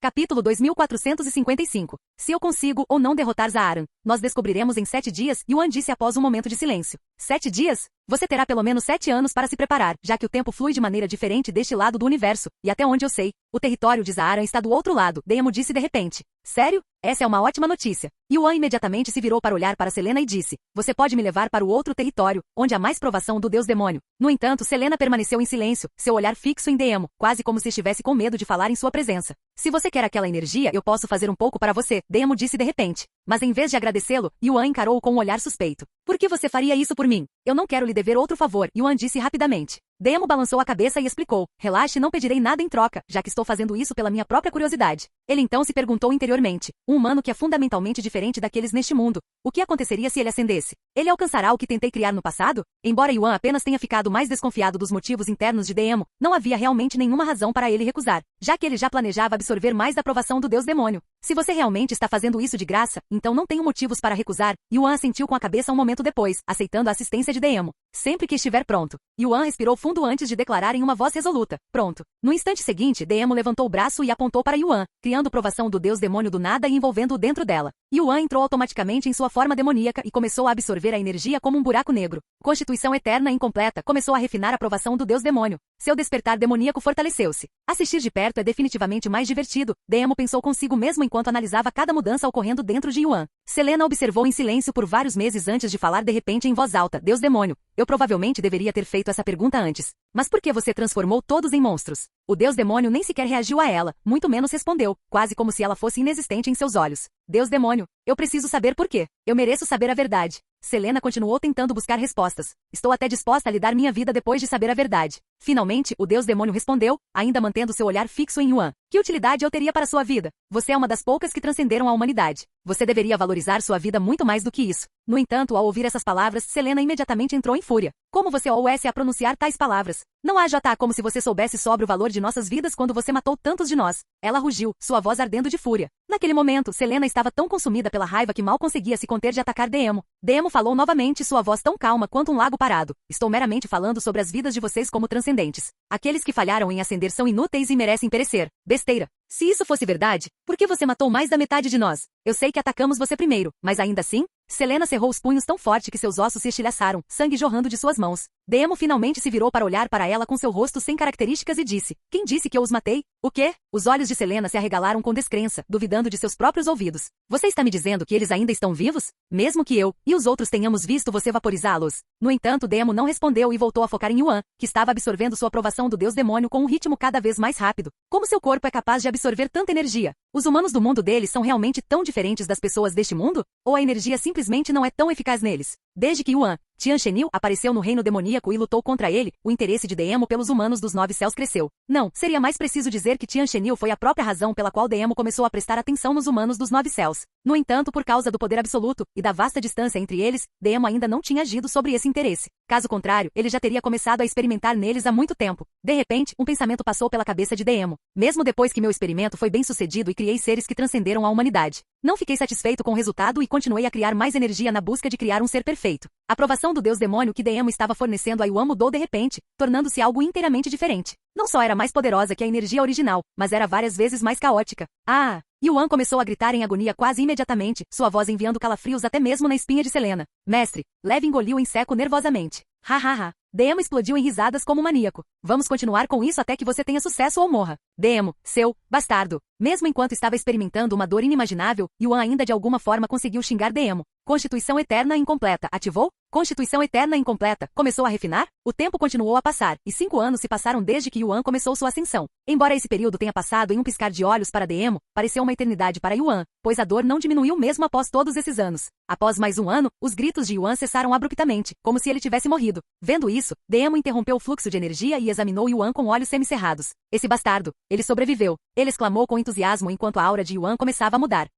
Capítulo 2455. Se eu consigo ou não derrotar Zaaran, nós descobriremos em 7 dias, Yuan disse após um momento de silêncio. 7 dias? Você terá pelo menos 7 anos para se preparar, já que o tempo flui de maneira diferente deste lado do universo, e até onde eu sei, o território de Zaaran está do outro lado, Daemon disse de repente. Sério? Essa é uma ótima notícia. Yuan imediatamente se virou para olhar para Selena e disse, você pode me levar para o outro território, onde há mais provação do deus demônio. No entanto, Selena permaneceu em silêncio, seu olhar fixo em Daemon, quase como se estivesse com medo de falar em sua presença. Se você quer aquela energia, eu posso fazer um pouco para você, Daemon disse de repente. Mas em vez de agradecê-lo, Yuan encarou-o com um olhar suspeito. Por que você faria isso por mim? Eu não quero lhe dever outro favor, Yuan disse rapidamente. Daemon balançou a cabeça e explicou, relaxe, não pedirei nada em troca, já que estou fazendo isso pela minha própria curiosidade. Ele então se perguntou interiormente, um humano que é fundamentalmente diferente daqueles neste mundo, o que aconteceria se ele ascendesse? Ele alcançará o que tentei criar no passado? Embora Yuan apenas tenha ficado mais desconfiado dos motivos internos de Daemon, não havia realmente nenhuma razão para ele recusar, já que ele já planejava absorver mais da aprovação do deus demônio. Se você realmente está fazendo isso de graça, então não tenho motivos para recusar, Yuan assentiu com a cabeça um momento depois, aceitando a assistência de Daemon. Sempre que estiver pronto. Yuan respirou fundo antes de declarar em uma voz resoluta, pronto. No instante seguinte, Daemon levantou o braço e apontou para Yuan, criando provação do deus demônio do nada e envolvendo-o dentro dela. Yuan entrou automaticamente em sua forma demoníaca e começou a absorver a energia como um buraco negro. Constituição eterna incompleta começou a refinar a provação do deus demônio. Seu despertar demoníaco fortaleceu-se. Assistir de perto é definitivamente mais divertido, Daemon pensou consigo mesmo enquanto analisava cada mudança ocorrendo dentro de Yuan. Selena observou em silêncio por vários meses antes de falar de repente em voz alta, Deus demônio. Eu provavelmente deveria ter feito essa pergunta antes. Mas por que você transformou todos em monstros? O deus demônio nem sequer reagiu a ela, muito menos respondeu, quase como se ela fosse inexistente em seus olhos. Deus demônio, eu preciso saber por quê. Eu mereço saber a verdade. Selena continuou tentando buscar respostas. Estou até disposta a lhe dar minha vida depois de saber a verdade. Finalmente, o deus demônio respondeu, ainda mantendo seu olhar fixo em Yuan. Que utilidade eu teria para sua vida? Você é uma das poucas que transcenderam a humanidade. Você deveria valorizar sua vida muito mais do que isso. No entanto, ao ouvir essas palavras, Selena imediatamente entrou em fúria. Como você ouse a pronunciar tais palavras? Não haja como se você soubesse sobre o valor de nossas vidas quando você matou tantos de nós. Ela rugiu, sua voz ardendo de fúria. Naquele momento, Selena estava tão consumida pela raiva que mal conseguia se conter de atacar Daemon. Daemon falou novamente, sua voz tão calma quanto um lago parado. Estou meramente falando sobre as vidas de vocês como transcendentes. Aqueles que falharam em ascender são inúteis e merecem perecer. Besteira. Se isso fosse verdade, por que você matou mais da metade de nós? Eu sei que atacamos você primeiro, mas ainda assim? Selena cerrou os punhos tão forte que seus ossos se estilhaçaram, sangue jorrando de suas mãos. Daemon finalmente se virou para olhar para ela com seu rosto sem características e disse, quem disse que eu os matei? O quê? Os olhos de Selena se arregalaram com descrença, duvidando de seus próprios ouvidos. Você está me dizendo que eles ainda estão vivos? Mesmo que eu e os outros tenhamos visto você vaporizá-los. No entanto, Daemon não respondeu e voltou a focar em Yuan, que estava absorvendo sua aprovação do deus demônio com um ritmo cada vez mais rápido. Como seu corpo é capaz de absorver tanta energia? Os humanos do mundo deles são realmente tão diferentes das pessoas deste mundo? Ou a energia simplesmente não é tão eficaz neles? Desde que Yuan, Tian Shenil, apareceu no reino demoníaco e lutou contra ele, o interesse de Daemon pelos humanos dos 9 céus cresceu. Não, seria mais preciso dizer que Tian Shenil foi a própria razão pela qual Daemon começou a prestar atenção nos humanos dos 9 céus. No entanto, por causa do poder absoluto e da vasta distância entre eles, Daemon ainda não tinha agido sobre esse interesse. Caso contrário, ele já teria começado a experimentar neles há muito tempo. De repente, um pensamento passou pela cabeça de Daemon. Mesmo depois que meu experimento foi bem sucedido e criei seres que transcenderam a humanidade, não fiquei satisfeito com o resultado e continuei a criar mais energia na busca de criar um ser perfeito. A aprovação do deus demônio que Daemon estava fornecendo a Yuan mudou de repente, tornando-se algo inteiramente diferente. Não só era mais poderosa que a energia original, mas era várias vezes mais caótica. Ah! Yuan começou a gritar em agonia quase imediatamente, sua voz enviando calafrios até mesmo na espinha de Selena. Mestre, Lev engoliu em seco nervosamente. Ha ha ha. Daemon explodiu em risadas como um maníaco. Vamos continuar com isso até que você tenha sucesso ou morra. Daemon, seu bastardo. Mesmo enquanto estava experimentando uma dor inimaginável, Yuan ainda de alguma forma conseguiu xingar Daemon. Constituição eterna incompleta. Ativou? Constituição eterna incompleta. Começou a refinar? O tempo continuou a passar, e 5 anos se passaram desde que Yuan começou sua ascensão. Embora esse período tenha passado em um piscar de olhos para Daemon, pareceu uma eternidade para Yuan, pois a dor não diminuiu mesmo após todos esses anos. Após mais um ano, os gritos de Yuan cessaram abruptamente, como se ele tivesse morrido. Vendo isso, Daemon interrompeu o fluxo de energia e examinou Yuan com olhos semicerrados. Esse bastardo, ele sobreviveu. Ele exclamou com entusiasmo enquanto a aura de Yuan começava a mudar.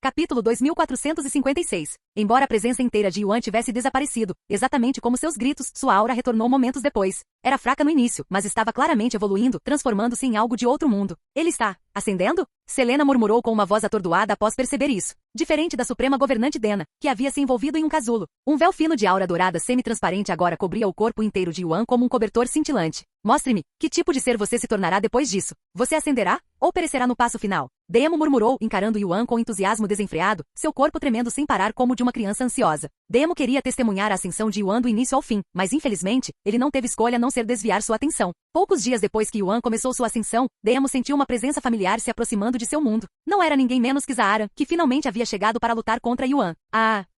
Capítulo 2456. Embora a presença inteira de Yuan tivesse desaparecido, exatamente como seus gritos, sua aura retornou momentos depois. Era fraca no início, mas estava claramente evoluindo, transformando-se em algo de outro mundo. Ele está ascendendo? Selena murmurou com uma voz atordoada após perceber isso. Diferente da suprema governante Dena, que havia se envolvido em um casulo. Um véu fino de aura dourada semi-transparente agora cobria o corpo inteiro de Yuan como um cobertor cintilante. Mostre-me, que tipo de ser você se tornará depois disso? Você ascenderá, ou perecerá no passo final? Demo murmurou, encarando Yuan com entusiasmo desenfreado, seu corpo tremendo sem parar como de uma criança ansiosa. Demo queria testemunhar a ascensão de Yuan do início ao fim, mas infelizmente, ele não teve escolha a não ser desviar sua atenção. Poucos dias depois que Yuan começou sua ascensão, Demo sentiu uma presença familiar se aproximando de seu mundo. Não era ninguém menos que Zaaran, que finalmente havia chegado para lutar contra Yuan.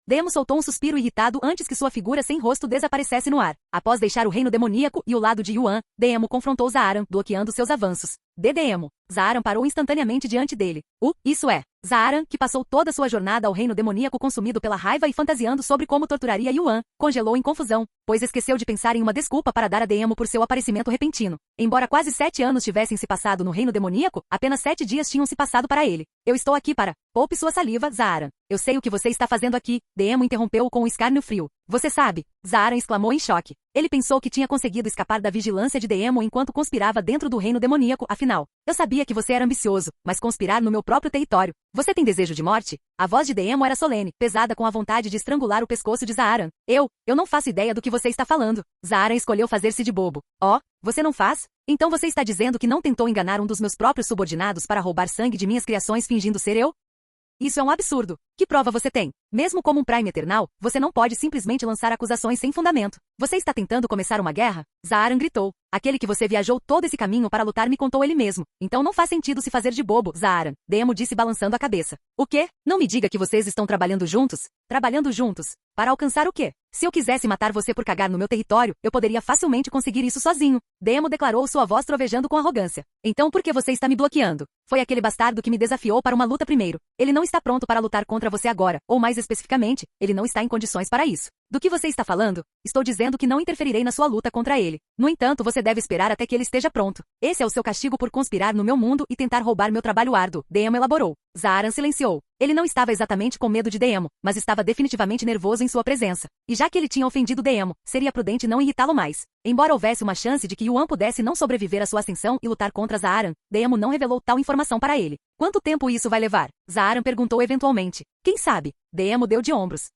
Demo soltou um suspiro irritado antes que sua figura sem rosto desaparecesse no ar. Após deixar o reino demoníaco e o lado de Yuan, Demo confrontou Zaaran, bloqueando seus avanços. Demo. Zaaran parou instantaneamente diante dele. Isso é. Zaaran, que passou toda sua jornada ao reino demoníaco consumido pela raiva e fantasiando sobre como torturaria Yuan, congelou em confusão, pois esqueceu de pensar em uma desculpa para dar a Demo por seu aparecimento repentino. Embora quase 7 anos tivessem se passado no reino demoníaco, apenas 7 dias tinham se passado para ele. Eu estou aqui para... Poupe sua saliva, Zaaran. Eu sei o que você está fazendo aqui. Demo interrompeu-o com um escárnio frio. Você sabe? Zaaran exclamou em choque. Ele pensou que tinha conseguido escapar da vigilância de Demo enquanto conspirava dentro do reino demoníaco, afinal. Eu sabia que você era ambicioso, mas conspirar no meu próprio território. Você tem desejo de morte? A voz de Demo era solene, pesada com a vontade de estrangular o pescoço de Zaaran. Eu não faço ideia do que você está falando. Zaaran escolheu fazer-se de bobo. Você não faz? Então você está dizendo que não tentou enganar um dos meus próprios subordinados para roubar sangue de minhas criações fingindo ser eu? Isso é um absurdo. Que prova você tem? Mesmo como um Prime Eternal, você não pode simplesmente lançar acusações sem fundamento. Você está tentando começar uma guerra? Zaaran gritou. Aquele que você viajou todo esse caminho para lutar me contou ele mesmo. Então não faz sentido se fazer de bobo, Zaaran. Demo disse balançando a cabeça. O quê? Não me diga que vocês estão trabalhando juntos? Trabalhando juntos? Para alcançar o quê? Se eu quisesse matar você por cagar no meu território, eu poderia facilmente conseguir isso sozinho. Demo declarou, sua voz trovejando com arrogância. Então por que você está me bloqueando? Foi aquele bastardo que me desafiou para uma luta primeiro. Ele não está pronto para lutar contra você agora, ou mais especificamente, ele não está em condições para isso. Do que você está falando? Estou dizendo que não interferirei na sua luta contra ele. No entanto, você deve esperar até que ele esteja pronto. Esse é o seu castigo por conspirar no meu mundo e tentar roubar meu trabalho árduo. Demo elaborou. Zaaran silenciou. Ele não estava exatamente com medo de Demo, mas estava definitivamente nervoso em sua presença. E já que ele tinha ofendido Demo, seria prudente não irritá-lo mais. Embora houvesse uma chance de que Yuan pudesse não sobreviver à sua ascensão e lutar contra Zaaran, Demo não revelou tal informação para ele. Quanto tempo isso vai levar? Zaaran perguntou eventualmente. Quem sabe? Demo deu de ombros.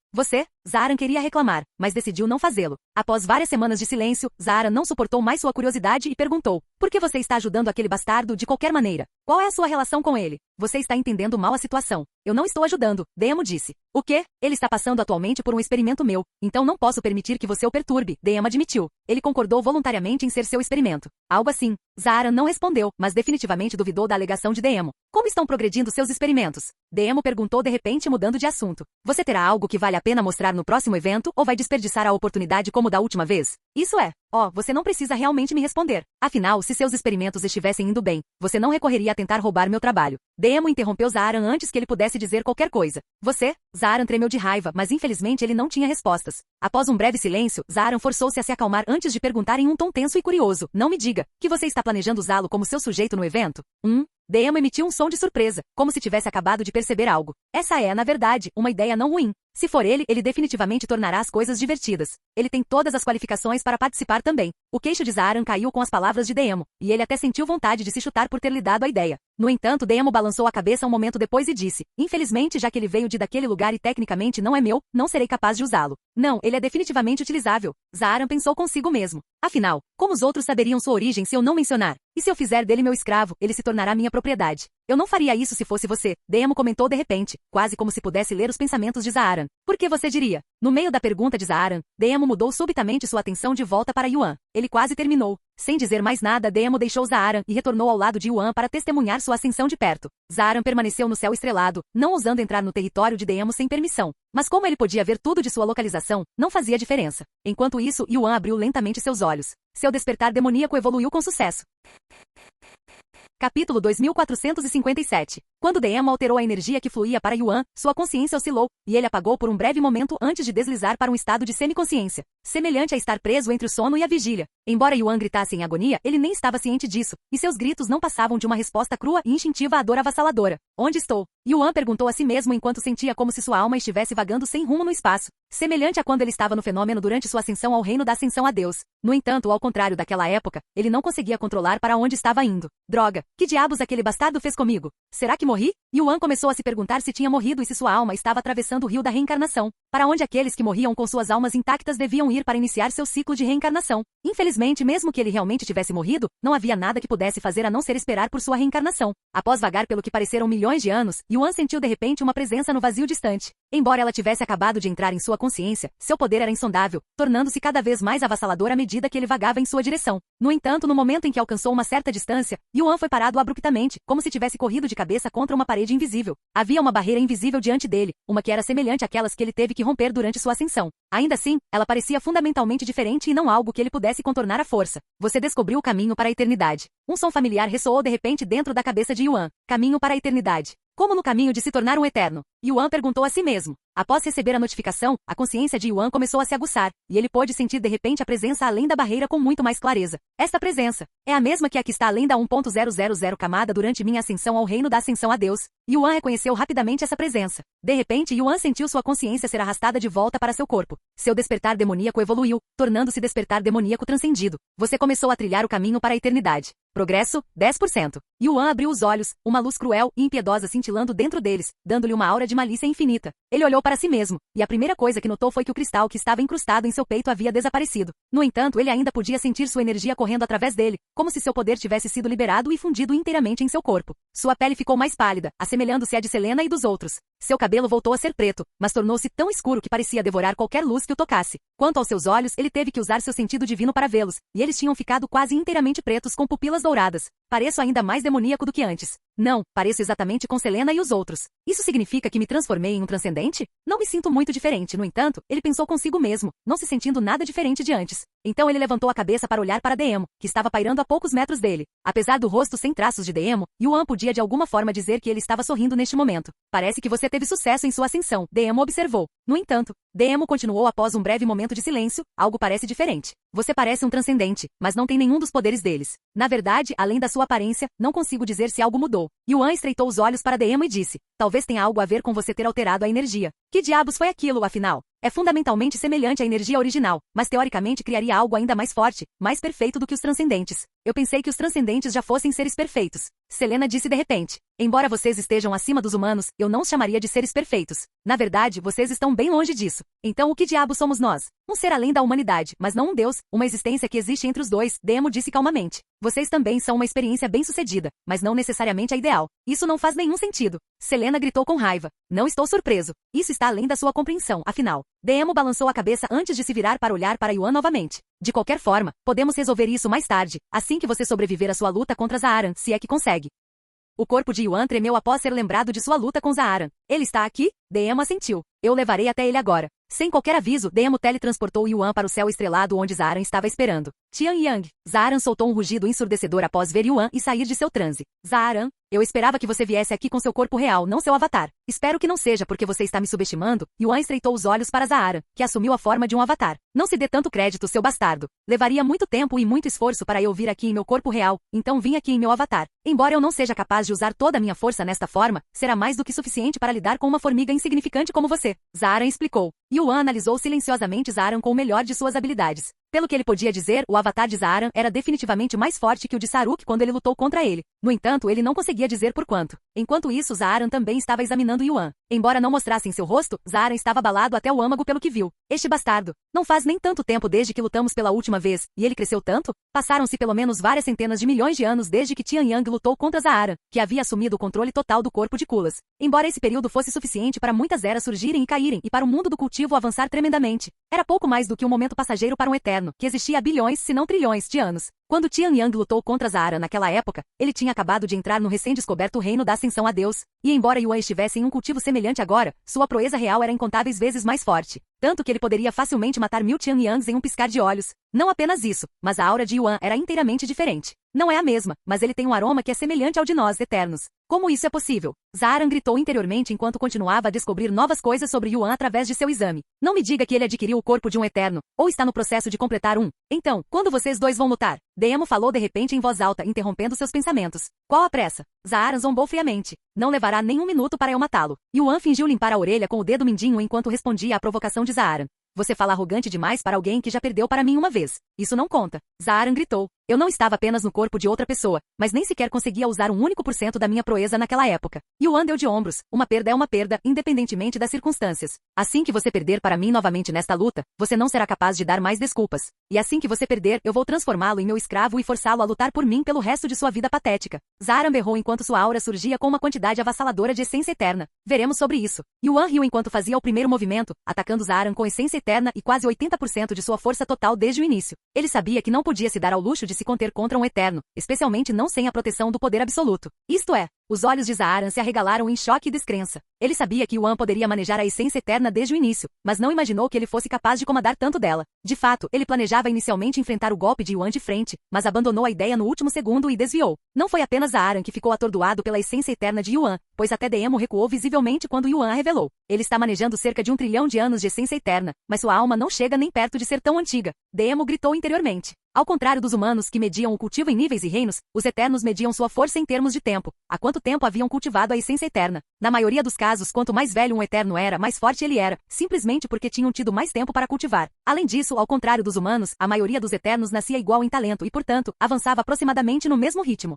Zaaran queria reclamar, mas decidiu não fazê-lo. Após várias semanas de silêncio, Zaaran não suportou mais sua curiosidade e perguntou. Por que você está ajudando aquele bastardo de qualquer maneira? Qual é a sua relação com ele? Você está entendendo mal a situação. Eu não estou ajudando, Demo disse. O quê? Ele está passando atualmente por um experimento meu, então não posso permitir que você o perturbe, Demo admitiu. Ele concordou voluntariamente em ser seu experimento. Algo assim. Zaaran não respondeu, mas definitivamente duvidou da alegação de Demo. Como estão progredindo seus experimentos? Demo perguntou de repente mudando de assunto. Você terá algo que vale a pena mostrar no próximo evento ou vai desperdiçar a oportunidade como da última vez? Isso é. Você não precisa realmente me responder. Afinal, se seus experimentos estivessem indo bem, você não recorreria a tentar roubar meu trabalho. Demo interrompeu Zaaran antes que ele pudesse dizer qualquer coisa. Zaaran tremeu de raiva, mas infelizmente ele não tinha respostas. Após um breve silêncio, Zaaran forçou-se a se acalmar antes de perguntar em um tom tenso e curioso. Não me diga, que você está planejando usá-lo como seu sujeito no evento? Demo emitiu um som de surpresa, como se tivesse acabado de perceber algo. Essa é, na verdade, uma ideia não ruim. Se for ele definitivamente tornará as coisas divertidas. Ele tem todas as qualificações para participar também. O queixo de Zaaran caiu com as palavras de Demo, e ele até sentiu vontade de se chutar por ter lhe dado a ideia. No entanto, Demo balançou a cabeça um momento depois e disse, infelizmente já que ele veio daquele lugar e tecnicamente não é meu, não serei capaz de usá-lo. Não, ele é definitivamente utilizável. Zaaran pensou consigo mesmo. Afinal, como os outros saberiam sua origem se eu não mencionar? E se eu fizer dele meu escravo, ele se tornará minha propriedade. Eu não faria isso se fosse você, Demo comentou de repente, quase como se pudesse ler os pensamentos de Zaaran. Por que você diria? No meio da pergunta de Zaaran, Demo mudou subitamente sua atenção de volta para Yuan. Ele quase terminou. Sem dizer mais nada, Demo deixou Zaaran e retornou ao lado de Yuan para testemunhar sua ascensão de perto. Zaaran permaneceu no céu estrelado, não ousando entrar no território de Demo sem permissão. Mas como ele podia ver tudo de sua localização, não fazia diferença. Enquanto isso, Yuan abriu lentamente seus olhos. Seu despertar demoníaco evoluiu com sucesso. Capítulo 2457. Quando Demo alterou a energia que fluía para Yuan, sua consciência oscilou, e ele apagou por um breve momento antes de deslizar para um estado de semiconsciência, semelhante a estar preso entre o sono e a vigília. Embora Yuan gritasse em agonia, ele nem estava ciente disso, e seus gritos não passavam de uma resposta crua e instintiva à dor avassaladora. Onde estou? Yuan perguntou a si mesmo enquanto sentia como se sua alma estivesse vagando sem rumo no espaço, semelhante a quando ele estava no fenômeno durante sua ascensão ao reino da ascensão a Deus. No entanto, ao contrário daquela época, ele não conseguia controlar para onde estava indo. Droga! Que diabos aquele bastardo fez comigo? Será que morri? Yuan começou a se perguntar se tinha morrido e se sua alma estava atravessando o rio da reencarnação, para onde aqueles que morriam com suas almas intactas deviam ir para iniciar seu ciclo de reencarnação. Infelizmente, mesmo que ele realmente tivesse morrido, não havia nada que pudesse fazer a não ser esperar por sua reencarnação. Após vagar pelo que pareceram milhões de anos, Yuan sentiu de repente uma presença no vazio distante. Embora ela tivesse acabado de entrar em sua consciência, seu poder era insondável, tornando-se cada vez mais avassalador à medida que ele vagava em sua direção. No entanto, no momento em que alcançou uma certa distância, Yuan foi parado abruptamente, como se tivesse corrido de cabeça contra uma parede invisível. Havia uma barreira invisível diante dele, uma que era semelhante àquelas que ele teve que romper durante sua ascensão. Ainda assim, ela parecia fundamentalmente diferente e não algo que ele pudesse contornar à força. Você descobriu o caminho para a eternidade. Um som familiar ressoou de repente dentro da cabeça de Yuan. Caminho para a eternidade. Como no caminho de se tornar um eterno? Yuan perguntou a si mesmo. Após receber a notificação, a consciência de Yuan começou a se aguçar, e ele pôde sentir de repente a presença além da barreira com muito mais clareza. Esta presença é a mesma que a que está além da 1.000 camada durante minha ascensão ao reino da ascensão a Deus. Yuan reconheceu rapidamente essa presença. De repente, Yuan sentiu sua consciência ser arrastada de volta para seu corpo. Seu despertar demoníaco evoluiu, tornando-se despertar demoníaco transcendido. Você começou a trilhar o caminho para a eternidade. Progresso, 10%. Yuan abriu os olhos, uma luz cruel e impiedosa cintilando dentro deles, dando-lhe uma aura de malícia infinita. Ele olhou para si mesmo, e a primeira coisa que notou foi que o cristal que estava incrustado em seu peito havia desaparecido. No entanto, ele ainda podia sentir sua energia correndo através dele, como se seu poder tivesse sido liberado e fundido inteiramente em seu corpo. Sua pele ficou mais pálida, assemelhando-se à de Selena e dos outros. Seu cabelo voltou a ser preto, mas tornou-se tão escuro que parecia devorar qualquer luz que o tocasse. Quanto aos seus olhos, ele teve que usar seu sentido divino para vê-los, e eles tinham ficado quase inteiramente pretos com pupilas douradas. Pareço ainda mais demoníaco do que antes. Não, pareço exatamente com Selena e os outros. Isso significa que me transformei em um transcendente? Não me sinto muito diferente, no entanto, ele pensou consigo mesmo, não se sentindo nada diferente de antes. Então ele levantou a cabeça para olhar para Deemo, que estava pairando a poucos metros dele. Apesar do rosto sem traços de Deemo, Yuan podia de alguma forma dizer que ele estava sorrindo neste momento. Parece que você teve sucesso em sua ascensão, Deemo observou. No entanto, Deemo continuou após um breve momento de silêncio, algo parece diferente. Você parece um transcendente, mas não tem nenhum dos poderes deles. Na verdade, além da sua aparência, não consigo dizer se algo mudou. Yuan estreitou os olhos para Deemo e disse, talvez tenha algo a ver com você ter alterado a energia. Que diabos foi aquilo, afinal? É fundamentalmente semelhante à energia original, mas teoricamente criaria algo ainda mais forte, mais perfeito do que os transcendentes. Eu pensei que os transcendentes já fossem seres perfeitos. Selena disse de repente. Embora vocês estejam acima dos humanos, eu não os chamaria de seres perfeitos. Na verdade, vocês estão bem longe disso. Então o que diabos somos nós? Um ser além da humanidade, mas não um Deus, uma existência que existe entre os dois, Deemo disse calmamente. Vocês também são uma experiência bem-sucedida, mas não necessariamente a ideal. Isso não faz nenhum sentido. Selena gritou com raiva. Não estou surpreso. Isso está além da sua compreensão, afinal. Deemo balançou a cabeça antes de se virar para olhar para Yuan novamente. De qualquer forma, podemos resolver isso mais tarde, assim que você sobreviver à sua luta contra Zaaran, se é que consegue. O corpo de Yuan tremeu após ser lembrado de sua luta com Zaaran. Ele está aqui? Deemo assentiu. Eu levarei até ele agora. Sem qualquer aviso, Deemo teletransportou Yuan para o céu estrelado onde Zaaran estava esperando. Tian Yang. Zaaran soltou um rugido ensurdecedor após ver Yuan e sair de seu transe. Zaaran, eu esperava que você viesse aqui com seu corpo real, não seu avatar. Espero que não seja porque você está me subestimando. Yuan estreitou os olhos para Zaaran, que assumiu a forma de um avatar. Não se dê tanto crédito, seu bastardo. Levaria muito tempo e muito esforço para eu vir aqui em meu corpo real, então vim aqui em meu avatar. Embora eu não seja capaz de usar toda a minha força nesta forma, será mais do que suficiente para lidar com uma formiga insignificante como você. Zaaran explicou. Yuan analisou silenciosamente Zaaran com o melhor de suas habilidades. Pelo que ele podia dizer, o avatar de Zaaran era definitivamente mais forte que o de Saruk quando ele lutou contra ele. No entanto, ele não conseguia dizer por quanto. Enquanto isso, Zaaran também estava examinando Yuan. Embora não mostrasse em seu rosto, Zaaran estava abalado até o âmago pelo que viu. Este bastardo. Não faz nem tanto tempo desde que lutamos pela última vez, e ele cresceu tanto? Passaram-se pelo menos várias centenas de milhões de anos desde que Tian Yang lutou contra Zaaran, que havia assumido o controle total do corpo de Kulas. Embora esse período fosse suficiente para muitas eras surgirem e caírem e para o mundo do cultivo avançar tremendamente, era pouco mais do que um momento passageiro para um eterno, que existia há bilhões, se não trilhões, de anos. Quando Tian Yang lutou contra Zaaran naquela época, ele tinha acabado de entrar no recém-descoberto reino da Ascensão a Deus, e embora Yuan estivesse em um cultivo semelhante agora, sua proeza real era incontáveis vezes mais forte. Tanto que ele poderia facilmente matar 1000 Tian Yangs em um piscar de olhos. Não apenas isso, mas a aura de Yuan era inteiramente diferente. Não é a mesma, mas ele tem um aroma que é semelhante ao de nós, eternos. Como isso é possível? Zaaran gritou interiormente enquanto continuava a descobrir novas coisas sobre Yuan através de seu exame. Não me diga que ele adquiriu o corpo de um eterno, ou está no processo de completar um. Então, quando vocês dois vão lutar? Deemo falou de repente em voz alta, interrompendo seus pensamentos. Qual a pressa? Zaaran zombou friamente. Não levará nem um minuto para eu matá-lo. Yuan fingiu limpar a orelha com o dedo mindinho enquanto respondia à provocação de Zaaran. Você fala arrogante demais para alguém que já perdeu para mim uma vez. Isso não conta. Zaaran gritou. Eu não estava apenas no corpo de outra pessoa, mas nem sequer conseguia usar 1% da minha proeza naquela época. Yuan deu de ombros. Uma perda é uma perda, independentemente das circunstâncias. Assim que você perder para mim novamente nesta luta, você não será capaz de dar mais desculpas. E assim que você perder, eu vou transformá-lo em meu escravo e forçá-lo a lutar por mim pelo resto de sua vida patética. Zaaran berrou enquanto sua aura surgia com uma quantidade avassaladora de essência eterna. Veremos sobre isso. Yuan riu enquanto fazia o primeiro movimento, atacando Zaaran com essência eterna e quase 80% de sua força total desde o início. Ele sabia que não podia se dar ao luxo de se conter contra um eterno, especialmente não sem a proteção do poder absoluto. Isto é, os olhos de Zaaran se arregalaram em choque e descrença. Ele sabia que Yuan poderia manejar a essência eterna desde o início, mas não imaginou que ele fosse capaz de comandar tanto dela. De fato, ele planejava inicialmente enfrentar o golpe de Yuan de frente, mas abandonou a ideia no último segundo e desviou. Não foi apenas Zaaran que ficou atordoado pela essência eterna de Yuan, pois até Demo recuou visivelmente quando Yuan a revelou. Ele está manejando cerca de 1 trilhão de anos de essência eterna, mas sua alma não chega nem perto de ser tão antiga. Demo gritou interiormente. Ao contrário dos humanos que mediam o cultivo em níveis e reinos, os eternos mediam sua força em termos de tempo. Há quanto tempo haviam cultivado a essência eterna? Na maioria dos casos, quanto mais velho um eterno era, mais forte ele era, simplesmente porque tinham tido mais tempo para cultivar. Além disso, ao contrário dos humanos, a maioria dos eternos nascia igual em talento e, portanto, avançava aproximadamente no mesmo ritmo.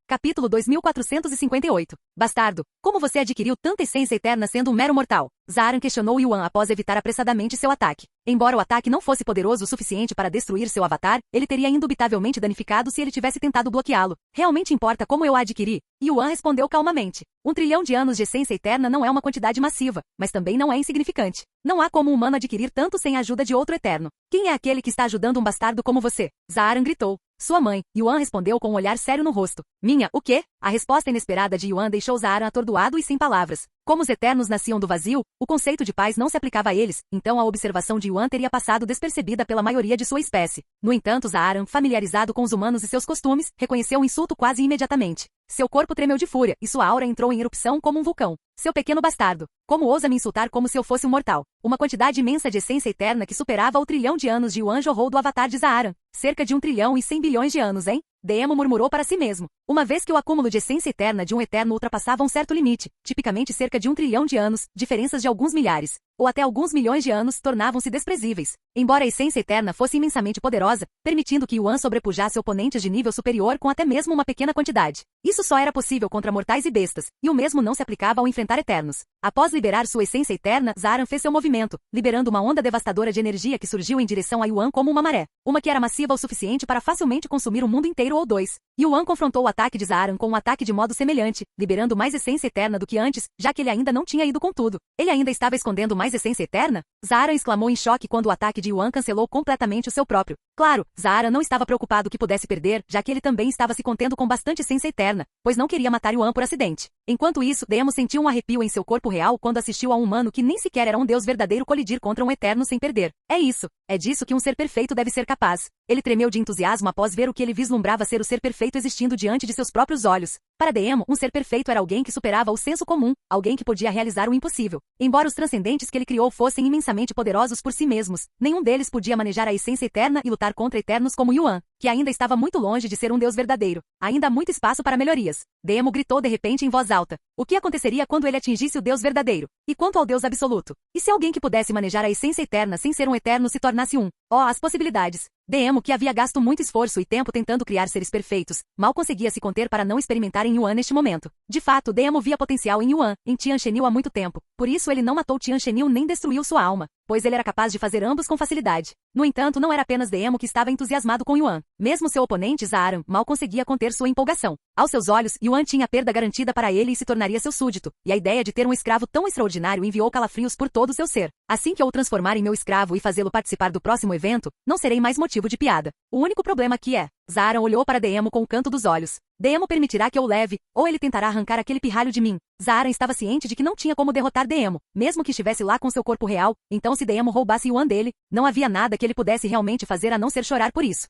Capítulo 2458. Bastardo, como você adquiriu tanta essência eterna sendo um mero mortal? Zaaran questionou Yuan após evitar apressadamente seu ataque. Embora o ataque não fosse poderoso o suficiente para destruir seu avatar, ele teria indubitavelmente danificado se ele tivesse tentado bloqueá-lo. Realmente importa como eu a adquiri? Yuan respondeu calmamente. 1 trilhão de anos de essência eterna não é uma quantidade massiva, mas também não é insignificante. Não há como um humano adquirir tanto sem a ajuda de outro eterno. Quem é aquele que está ajudando um bastardo como você? Zaaran gritou. Sua mãe, Yuan respondeu com um olhar sério no rosto. Minha, o quê? A resposta inesperada de Yuan deixou Zaaran atordoado e sem palavras. Como os eternos nasciam do vazio, o conceito de paz não se aplicava a eles, então a observação de Yuan teria passado despercebida pela maioria de sua espécie. No entanto, Zaaran, familiarizado com os humanos e seus costumes, reconheceu o insulto quase imediatamente. Seu corpo tremeu de fúria, e sua aura entrou em erupção como um vulcão. Seu pequeno bastardo. Como ousa me insultar como se eu fosse um mortal? Uma quantidade imensa de essência eterna que superava o trilhão de anos de Yuan jorrou do avatar de Zaaran. Cerca de 1 trilhão e 100 bilhões de anos, hein? Demo murmurou para si mesmo. Uma vez que o acúmulo de essência eterna de um eterno ultrapassava um certo limite, tipicamente cerca de 1 trilhão de anos, diferenças de alguns milhares, ou até alguns milhões de anos tornavam-se desprezíveis. Embora a essência eterna fosse imensamente poderosa, permitindo que Yuan sobrepujasse oponentes de nível superior com até mesmo uma pequena quantidade. Isso só era possível contra mortais e bestas, e o mesmo não se aplicava ao enfrentar eternos. Após liberar sua essência eterna, Zaaran fez seu movimento, liberando uma onda devastadora de energia que surgiu em direção a Yuan como uma maré. Uma que era massiva o suficiente para facilmente consumir o mundo inteiro ou dois. Yuan confrontou o ataque de Zaaran com um ataque de modo semelhante, liberando mais essência eterna do que antes, já que ele ainda não tinha ido com tudo. Ele ainda estava escondendo mais essência eterna? Zaaran exclamou em choque quando o ataque de Yuan cancelou completamente o seu próprio. Claro, Zaaran não estava preocupado que pudesse perder, já que ele também estava se contendo com bastante essência eterna, pois não queria matar Yuan por acidente. Enquanto isso, Demo sentiu um arrepio em seu corpo real quando assistiu a um humano que nem sequer era um deus verdadeiro colidir contra um eterno sem perder. É isso. É disso que um ser perfeito deve ser capaz. Ele tremeu de entusiasmo após ver o que ele vislumbrava ser o ser perfeito existindo diante de seus próprios olhos. Para Demo, um ser perfeito era alguém que superava o senso comum, alguém que podia realizar o impossível. Embora os transcendentes que ele criou fossem imensamente poderosos por si mesmos, nenhum deles podia manejar a essência eterna e lutar contra eternos como Yuan, que ainda estava muito longe de ser um deus verdadeiro. Ainda há muito espaço para melhorias. Demo gritou de repente em voz alta. O que aconteceria quando ele atingisse o deus verdadeiro? E quanto ao deus absoluto? E se alguém que pudesse manejar a essência eterna sem ser um eterno se tornasse um? Oh, as possibilidades! Demo, que havia gasto muito esforço e tempo tentando criar seres perfeitos, mal conseguia se conter para não experimentar em Yuan neste momento. De fato, Demo via potencial em Yuan, em Tian Shenil há muito tempo. Por isso ele não matou Tian Shenil nem destruiu sua alma, pois ele era capaz de fazer ambos com facilidade. No entanto, não era apenas Demo que estava entusiasmado com Yuan. Mesmo seu oponente, Zaaran, mal conseguia conter sua empolgação. Aos seus olhos, Yuan tinha perda garantida para ele e se tornaria seu súdito, e a ideia de ter um escravo tão extraordinário enviou calafrios por todo o seu ser. Assim que eu o transformar em meu escravo e fazê-lo participar do próximo evento, não serei mais motivo de piada. O único problema aqui é... Zaaran olhou para Demo com o canto dos olhos. Demo permitirá que eu o leve, ou ele tentará arrancar aquele pirralho de mim. Zaaran estava ciente de que não tinha como derrotar Demo, mesmo que estivesse lá com seu corpo real, então se Demo roubasse Yuan dele, não havia nada que ele pudesse realmente fazer a não ser chorar por isso.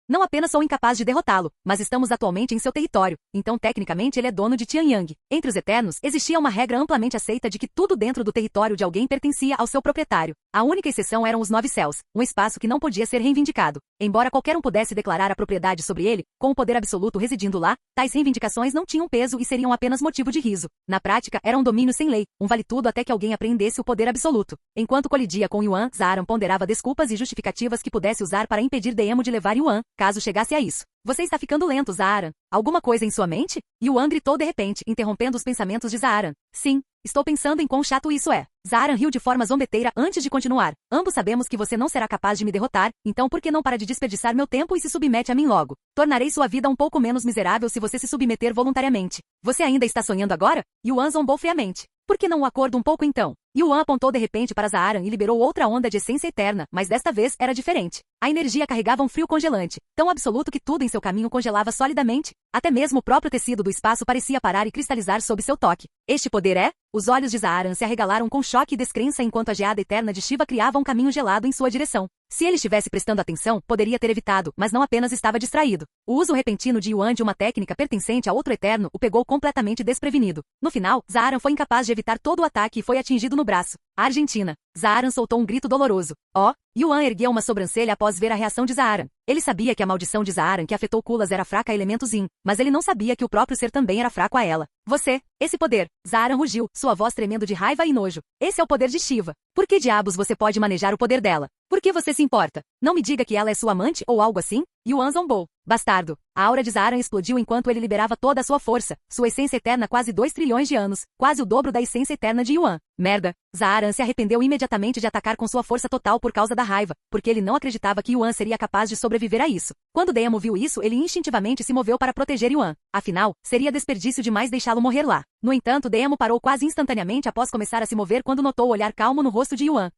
Não apenas sou incapaz de derrotá-lo, mas estamos atualmente em seu território, então tecnicamente ele é dono de Tianyang. Entre os Eternos, existia uma regra amplamente aceita de que tudo dentro do território de alguém pertencia ao seu proprietário. A única exceção eram os 9 céus, um espaço que não podia ser reivindicado. Embora qualquer um pudesse declarar a propriedade sobre ele, com o poder absoluto residindo lá, tais reivindicações não tinham peso e seriam apenas motivo de riso. Na prática, era um domínio sem lei, um vale-tudo até que alguém apreendesse o poder absoluto. Enquanto colidia com Yuan, Zaaran ponderava desculpas e justificativas que pudesse usar para impedir Daemon de levar Yuan, caso chegasse a isso. Você está ficando lento, Zaaran. Alguma coisa em sua mente? Yuan gritou de repente, interrompendo os pensamentos de Zaaran. Sim, estou pensando em quão chato isso é. Zaaran riu de forma zombeteira antes de continuar. Ambos sabemos que você não será capaz de me derrotar, então por que não para de desperdiçar meu tempo e se submete a mim logo? Tornarei sua vida um pouco menos miserável se você se submeter voluntariamente. Você ainda está sonhando agora? Yuan zombou friamente. Por que não o acordo um pouco então? Yuan apontou de repente para Zaaran e liberou outra onda de essência eterna, mas desta vez era diferente. A energia carregava um frio congelante, tão absoluto que tudo em seu caminho congelava solidamente. Até mesmo o próprio tecido do espaço parecia parar e cristalizar sob seu toque. Este poder é? Os olhos de Zaaran se arregalaram com choque e descrença enquanto a geada eterna de Shiva criava um caminho gelado em sua direção. Se ele estivesse prestando atenção, poderia ter evitado, mas não apenas estava distraído. O uso repentino de Yuan de uma técnica pertencente a outro eterno o pegou completamente desprevenido. No final, Zaaran foi incapaz de evitar todo o ataque e foi atingido no braço. A Argentina. Zaaran soltou um grito doloroso. Oh! Yuan ergueu uma sobrancelha após ver a reação de Zaaran. Ele sabia que a maldição de Zaaran que afetou Kulas era fraca a elementos Yin, mas ele não sabia que o próprio ser também era fraco a ela. Você, esse poder. Zaaran rugiu, sua voz tremendo de raiva e nojo. Esse é o poder de Shiva. Por que diabos você pode manejar o poder dela? Por que você se importa? Não me diga que ela é sua amante ou algo assim? Yuan zombou. Bastardo. A aura de Zaaran explodiu enquanto ele liberava toda a sua força, sua essência eterna quase 2 trilhões de anos, quase o dobro da essência eterna de Yuan. Merda. Zaaran se arrependeu imediatamente de atacar com sua força total por causa da raiva, porque ele não acreditava que Yuan seria capaz de sobreviver a isso. Quando Daemon viu isso, ele instintivamente se moveu para proteger Yuan. Afinal, seria desperdício demais deixá-lo morrer lá. No entanto, Daemon parou quase instantaneamente após começar a se mover quando notou o olhar calmo no rosto de Yuan.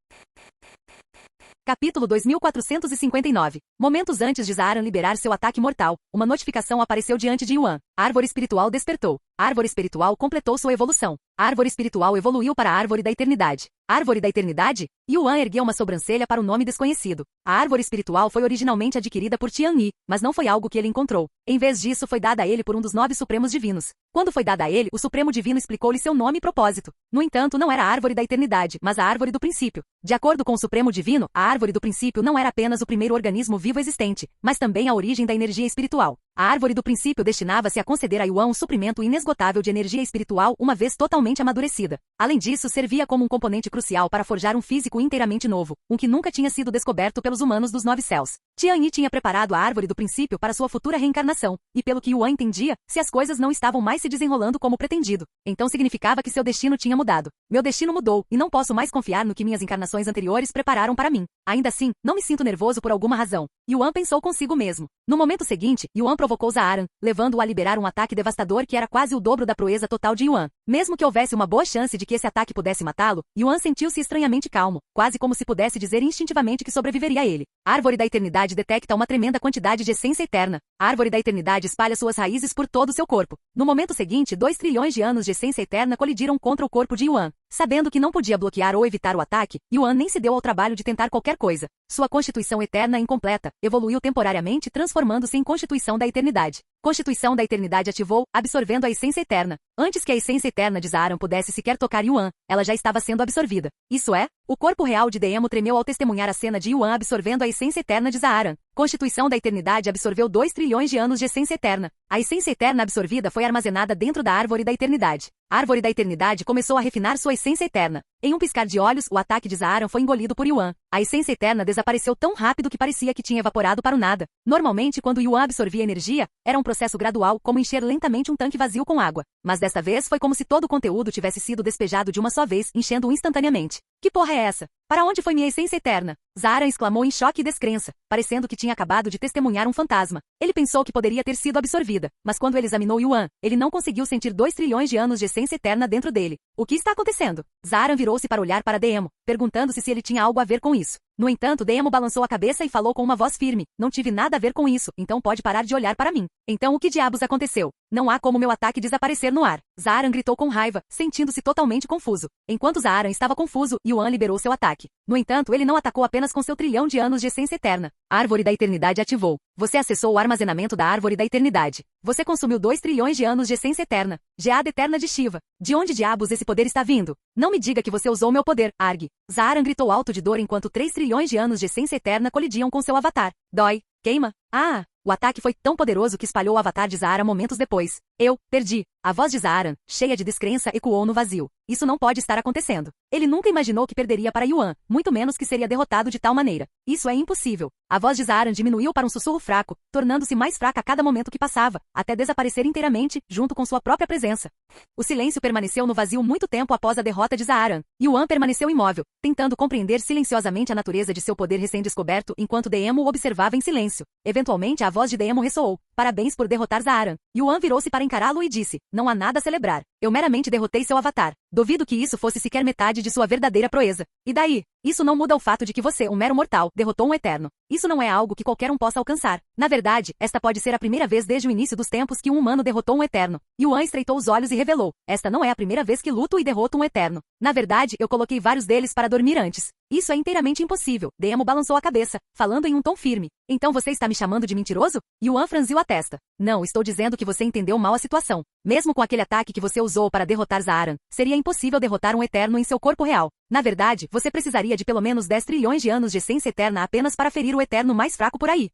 Capítulo 2459. Momentos antes de Zaaran liberar seu ataque mortal, uma notificação apareceu diante de Yuan. A árvore espiritual despertou. A árvore espiritual completou sua evolução. A árvore espiritual evoluiu para a árvore da eternidade. Árvore da eternidade? Yuan ergueu uma sobrancelha para o nome desconhecido. A árvore espiritual foi originalmente adquirida por Tian Yi, mas não foi algo que ele encontrou. Em vez disso, foi dada a ele por um dos 9 supremos divinos. Quando foi dada a ele, o supremo divino explicou-lhe seu nome e propósito. No entanto, não era a árvore da eternidade, mas a árvore do princípio. De acordo com o supremo divino, a árvore do princípio não era apenas o primeiro organismo vivo existente, mas também a origem da energia espiritual. A árvore do princípio destinava-se a conceder a Yuan um suprimento inesgotável de energia espiritual uma vez totalmente amadurecida. Além disso, servia como um componente crucial para forjar um físico inteiramente novo, um que nunca tinha sido descoberto pelos humanos dos 9 céus. Tian Yi tinha preparado a árvore do princípio para sua futura reencarnação, e pelo que Yuan entendia, se as coisas não estavam mais se desenrolando como pretendido, então significava que seu destino tinha mudado. Meu destino mudou, e não posso mais confiar no que minhas encarnações anteriores prepararam para mim. Ainda assim, não me sinto nervoso por alguma razão. Yuan pensou consigo mesmo. No momento seguinte, Yuan provocou Zaaran, levando-o a liberar um ataque devastador que era quase o dobro da proeza total de Yuan. Mesmo que houvesse uma boa chance de que esse ataque pudesse matá-lo, Yuan sentiu-se estranhamente calmo, quase como se pudesse dizer instintivamente que sobreviveria a ele. A árvore da eternidade detecta uma tremenda quantidade de essência eterna. A árvore da eternidade espalha suas raízes por todo o seu corpo. No momento seguinte, 2 trilhões de anos de essência eterna colidiram contra o corpo de Yuan. Sabendo que não podia bloquear ou evitar o ataque, Yuan nem se deu ao trabalho de tentar qualquer coisa. Sua constituição eterna incompleta evoluiu temporariamente, transformando-se em constituição da eternidade. Constituição da eternidade ativou, absorvendo a essência eterna. Antes que a essência eterna de Zaaran pudesse sequer tocar Yuan, ela já estava sendo absorvida. Isso é, o corpo real de Daemon tremeu ao testemunhar a cena de Yuan absorvendo a essência eterna de Zaaran. Constituição da eternidade absorveu 2 trilhões de anos de essência eterna. A essência eterna absorvida foi armazenada dentro da árvore da eternidade. A árvore da eternidade começou a refinar sua essência eterna. Em um piscar de olhos, o ataque de Zaaran foi engolido por Yuan. A essência eterna desapareceu tão rápido que parecia que tinha evaporado para o nada. Normalmente, quando Yuan absorvia energia, era um processo gradual, como encher lentamente um tanque vazio com água. Mas desta vez foi como se todo o conteúdo tivesse sido despejado de uma só vez, enchendo-o instantaneamente. Que porra é essa? Para onde foi minha essência eterna? Zaaran exclamou em choque e descrença, parecendo que tinha acabado de testemunhar um fantasma. Ele pensou que poderia ter sido absorvida, mas quando ele examinou Yuan, ele não conseguiu sentir 2 trilhões de anos de essência eterna dentro dele. O que está acontecendo? Zaaran virou-se para olhar para Daemon, perguntando-se se ele tinha algo a ver com isso. No entanto, Daemon balançou a cabeça e falou com uma voz firme: não tive nada a ver com isso, então pode parar de olhar para mim. Então o que diabos aconteceu? Não há como meu ataque desaparecer no ar. Zaaran gritou com raiva, sentindo-se totalmente confuso. Enquanto Zaaran estava confuso, Yuan liberou seu ataque. No entanto, ele não atacou apenas com seu trilhão de anos de essência eterna. A Árvore da Eternidade ativou. Você acessou o armazenamento da Árvore da Eternidade. Você consumiu 2 trilhões de anos de essência eterna. Geada eterna de Shiva. De onde diabos esse poder está vindo? Não me diga que você usou meu poder, Arg. Zaaran gritou alto de dor enquanto 3 trilhões de anos de essência eterna colidiam com seu avatar. Dói. Queima. Ah! O ataque foi tão poderoso que espalhou o avatar de Zaaran momentos depois. Eu perdi. A voz de Zaaran, cheia de descrença, ecoou no vazio. Isso não pode estar acontecendo. Ele nunca imaginou que perderia para Yuan, muito menos que seria derrotado de tal maneira. Isso é impossível. A voz de Zaaran diminuiu para um sussurro fraco, tornando-se mais fraca a cada momento que passava, até desaparecer inteiramente, junto com sua própria presença. O silêncio permaneceu no vazio muito tempo após a derrota de Zaaran. Yuan permaneceu imóvel, tentando compreender silenciosamente a natureza de seu poder recém-descoberto enquanto Deemo o observava em silêncio. Eventualmente a voz de Deemo ressoou. Parabéns por derrotar Zaaran. Yuan virou-se para encará-lo e disse, não há nada a celebrar. Eu meramente derrotei seu avatar. Duvido que isso fosse sequer metade de sua verdadeira proeza. E daí? Isso não muda o fato de que você, um mero mortal, derrotou um eterno. Isso não é algo que qualquer um possa alcançar. Na verdade, esta pode ser a primeira vez desde o início dos tempos que um humano derrotou um eterno. Yuan estreitou os olhos e revelou. Esta não é a primeira vez que luto e derroto um eterno. Na verdade, eu coloquei vários deles para dormir antes. Isso é inteiramente impossível. Deemo balançou a cabeça, falando em um tom firme. Então você está me chamando de mentiroso? Yuan franziu a testa. Não, estou dizendo que você entendeu mal a situação. Mesmo com aquele ataque que você usou para derrotar Zaaran, seria impossível derrotar um eterno em seu corpo real. Na verdade, você precisaria de pelo menos 10 trilhões de anos de essência eterna apenas para ferir o eterno mais fraco por aí.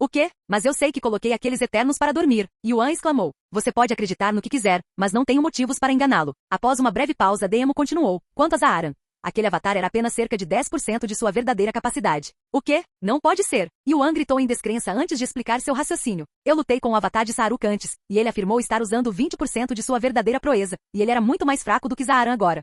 O quê? Mas eu sei que coloquei aqueles eternos para dormir. Yuan exclamou. Você pode acreditar no que quiser, mas não tenho motivos para enganá-lo. Após uma breve pausa, Deemo continuou. Quanto a Zaaran, aquele avatar era apenas cerca de 10% de sua verdadeira capacidade. O quê? Não pode ser. Yuan gritou em descrença antes de explicar seu raciocínio. Eu lutei com o avatar de Saruk antes, e ele afirmou estar usando 20% de sua verdadeira proeza, e ele era muito mais fraco do que Zaaran agora.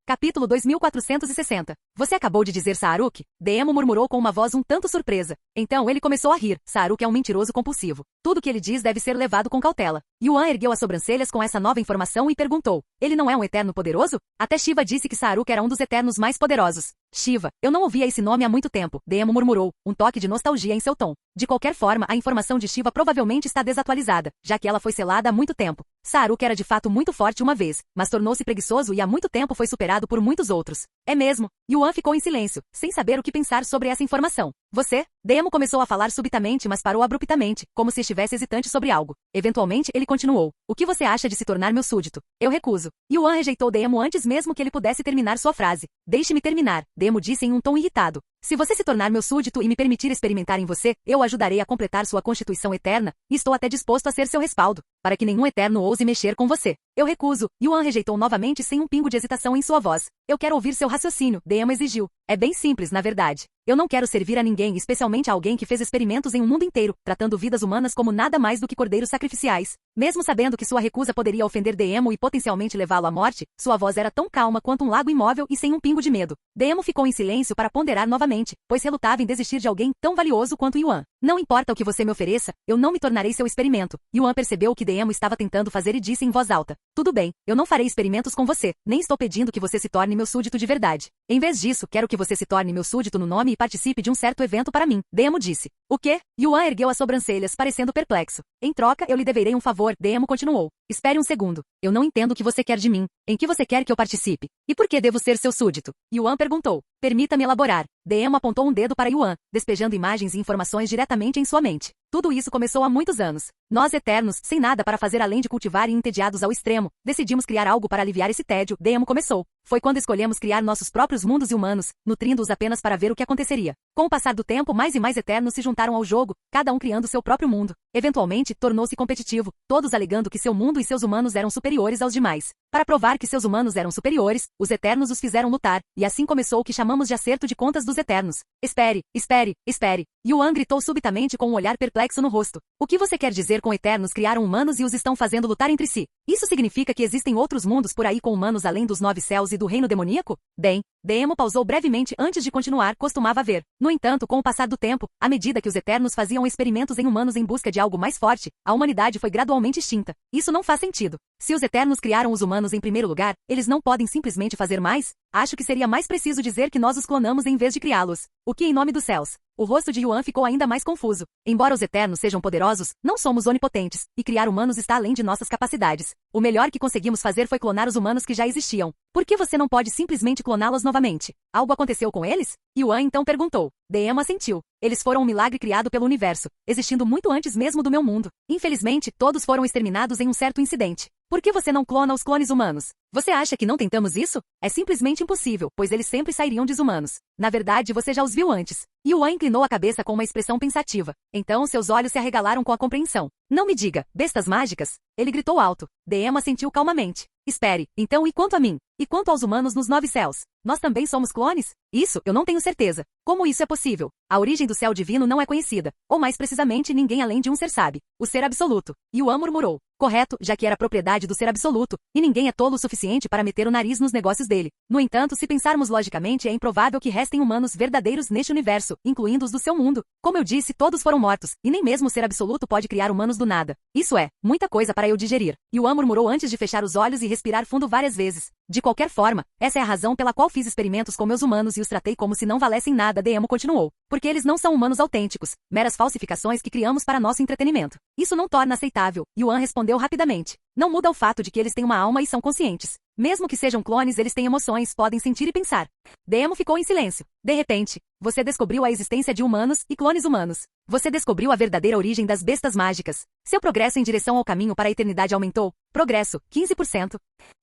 Capítulo 2460. Você acabou de dizer Saruk? Deemo murmurou com uma voz um tanto surpresa. Então ele começou a rir. Saruk é um mentiroso compulsivo. Tudo que ele diz deve ser levado com cautela. Yuan ergueu as sobrancelhas com essa nova informação e perguntou. Ele não é um eterno poderoso? Até Shiva disse que Saruk era um dos eternos mais poderosos. Shiva. Eu não ouvia esse nome há muito tempo. Deemo murmurou, um toque de nostalgia em seu tom. De qualquer forma, a informação de Shiva provavelmente está desatualizada, já que ela foi selada há muito tempo. Saruk era de fato muito forte uma vez, mas tornou-se preguiçoso e há muito tempo foi superado por muitos outros. É mesmo? Yuan ficou em silêncio, sem saber o que pensar sobre essa informação. Você? Deemo começou a falar subitamente, mas parou abruptamente, como se estivesse hesitante sobre algo. Eventualmente, ele continuou. O que você acha de se tornar meu súdito? Eu recuso. Yuan rejeitou Deemo antes mesmo que ele pudesse terminar sua frase. Deixe-me terminar, Deemo disse em um tom irritado. Se você se tornar meu súdito e me permitir experimentar em você, eu ajudarei a completar sua constituição eterna, e estou até disposto a ser seu respaldo, para que nenhum eterno ouse mexer com você. Eu recuso. Yuan rejeitou novamente sem um pingo de hesitação em sua voz. Eu quero ouvir seu raciocínio, Deemo exigiu. É bem simples, na verdade. Eu não quero servir a ninguém, especialmente a alguém que fez experimentos em um mundo inteiro, tratando vidas humanas como nada mais do que cordeiros sacrificiais. Mesmo sabendo que sua recusa poderia ofender Deemo e potencialmente levá-lo à morte, sua voz era tão calma quanto um lago imóvel e sem um pingo de medo. Deemo ficou em silêncio para ponderar novamente, pois relutava em desistir de alguém tão valioso quanto Yuan. Não importa o que você me ofereça, eu não me tornarei seu experimento. Yuan percebeu o que Deemo estava tentando fazer e disse em voz alta. Tudo bem, eu não farei experimentos com você, nem estou pedindo que você se torne meu súdito de verdade. Em vez disso, quero que você se torne meu súdito no nome e participe de um certo evento para mim. Deemo disse. O quê? Yuan ergueu as sobrancelhas, parecendo perplexo. Em troca, eu lhe deverei um favor, Deemo continuou. Espere um segundo. Eu não entendo o que você quer de mim. Em que você quer que eu participe? E por que devo ser seu súdito? Yuan perguntou. Permita-me elaborar. Deemo apontou um dedo para Yuan, despejando imagens e informações diretamente em sua mente. Tudo isso começou há muitos anos. Nós eternos, sem nada para fazer além de cultivar e entediados ao extremo, decidimos criar algo para aliviar esse tédio, Deemo começou. Foi quando escolhemos criar nossos próprios mundos e humanos, nutrindo-os apenas para ver o que aconteceria. Com o passar do tempo, mais e mais eternos se juntaram ao jogo, cada um criando seu próprio mundo. Eventualmente, tornou-se competitivo, todos alegando que seu mundo e seus humanos eram superiores aos demais. Para provar que seus humanos eram superiores, os eternos os fizeram lutar, e assim começou o que chamamos de acerto de contas dos eternos. Espere, espere, espere. Yuan gritou subitamente com um olhar perplexo no rosto. O que você quer dizer com eternos criaram humanos e os estão fazendo lutar entre si? Isso significa que existem outros mundos por aí com humanos além dos 9 céus e do reino demoníaco? Bem, Deemo pausou brevemente antes de continuar, costumava haver. No entanto, com o passar do tempo, à medida que os eternos faziam experimentos em humanos em busca de algo mais forte, a humanidade foi gradualmente extinta. Isso não faz sentido. Se os eternos criaram os humanos em primeiro lugar, eles não podem simplesmente fazer mais? Acho que seria mais preciso dizer que nós os clonamos em vez de criá-los. O que em nome dos céus? O rosto de Yuan ficou ainda mais confuso. Embora os Eternos sejam poderosos, não somos onipotentes, e criar humanos está além de nossas capacidades. O melhor que conseguimos fazer foi clonar os humanos que já existiam. Por que você não pode simplesmente cloná-los novamente? Algo aconteceu com eles? Yuan então perguntou. Deema assentiu. Eles foram um milagre criado pelo universo, existindo muito antes mesmo do meu mundo. Infelizmente, todos foram exterminados em um certo incidente. Por que você não clona os clones humanos? Você acha que não tentamos isso? É simplesmente impossível, pois eles sempre sairiam desumanos. Na verdade, você já os viu antes. Yuan inclinou a cabeça com uma expressão pensativa. Então seus olhos se arregalaram com a compreensão. Não me diga, bestas mágicas? Ele gritou alto. Deema sentiu calmamente. Espere, então e quanto a mim? E quanto aos humanos nos 9 céus? Nós também somos clones? Isso, eu não tenho certeza. Como isso é possível? A origem do céu divino não é conhecida. Ou mais precisamente, ninguém além de um ser sabe. O ser absoluto. Yuan murmurou. Correto, já que era propriedade do ser absoluto, e ninguém é tolo o suficiente para meter o nariz nos negócios dele. No entanto, se pensarmos logicamente, é improvável que restem humanos verdadeiros neste universo, incluindo os do seu mundo. Como eu disse, todos foram mortos, e nem mesmo o ser absoluto pode criar humanos do nada. Isso é, muita coisa para eu digerir. Yuan murmurou antes de fechar os olhos e respirar fundo várias vezes. De qualquer forma, essa é a razão pela qual fiz experimentos com meus humanos e os tratei como se não valessem nada, Deemo continuou. Porque eles não são humanos autênticos, meras falsificações que criamos para nosso entretenimento. Isso não torna aceitável, Yuan respondeu rapidamente. Não muda o fato de que eles têm uma alma e são conscientes. Mesmo que sejam clones, eles têm emoções, podem sentir e pensar. Deemo ficou em silêncio. De repente, você descobriu a existência de humanos e clones humanos. Você descobriu a verdadeira origem das bestas mágicas. Seu progresso em direção ao caminho para a eternidade aumentou. Progresso, 15%.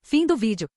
Fim do vídeo.